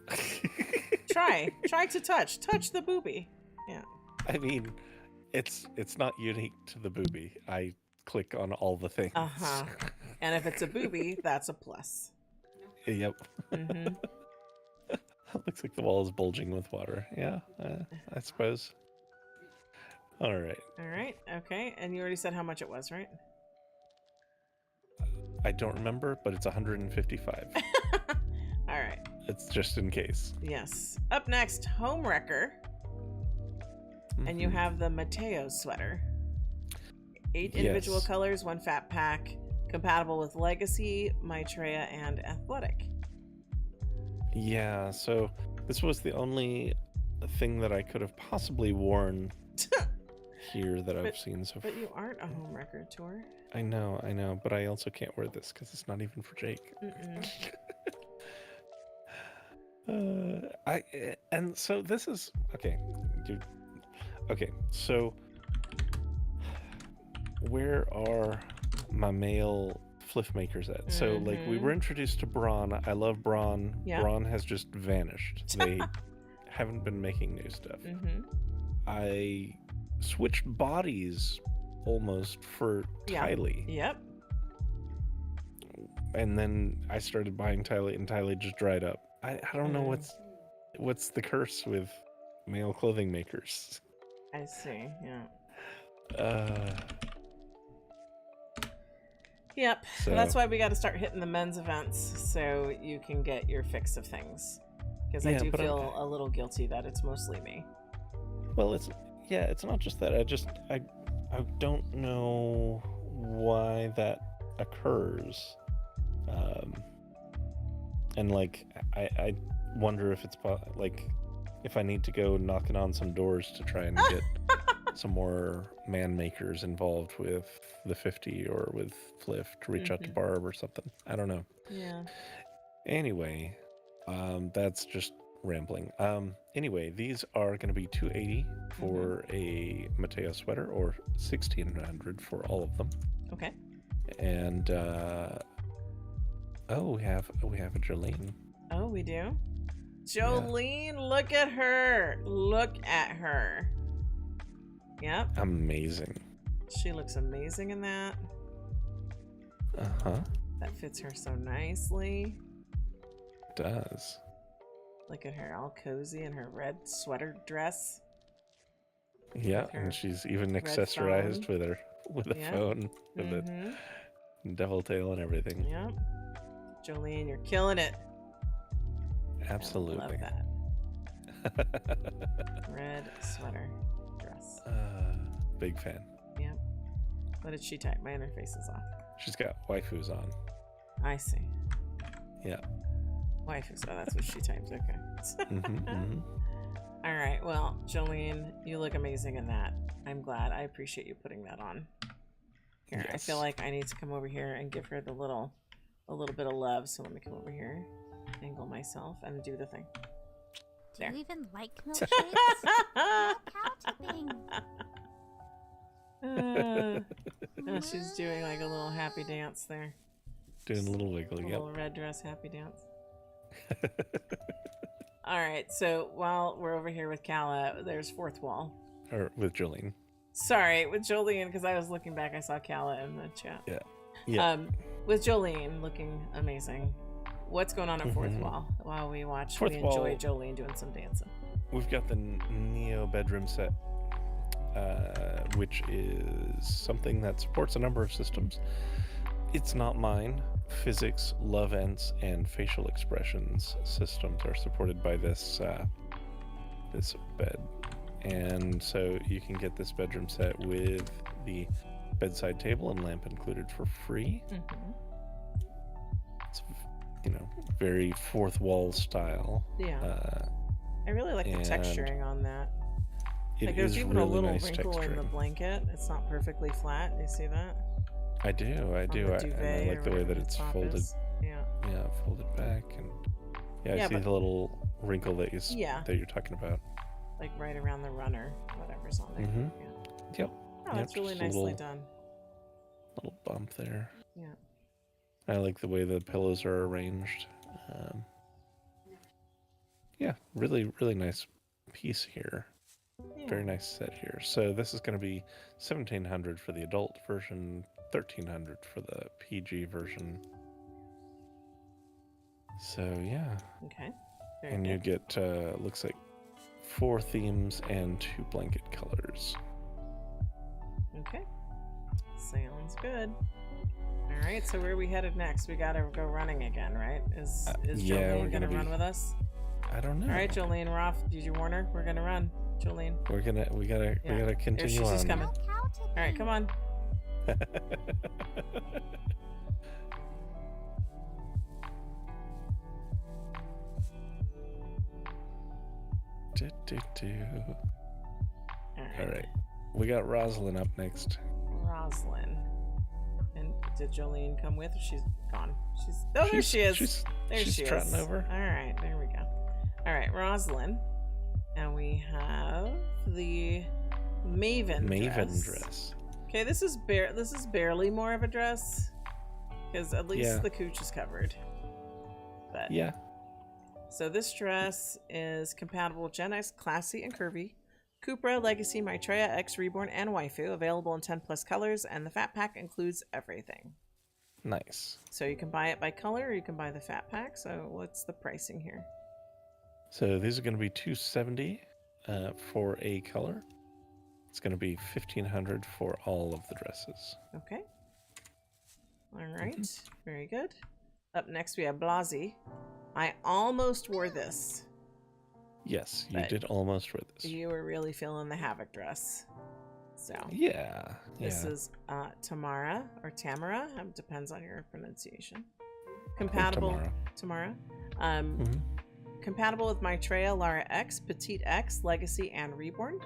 [SPEAKER 1] booby. Try to touch. Touch the booby. Yeah.
[SPEAKER 2] I mean, it's not unique to the booby. I click on all the things.
[SPEAKER 1] Uh-huh. And if it's a booby, that's a plus.
[SPEAKER 2] Yep.
[SPEAKER 1] Hmm.
[SPEAKER 2] Looks like the wall is bulging with water. Yeah, I suppose. All right.
[SPEAKER 1] All right. Okay. And you already said how much it was, right?
[SPEAKER 2] I don't remember, but it's 155.
[SPEAKER 1] All right.
[SPEAKER 2] It's just in case.
[SPEAKER 1] Yes. Up next, Home Wrecker. And you
[SPEAKER 2] Mhm.
[SPEAKER 1] have the Mateo sweater. 8 individual
[SPEAKER 2] Yes.
[SPEAKER 1] colors, 1 fat pack, compatible with Legacy, Maitreya, and Athletic.
[SPEAKER 2] Yeah, so this was the only thing that I could have possibly worn here that I've seen so far.
[SPEAKER 1] But you aren't a Home Wrecker tour.
[SPEAKER 2] I know, but I also can't wear this because it's not even for Jake.
[SPEAKER 1] Mm-mm.
[SPEAKER 2] And so this is okay. Okay, so where are my male fliff makers at? So like we were introduced to Braun. I love Braun.
[SPEAKER 1] Yeah.
[SPEAKER 2] Braun has just vanished. They haven't been making new stuff. I switched bodies almost for Tylee.
[SPEAKER 1] Yep.
[SPEAKER 2] And then I started buying Tylee, and Tylee just dried up. I don't know what's the curse with male clothing makers.
[SPEAKER 1] I see. Yeah. Yep.
[SPEAKER 2] So
[SPEAKER 1] That's why we got to start hitting the men's events so you can get your fix of things. Because I do feel a little guilty that it's mostly me.
[SPEAKER 2] Well, it's not just that. I don't know why that occurs. And like I wonder if it's like if I need to go knocking on some doors to try and get some more man makers involved with the 50 or with Fliff to reach out to Barb or something. I don't know.
[SPEAKER 1] Yeah.
[SPEAKER 2] Anyway, that's just rambling. Anyway, these are going to be $280 for a Mateo sweater, or $1,600 for all of them.
[SPEAKER 1] Okay.
[SPEAKER 2] And we have a Jolene.
[SPEAKER 1] Oh, we do. Jolene, look at her. Look at her. Yep.
[SPEAKER 2] Amazing.
[SPEAKER 1] She looks amazing in that. That fits her so nicely.
[SPEAKER 2] It does.
[SPEAKER 1] Look at her, all cozy in her red sweater dress.
[SPEAKER 2] Yeah, and she's even accessorized with a phone with a devil tail and everything.
[SPEAKER 1] Yep. Jolene, you're killing it.
[SPEAKER 2] Absolutely.
[SPEAKER 1] I love that. Red sweater dress.
[SPEAKER 2] Big fan.
[SPEAKER 1] Yep. What did she type? My interface is off.
[SPEAKER 2] She's got waifus on.
[SPEAKER 1] I see.
[SPEAKER 2] Yeah.
[SPEAKER 1] Waifus. Oh, that's what she types. Okay. All right. Well, Jolene, you look amazing in that. I'm glad. I appreciate you putting that on. Here,
[SPEAKER 2] Yes.
[SPEAKER 1] I feel like I need to come over here and give her a little bit of love. So let me come over here, angle myself, and do the thing.
[SPEAKER 3] Do
[SPEAKER 1] There.
[SPEAKER 3] you even like milkshakes? You're cow tipping.
[SPEAKER 1] She's doing like a little happy dance there.
[SPEAKER 2] Doing a little wiggle,
[SPEAKER 1] A little red dress happy dance. All right, so while we're over here with Kala, there's fourth wall.
[SPEAKER 2] Or with Jolene.
[SPEAKER 1] Sorry, with Jolene, because I was looking back, I saw Kala in the chat.
[SPEAKER 2] Yeah.
[SPEAKER 1] With Jolene looking amazing. What's going on at fourth wall while we watch?
[SPEAKER 2] Fourth
[SPEAKER 1] we enjoy
[SPEAKER 2] wall.
[SPEAKER 1] Jolene doing some dancing.
[SPEAKER 2] We've got the Neo bedroom set, which is something that supports a number of systems. It's not mine. Physics, love ents, and facial expressions systems are supported by this this bed, and so you can get this bedroom set with the bedside table and lamp included for free. It's very fourth wall style.
[SPEAKER 1] Yeah. I really like the texturing on that. Like there's even a little
[SPEAKER 2] nice
[SPEAKER 1] wrinkle in the blanket. It's not perfectly flat. Do you see that?
[SPEAKER 2] I do. I like the way that it's folded.
[SPEAKER 1] Yeah.
[SPEAKER 2] Yeah, folded back, and I see the little wrinkle that you're talking about.
[SPEAKER 1] Like right around the runner, whatever's on there.
[SPEAKER 2] Yep.
[SPEAKER 1] Oh, that's really nicely done.
[SPEAKER 2] Little bump there.
[SPEAKER 1] Yeah.
[SPEAKER 2] I like the way the pillows are arranged. Really, really nice piece here.
[SPEAKER 1] Yeah.
[SPEAKER 2] Very nice set here. So this is going to be $1,700 for the adult version, $1,300 for the PG version. So yeah.
[SPEAKER 1] Okay.
[SPEAKER 2] And you get looks like 4 themes and 2 blanket colors.
[SPEAKER 1] Okay. Sounds good. All right. So where are we headed next? We gotta go running again, right? Is Jolene gonna run with us?
[SPEAKER 2] I don't know.
[SPEAKER 1] All right, Jolene, we're off. Did you warn her? We're gonna run, Jolene.
[SPEAKER 2] We gotta continue on.
[SPEAKER 1] She's coming.
[SPEAKER 3] No cow tipping.
[SPEAKER 1] All right, come on.
[SPEAKER 2] All right. We got Rosalind up next.
[SPEAKER 1] Rosalind. And did Jolene come with? She's gone. There she is.
[SPEAKER 2] She's
[SPEAKER 1] she
[SPEAKER 2] trotting
[SPEAKER 1] is.
[SPEAKER 2] over.
[SPEAKER 1] All right, there we go. All right, Rosalind. And we have the Maven
[SPEAKER 2] dress.
[SPEAKER 1] Okay, this is barely more of a dress. because at least
[SPEAKER 2] Yeah.
[SPEAKER 1] the cooch is covered. But
[SPEAKER 2] Yeah.
[SPEAKER 1] so this dress is compatible with Gen X, classy and curvy. Cupra, Legacy, Maitreya, X, Reborn, and Waifu. Available in 10 plus colors, and the fat pack includes everything.
[SPEAKER 2] Nice.
[SPEAKER 1] So you can buy it by color, or you can buy the fat pack. So what's the pricing here?
[SPEAKER 2] So these are going to be $270 for a color. It's going to be $1,500 for all of the dresses.
[SPEAKER 1] Okay. All right. Very good. Up next, we have Blasi. I almost wore this.
[SPEAKER 2] Yes, you
[SPEAKER 1] But
[SPEAKER 2] did almost wear this.
[SPEAKER 1] You were really feeling the Havoc dress. So
[SPEAKER 2] Yeah.
[SPEAKER 1] this
[SPEAKER 2] Yeah.
[SPEAKER 1] is Tamara or Tamara. Depends on your pronunciation. Compatible. Tamara.
[SPEAKER 2] Mhm.
[SPEAKER 1] Compatible with Maitreya, Lara X, Petite X, Legacy, and Reborn.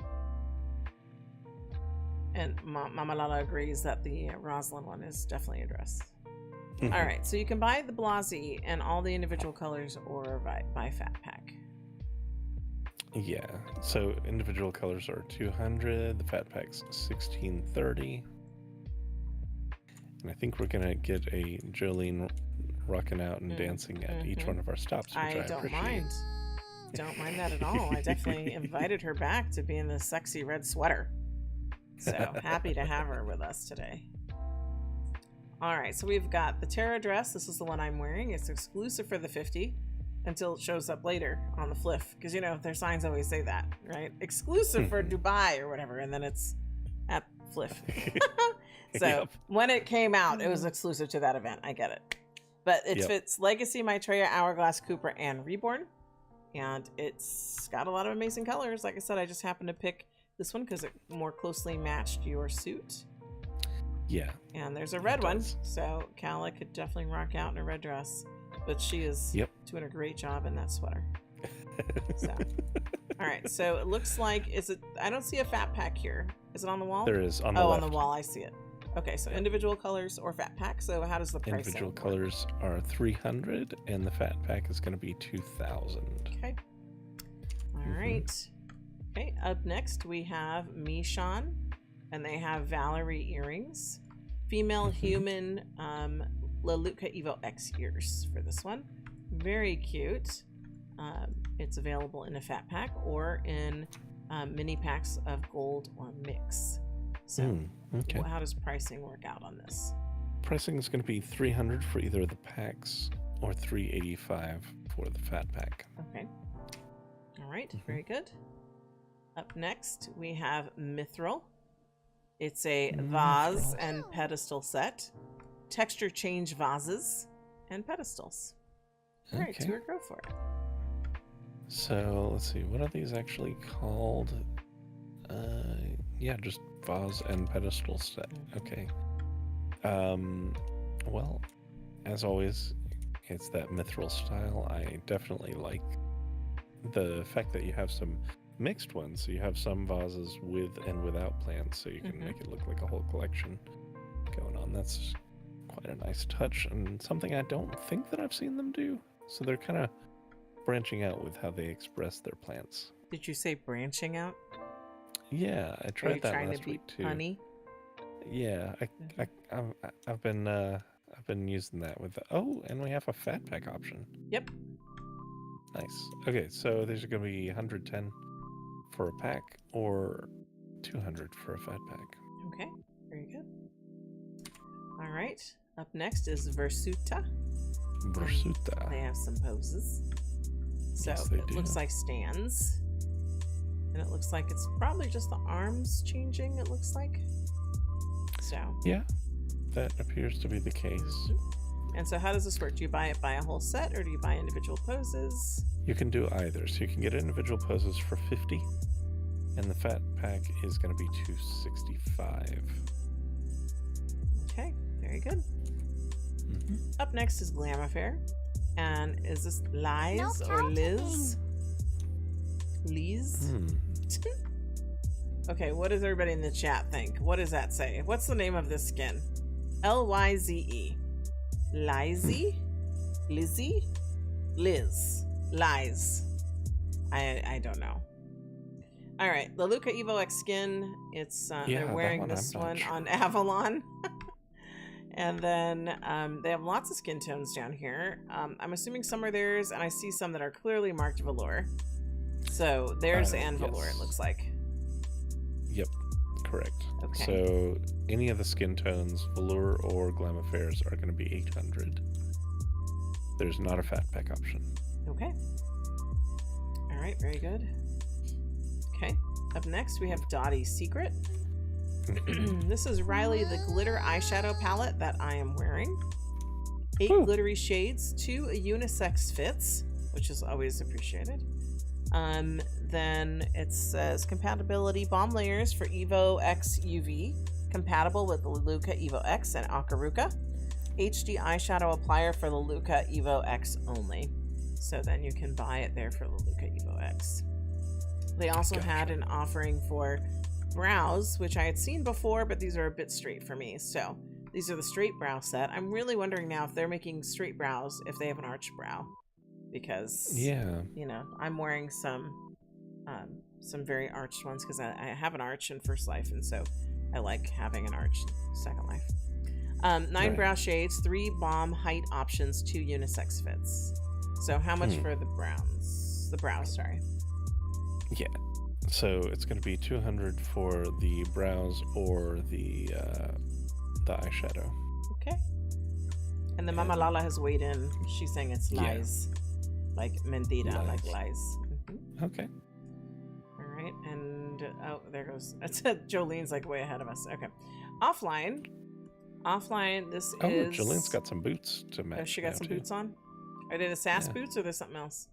[SPEAKER 1] And Mama LaLa agrees that the Rosalind one is definitely a dress.
[SPEAKER 2] Mhm.
[SPEAKER 1] All right, so you can buy the Blasi and all the individual colors or buy fat pack.
[SPEAKER 2] Yeah. So individual colors are $200. The fat pack's $1,630. And I think we're gonna get a Jolene rocking out and dancing at each one of our stops, which I
[SPEAKER 1] don't
[SPEAKER 2] appreciate.
[SPEAKER 1] mind. Don't mind that at all. I definitely invited her back to be in the sexy red sweater. So happy to have her with us today. All right, so we've got the Terra dress. This is the one I'm wearing. It's exclusive for the 50 until it shows up later on the fliff. Because, you know, their signs always say that, right? Exclusive for Dubai or whatever. And then it's at fliff. So
[SPEAKER 2] Yep.
[SPEAKER 1] when it came out, it was exclusive to that event. I get it. But it
[SPEAKER 2] Yep.
[SPEAKER 1] fits Legacy, Maitreya, Hourglass, Cooper, and Reborn. And it's got a lot of amazing colors. Like I said, I just happened to pick this one because it more closely matched your suit.
[SPEAKER 2] Yeah.
[SPEAKER 1] And there's a red
[SPEAKER 2] It
[SPEAKER 1] one.
[SPEAKER 2] does.
[SPEAKER 1] So Kala could definitely rock out in a red dress. But she is
[SPEAKER 2] Yep.
[SPEAKER 1] doing a great job in that sweater. So, all right. So it looks like, I don't see a fat pack here. Is it on the wall?
[SPEAKER 2] There is on the
[SPEAKER 1] Oh,
[SPEAKER 2] left.
[SPEAKER 1] on the wall. I see it. Okay, so individual colors or fat pack. So how does the price
[SPEAKER 2] Individual colors are $300, and the fat pack is going to be $2,000.
[SPEAKER 1] Okay. All
[SPEAKER 2] Mhm.
[SPEAKER 1] right. Okay, up next we have Mishan, and they have Valerie earrings. Female human Lelutka Evo X ears for this one. Very cute. It's available in a fat pack or in mini packs of gold or mix. So
[SPEAKER 2] Okay.
[SPEAKER 1] how does pricing work out on this?
[SPEAKER 2] Pricing is going to be $300 for either of the packs or $385 for the fat pack.
[SPEAKER 1] Okay. All right, very good. Up next, we have Mithril. It's a vase
[SPEAKER 2] Mithril.
[SPEAKER 1] and pedestal set. Texture change vases and pedestals. All right,
[SPEAKER 2] Okay.
[SPEAKER 1] Tour, go for it.
[SPEAKER 2] So let's see, what are these actually called? Yeah, just vase and pedestal set. Okay. Well, as always, it's that mithril style. I definitely like the fact that you have some mixed ones. So you have some vases with and without plants, so you can make it look like a whole collection going on. That's quite a nice touch and something I don't think that I've seen them do. So they're kind of branching out with how they express their plants.
[SPEAKER 1] Did you say branching out?
[SPEAKER 2] Yeah, I
[SPEAKER 1] Are you
[SPEAKER 2] tried that
[SPEAKER 1] trying
[SPEAKER 2] last
[SPEAKER 1] to be
[SPEAKER 2] week too.
[SPEAKER 1] punny?
[SPEAKER 2] Yeah, I've been using that with and we have a fat pack option.
[SPEAKER 1] Yep.
[SPEAKER 2] Nice. Okay, so these are gonna be 110 for a pack or 200 for a fat pack.
[SPEAKER 1] Okay, very good. All right, up next is Versuta.
[SPEAKER 2] Versuta.
[SPEAKER 1] They have some poses. So
[SPEAKER 2] Yes, they
[SPEAKER 1] it
[SPEAKER 2] do.
[SPEAKER 1] looks like stands. And it looks like it's probably just the arms changing, it looks like. So.
[SPEAKER 2] Yeah, that appears to be the case.
[SPEAKER 1] And so how does this work? Do you buy it by a whole set or do you buy individual poses?
[SPEAKER 2] You can do either. So you can get individual poses for 50, and the fat pack is going to be 265.
[SPEAKER 1] Okay, very good. Up next is Glam Affair. And is this Liz
[SPEAKER 3] No
[SPEAKER 1] or Liz?
[SPEAKER 3] counting.
[SPEAKER 1] Liz?
[SPEAKER 2] Hmm.
[SPEAKER 1] Okay, what does everybody in the chat think? What does that say? What's the name of this skin? Lyze. Lizy? Lizzie? Liz. Lies. I don't know. All right, Lelutka Evo X skin. It's
[SPEAKER 2] Yeah,
[SPEAKER 1] they're
[SPEAKER 2] that
[SPEAKER 1] wearing
[SPEAKER 2] one
[SPEAKER 1] this
[SPEAKER 2] I'm not
[SPEAKER 1] one
[SPEAKER 2] sure.
[SPEAKER 1] on Avalon. And then they have lots of skin tones down here. I'm assuming some are theirs, and I see some that are clearly marked velour. So theirs and velour, it looks like.
[SPEAKER 2] Yep, correct.
[SPEAKER 1] Okay.
[SPEAKER 2] So any of the skin tones, velour or glam affairs, are going to be 800. There's not a fat pack option.
[SPEAKER 1] Okay. All right, very good. Okay, up next we have Dottie's Secret. This is Riley the glitter eyeshadow palette that I am wearing. 8 glittery shades, 2 unisex fits, which is always appreciated. Then it says compatibility balm layers for Evo X UV, compatible with the Lelutka Evo X and Akaruka. HD eyeshadow applier for Lelutka Evo X only. So then you can buy it there for Lelutka Evo X. They also had an offering for brows, which I had seen before, but these are a bit straight for me. So these are the straight brow set. I'm really wondering now if they're making straight brows, if they have an arched brow. Because,
[SPEAKER 2] yeah,
[SPEAKER 1] you know, I'm wearing some very arched ones because I have an arch in First Life, and so I like having an arch in Second Life. 9 brow shades, 3 balm height options, 2 unisex fits. So how much for the brows? The brows, sorry.
[SPEAKER 2] Yeah. So it's going to be 200 for the brows or the eyeshadow.
[SPEAKER 1] Okay. And then Mama LaLa has weighed in. She's saying it's lies. Like mentira, like lies.
[SPEAKER 2] Okay.
[SPEAKER 1] All right. And oh, there goes. Jolene's like way ahead of us. Okay. Offline. This is.
[SPEAKER 2] Oh, Jolene's got some boots to match.
[SPEAKER 1] Oh, she got some boots on? Are they the SAS boots or there's something else?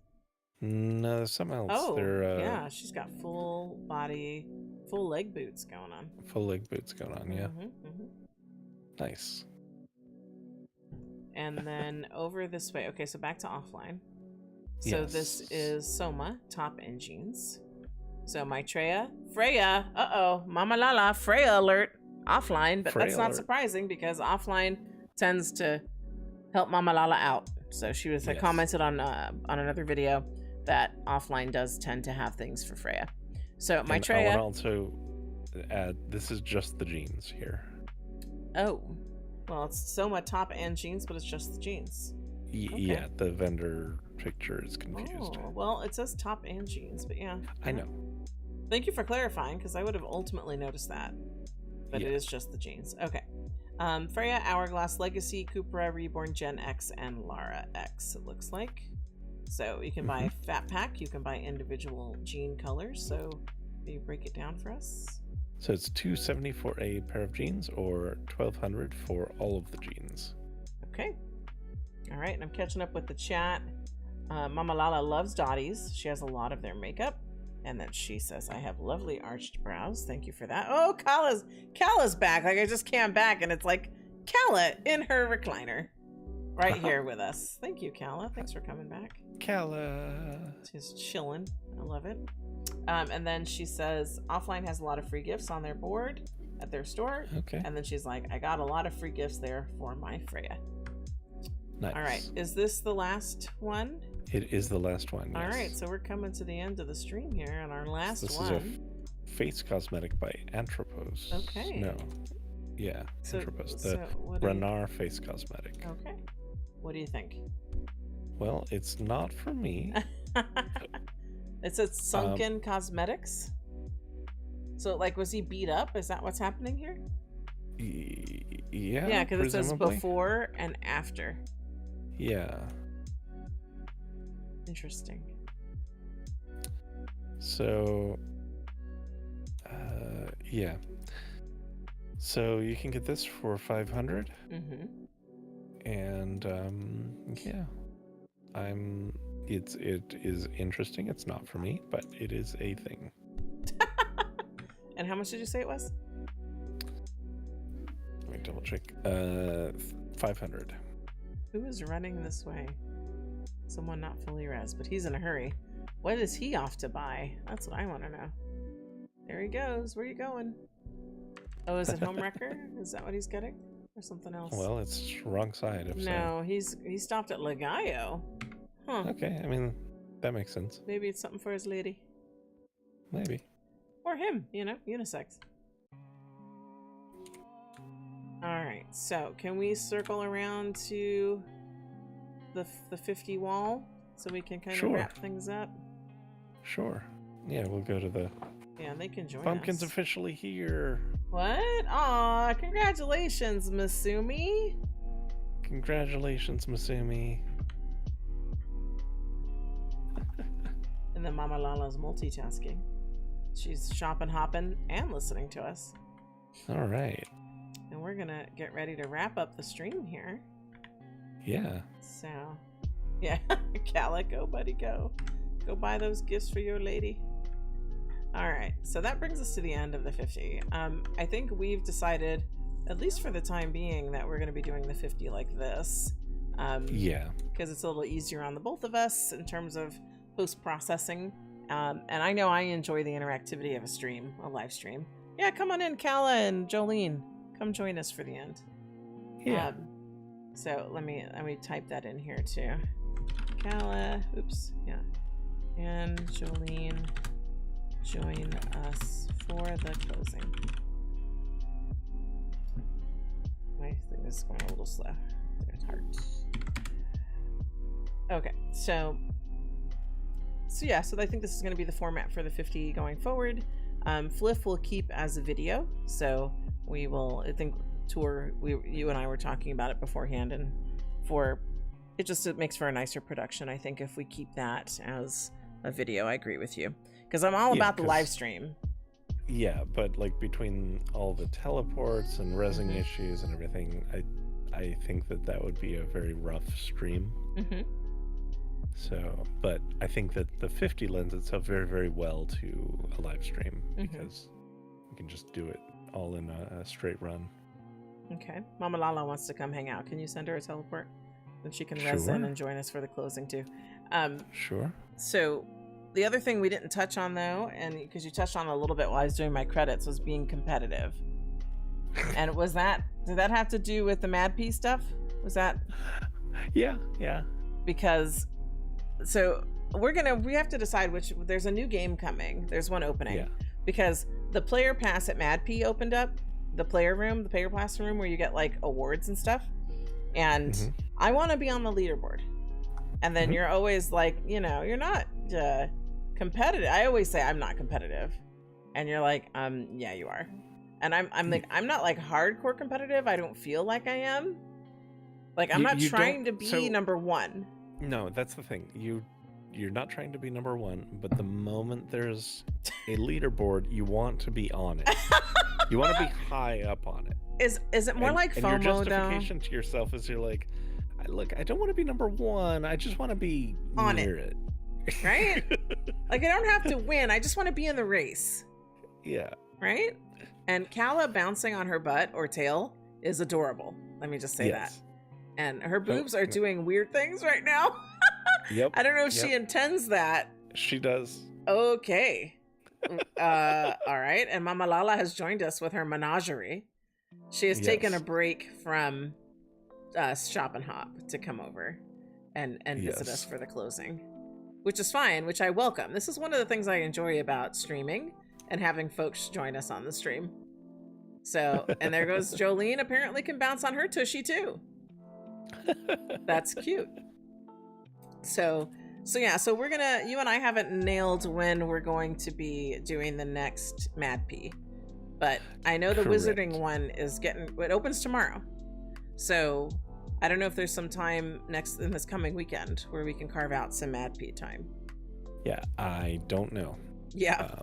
[SPEAKER 2] No, there's something else.
[SPEAKER 1] Oh,
[SPEAKER 2] They're,
[SPEAKER 1] yeah. She's got full body, full leg boots going on.
[SPEAKER 2] Full leg boots going on, yeah. Nice.
[SPEAKER 1] And then over this way. Okay, so back to offline. So this is Soma, top and jeans. So Maitreya, Freya, Mama LaLa, Freya alert, offline, but that's not surprising because offline tends to help Mama LaLa out. So she was commented on another video that offline does tend to have things for Freya. So Maitreya.
[SPEAKER 2] I want to also add, this is just the jeans here.
[SPEAKER 1] Oh, well, it's Soma top and jeans, but it's just the jeans.
[SPEAKER 2] Yeah, the vendor picture is confused.
[SPEAKER 1] Oh, well, it says top and jeans, but yeah.
[SPEAKER 2] I know.
[SPEAKER 1] Thank you for clarifying, because I would have ultimately noticed that. But it is just the jeans. Okay. Freya, Hourglass, Legacy, Cupra, Reborn, Gen X, and Lara X, it looks like. So you can buy Fat Pack, you can buy individual jean colors. So will you break it down for us?
[SPEAKER 2] So it's $270 for a pair of jeans or $1,200 for all of the jeans.
[SPEAKER 1] Okay. All right, and I'm catching up with the chat. Mama LaLa loves Dottie's. She has a lot of their makeup. And then she says, I have lovely arched brows. Thank you for that. Oh, Kala's back. Like, I just came back, and it's like Kala in her recliner. Right here with us. Thank you, Kala. Thanks for coming back.
[SPEAKER 2] Kala.
[SPEAKER 1] She's chilling. I love it. And then she says, Offline has a lot of free gifts on their board at their store.
[SPEAKER 2] Okay.
[SPEAKER 1] And then she's like, I got a lot of free gifts there for my Freya.
[SPEAKER 2] Nice.
[SPEAKER 1] All right. Is this the last one?
[SPEAKER 2] It is the last one. Yes.
[SPEAKER 1] All right. So we're coming to the end of the stream here on our last
[SPEAKER 2] this
[SPEAKER 1] one.
[SPEAKER 2] This is a face cosmetic by Anthropos.
[SPEAKER 1] Okay.
[SPEAKER 2] No. Yeah.
[SPEAKER 1] So,
[SPEAKER 2] Anthropos. The Renar face cosmetic.
[SPEAKER 1] Okay. What do you think?
[SPEAKER 2] Well, it's not for me.
[SPEAKER 1] It says Sunken Cosmetics. So, like, was he beat up? Is that what's happening here?
[SPEAKER 2] Yeah.
[SPEAKER 1] Yeah, because it says before and after.
[SPEAKER 2] Yeah.
[SPEAKER 1] Interesting.
[SPEAKER 2] So, yeah. So you can get this for $500. And yeah, it is interesting. It's not for me, but it is a thing.
[SPEAKER 1] And how much did you say it was?
[SPEAKER 2] Let me double check. 500.
[SPEAKER 1] Who is running this way? Someone not fully res, but he's in a hurry. What is he off to buy? That's what I want to know. There he goes. Where are you going? Oh, is it Homewrecker? Is that what he's getting? Or something else?
[SPEAKER 2] Well, it's wrong side.
[SPEAKER 1] No, he stopped at Legaio. Huh.
[SPEAKER 2] Okay, I mean, that makes sense.
[SPEAKER 1] Maybe it's something for his lady.
[SPEAKER 2] Maybe.
[SPEAKER 1] Or him, you know, unisex. All right, so can we circle around to the 50 wall so we can kind of
[SPEAKER 2] Sure.
[SPEAKER 1] wrap things up?
[SPEAKER 2] Sure. Yeah, we'll go to the
[SPEAKER 1] Yeah, they can join
[SPEAKER 2] pumpkin's
[SPEAKER 1] us.
[SPEAKER 2] officially here.
[SPEAKER 1] What? Aw, congratulations, Masumi.
[SPEAKER 2] Congratulations, Masumi.
[SPEAKER 1] And then Mama Lala's multitasking. She's shopping, hopping, and listening to us.
[SPEAKER 2] All right.
[SPEAKER 1] And we're gonna get ready to wrap up the stream here.
[SPEAKER 2] Yeah.
[SPEAKER 1] So, yeah, Calla, go, buddy, go. Go buy those gifts for your lady. All right, so that brings us to the end of the 50. I think we've decided, at least for the time being, that we're going to be doing the 50 like this.
[SPEAKER 2] Yeah.
[SPEAKER 1] Because it's a little easier on the both of us in terms of post-processing. And I know I enjoy the interactivity of a stream, a live stream. Yeah, come on in, Calla and Jolene. Come join us for the end.
[SPEAKER 2] Yeah.
[SPEAKER 1] So let me type that in here too. Calla, oops, yeah. And Jolene, join us for the closing. My thing is going a little slow. There's heart. Okay, so yeah, so I think this is going to be the format for the 50 going forward. Fliff will keep as a video, so we will, I think, you and I were talking about it beforehand, and it makes for a nicer production, I think, if we keep that as a video. I agree with you, because I'm all about the live stream.
[SPEAKER 2] Yeah, but like between all the teleports and resing issues and everything, I think that would be a very rough stream. So, but I think that the 50 lends itself very, very well to a live stream because we can just do it all in a straight run.
[SPEAKER 1] Okay. Mama Lala wants to come hang out. Can you send her a teleport? Then she can res in and join us for the closing too.
[SPEAKER 2] Sure.
[SPEAKER 1] So the other thing we didn't touch on though, and because you touched on it a little bit while I was doing my credits, was being competitive. And did that have to do with the Mad P stuff? Was that?
[SPEAKER 2] Yeah.
[SPEAKER 1] Because so we have to decide there's a new game coming. There's one opening.
[SPEAKER 2] Yeah.
[SPEAKER 1] Because the player pass at Mad P opened up, the player pass room where you get like awards and stuff. And I want to be on the leaderboard. And then you're always like, you're not competitive. I always say I'm not competitive. And you're like, yeah, you are. And I'm like, I'm not like hardcore competitive. I don't feel like I am. Like, I'm not trying to be number one.
[SPEAKER 2] No, that's the thing. You're not trying to be number one, but the moment there's a leaderboard, you want to be on it. You want to be high up on it.
[SPEAKER 1] Is it more like FOMO,
[SPEAKER 2] and your justification to yourself is you're like, look, I don't want to be number one. I just want to be
[SPEAKER 1] on
[SPEAKER 2] near it.
[SPEAKER 1] Right? Like, I don't have to win. I just want to be in the race.
[SPEAKER 2] Yeah.
[SPEAKER 1] Right? And Calla bouncing on her butt or tail is adorable. Let me just say that. And her boobs are doing weird things right now.
[SPEAKER 2] Yep.
[SPEAKER 1] I don't know if she intends that.
[SPEAKER 2] She does.
[SPEAKER 1] Okay. All right. And Mama Lala has joined us with her menagerie. She has taken a break from Shop and Hop to come over and visit us for the closing, which is fine, which I welcome. This is one of the things I enjoy about streaming and having folks join us on the stream. So, and there goes Jolene, apparently can bounce on her tushy too. That's cute. So yeah, so we're gonna, you and I haven't nailed when we're going to be doing the next Mad P, but I know the Wizarding one it opens tomorrow. So I don't know if there's some time in this coming weekend where we can carve out some Mad P time.
[SPEAKER 2] Yeah, I don't know.
[SPEAKER 1] Yeah,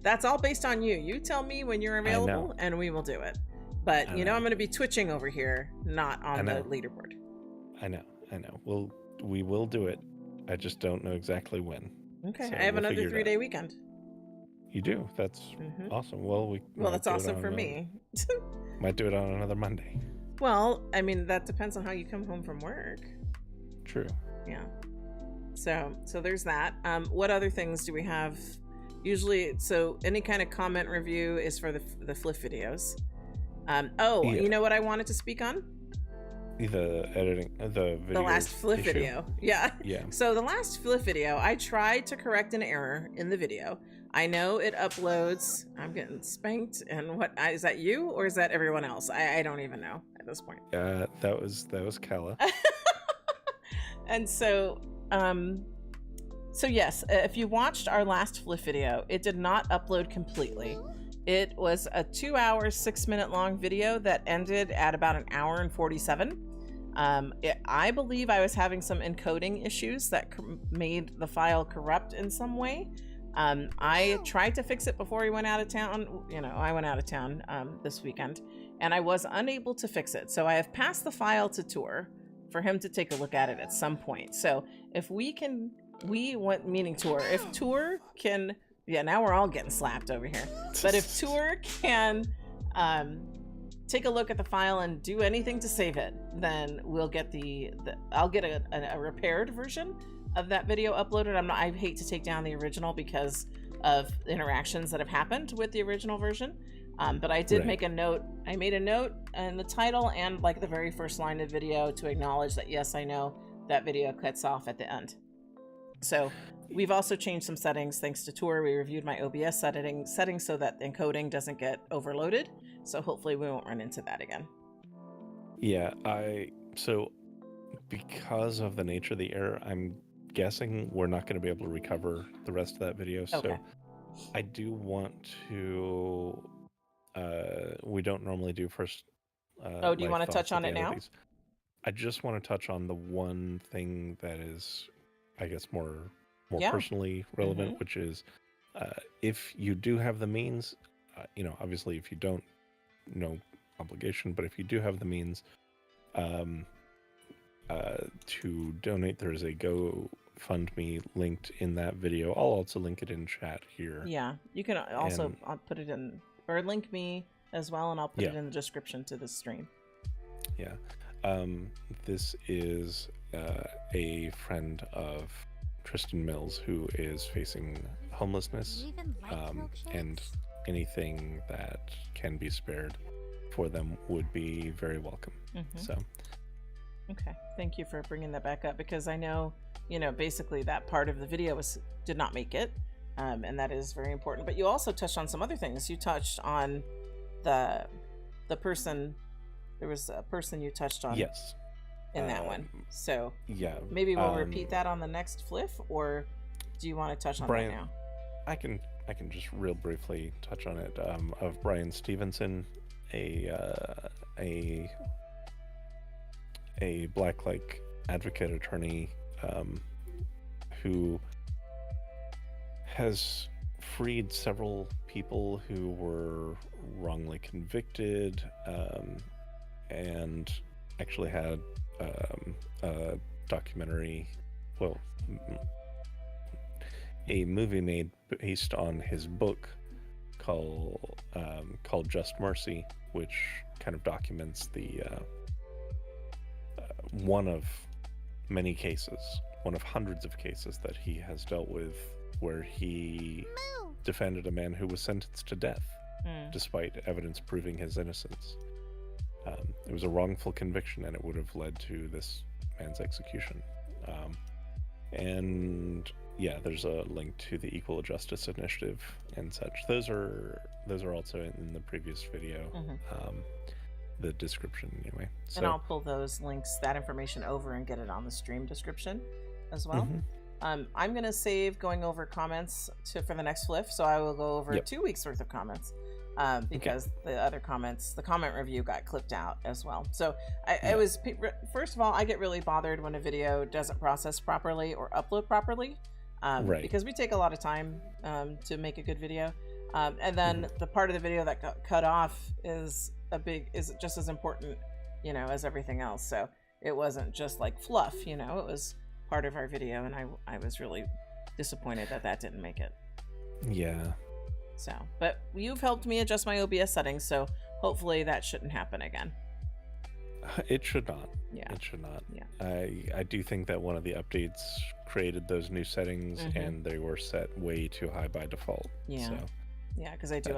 [SPEAKER 1] that's all based on you. You tell me when you're available and we will do it. But I'm going to be twitching over here, not on the leaderboard.
[SPEAKER 2] I know. We will do it. I just don't know exactly when.
[SPEAKER 1] Okay, so I have another 3-day weekend.
[SPEAKER 2] You do? That's awesome. Well,
[SPEAKER 1] that's awesome for me.
[SPEAKER 2] Might do it on another Monday. Well,
[SPEAKER 1] I mean, that depends on how you come home from work.
[SPEAKER 2] True.
[SPEAKER 1] Yeah. So there's that. What other things do we have? Usually, so any kind of comment review is for the Fliff videos. You know what I wanted to speak on?
[SPEAKER 2] The editing, the video.
[SPEAKER 1] The last flip
[SPEAKER 2] issue?
[SPEAKER 1] video. Yeah.
[SPEAKER 2] Yeah.
[SPEAKER 1] So the last flip video, I tried to correct an error in the video. I know it uploads. I'm getting spanked. And what is that, you or is that everyone else? I don't even know at this point.
[SPEAKER 2] That was Kala.
[SPEAKER 1] And so yes, if you watched our last flip video, it did not upload completely. It was a 2 hour, 6 minute long video that ended at about an hour and 47. I believe I was having some encoding issues that made the file corrupt in some way. I tried to fix it before he went out of town. You know, I went out of town this weekend, and I was unable to fix it. So I have passed the file to Tour for him to take a look at it at some point. So if meaning Tour, if Tour can, yeah, now we're all getting slapped over here. But if Tour can take a look at the file and do anything to save it, then we'll get I'll get a repaired version of that video uploaded. I hate to take down the original because of interactions that have happened with the original version. But I did make a note. I made a note in the title and like the very first line of the video to acknowledge that, yes, I know that video cuts off at the end. So we've also changed some settings thanks to Tour. We reviewed my OBS settings so that encoding doesn't get overloaded. So hopefully we won't run into that again.
[SPEAKER 2] Yeah, so because of the nature of the error, I'm guessing we're not going to be able to recover the rest of that video.
[SPEAKER 1] Okay.
[SPEAKER 2] So I do want to, we don't normally do first.
[SPEAKER 1] Do you want to touch on it now?
[SPEAKER 2] I just want to touch on the one thing that is, I guess, more personally relevant, which is if you do have the means, obviously if you don't, no obligation, but if you do have the means to donate, there's a GoFundMe linked in that video. I'll also link it in chat here.
[SPEAKER 1] Yeah, you can also I'll put it in, or link me as well, and I'll put it in the description to this stream.
[SPEAKER 2] Yeah. This is a friend of Tristan Mills who is facing homelessness, and anything that can be spared for them would be very welcome. So
[SPEAKER 1] okay, thank you for bringing that back up, because I know, basically that part of the video did not make it, and that is very important. But you also touched on some other things. You touched on the person. There was a person you touched on.
[SPEAKER 2] Yes.
[SPEAKER 1] In that one. So
[SPEAKER 2] yeah,
[SPEAKER 1] maybe we'll repeat that on the next flip, or do you want to touch on
[SPEAKER 2] Brian,
[SPEAKER 1] that now? I
[SPEAKER 2] can just real briefly touch on it. Of Brian Stevenson, a black advocate attorney who has freed several people who were wrongly convicted, and actually had a documentary, a movie made based on his book called Just Mercy, which kind of documents the one of many cases, one of hundreds of cases that he has dealt with, where he defended a man who was sentenced to death despite evidence proving his innocence. It was a wrongful conviction, and it would have led to this man's execution. And yeah, there's a link to the Equal Justice Initiative and such. Those are also in the previous video, the description anyway. So,
[SPEAKER 1] and I'll pull those links, that information over, and get it on the stream description as well. I'm going to save going over comments for the next flip, so I will go over 2 weeks worth of comments. Because the other comments, the comment review got clipped out as well. So it was, first of all, I get really bothered when a video doesn't process properly or upload properly, because we take a lot of time to make a good video. And then the part of the video that got cut off is just as important, as everything else. So it wasn't just like fluff, it was part of our video, and I was really disappointed that didn't make it.
[SPEAKER 2] Yeah.
[SPEAKER 1] So, but you've helped me adjust my OBS settings, so hopefully that shouldn't happen again.
[SPEAKER 2] It should not.
[SPEAKER 1] Yeah.
[SPEAKER 2] It should not.
[SPEAKER 1] Yeah.
[SPEAKER 2] I do think that one of the updates created those new settings, and they were set way too high by default.
[SPEAKER 1] Yeah.
[SPEAKER 2] So
[SPEAKER 1] yeah, because I do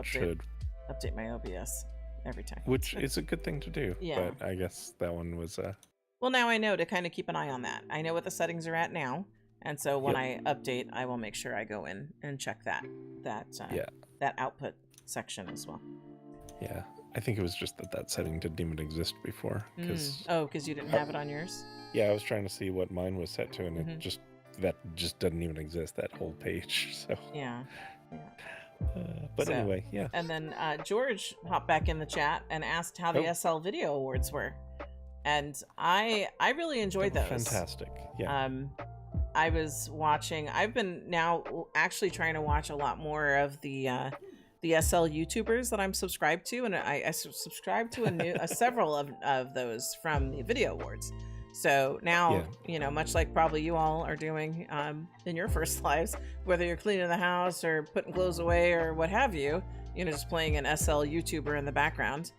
[SPEAKER 1] update my OBS every time.
[SPEAKER 2] Which is a good thing to do.
[SPEAKER 1] Yeah.
[SPEAKER 2] But I guess that one was
[SPEAKER 1] Well, now I know to kind of keep an eye on that. I know what the settings are at now, and so when I update, I will make sure I go in and check that output section as well.
[SPEAKER 2] Yeah, I think it was just that setting didn't even exist before.
[SPEAKER 1] Because you didn't have it on yours?
[SPEAKER 2] Yeah, I was trying to see what mine was set to, and it just doesn't even exist, that whole page. So
[SPEAKER 1] Yeah.
[SPEAKER 2] But anyway, yeah.
[SPEAKER 1] And then George hopped back in the chat and asked how the SL Video Awards were, and I really enjoyed those.
[SPEAKER 2] Fantastic. Yeah.
[SPEAKER 1] I was watching. I've been now actually trying to watch a lot more of the SL YouTubers that I'm subscribed to, and I subscribe to several of those from the Video Awards. So now, much like probably you all are doing in your first lives, whether you're cleaning the house or putting clothes away or what have you, just playing an SL YouTuber in the background.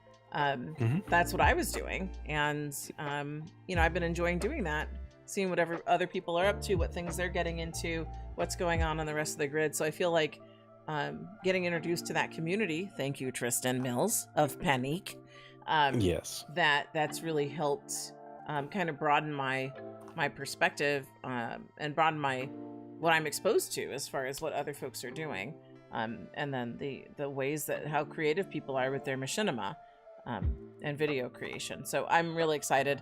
[SPEAKER 1] That's what I was doing. And, I've been enjoying doing that, seeing whatever other people are up to, what things they're getting into, what's going on the rest of the grid. So I feel like getting introduced to that community, thank you, Tristan Mills of Panique.
[SPEAKER 2] Yes.
[SPEAKER 1] That's really helped kind of broaden my perspective and broaden what I'm exposed to as far as what other folks are doing, and then the ways that how creative people are with their machinima and video creation. So I'm really excited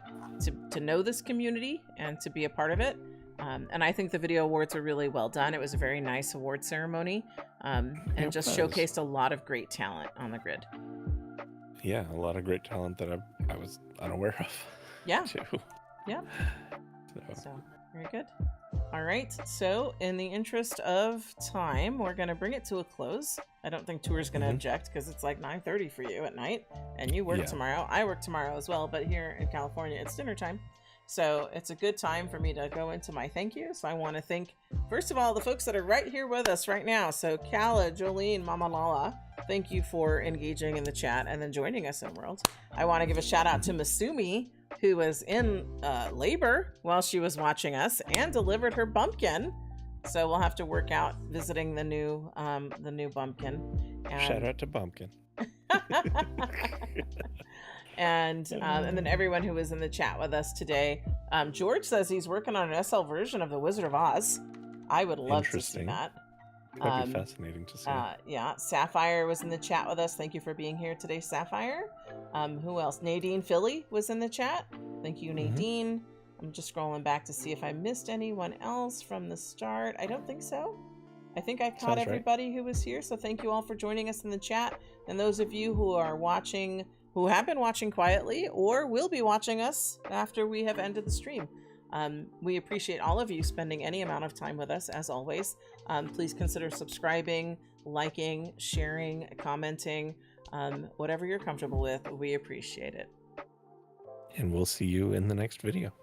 [SPEAKER 1] to know this community and to be a part of it. And I think the Video Awards were really well done. It was a very nice award ceremony, and just showcased a lot of great talent on the grid.
[SPEAKER 2] Yeah, a lot of great talent that I was unaware of.
[SPEAKER 1] Yeah.
[SPEAKER 2] Too.
[SPEAKER 1] Yeah. So very good. All right. So in the interest of time, we're going to bring it to a close. I don't think Tour's going to object because it's like 9:30 for you at night, and you work tomorrow. I work tomorrow as well, but here in California, it's dinner time. So it's a good time for me to go into my thank you. So I want to thank, first of all, the folks that are right here with us right now. So Kala, Jolene, Mama LaLa, thank you for engaging in the chat and then joining us in World. I want to give a shout out to Masumi, who was in labor while she was watching us and delivered her bumpkin. So we'll have to work out visiting the new bumpkin. And
[SPEAKER 2] shout out to Bumpkin.
[SPEAKER 1] And then everyone who was in the chat with us today. George says he's working on an SL version of The Wizard of Oz. I would love to see that.
[SPEAKER 2] That'd be fascinating to see.
[SPEAKER 1] Yeah, Sapphire was in the chat with us. Thank you for being here today, Sapphire. Who else? Nadine Philly was in the chat. Thank you, Nadine. I'm just scrolling back to see if I missed anyone else from the start. I don't think so. I think I caught everybody who was here. So thank you all for joining us in the chat. And those of you who are watching, who have been watching quietly or will be watching us after we have ended the stream. We appreciate all of you spending any amount of time with us, as always. Please consider subscribing, liking, sharing, commenting, whatever you're comfortable with. We appreciate it.
[SPEAKER 2] And we'll see you in the next video.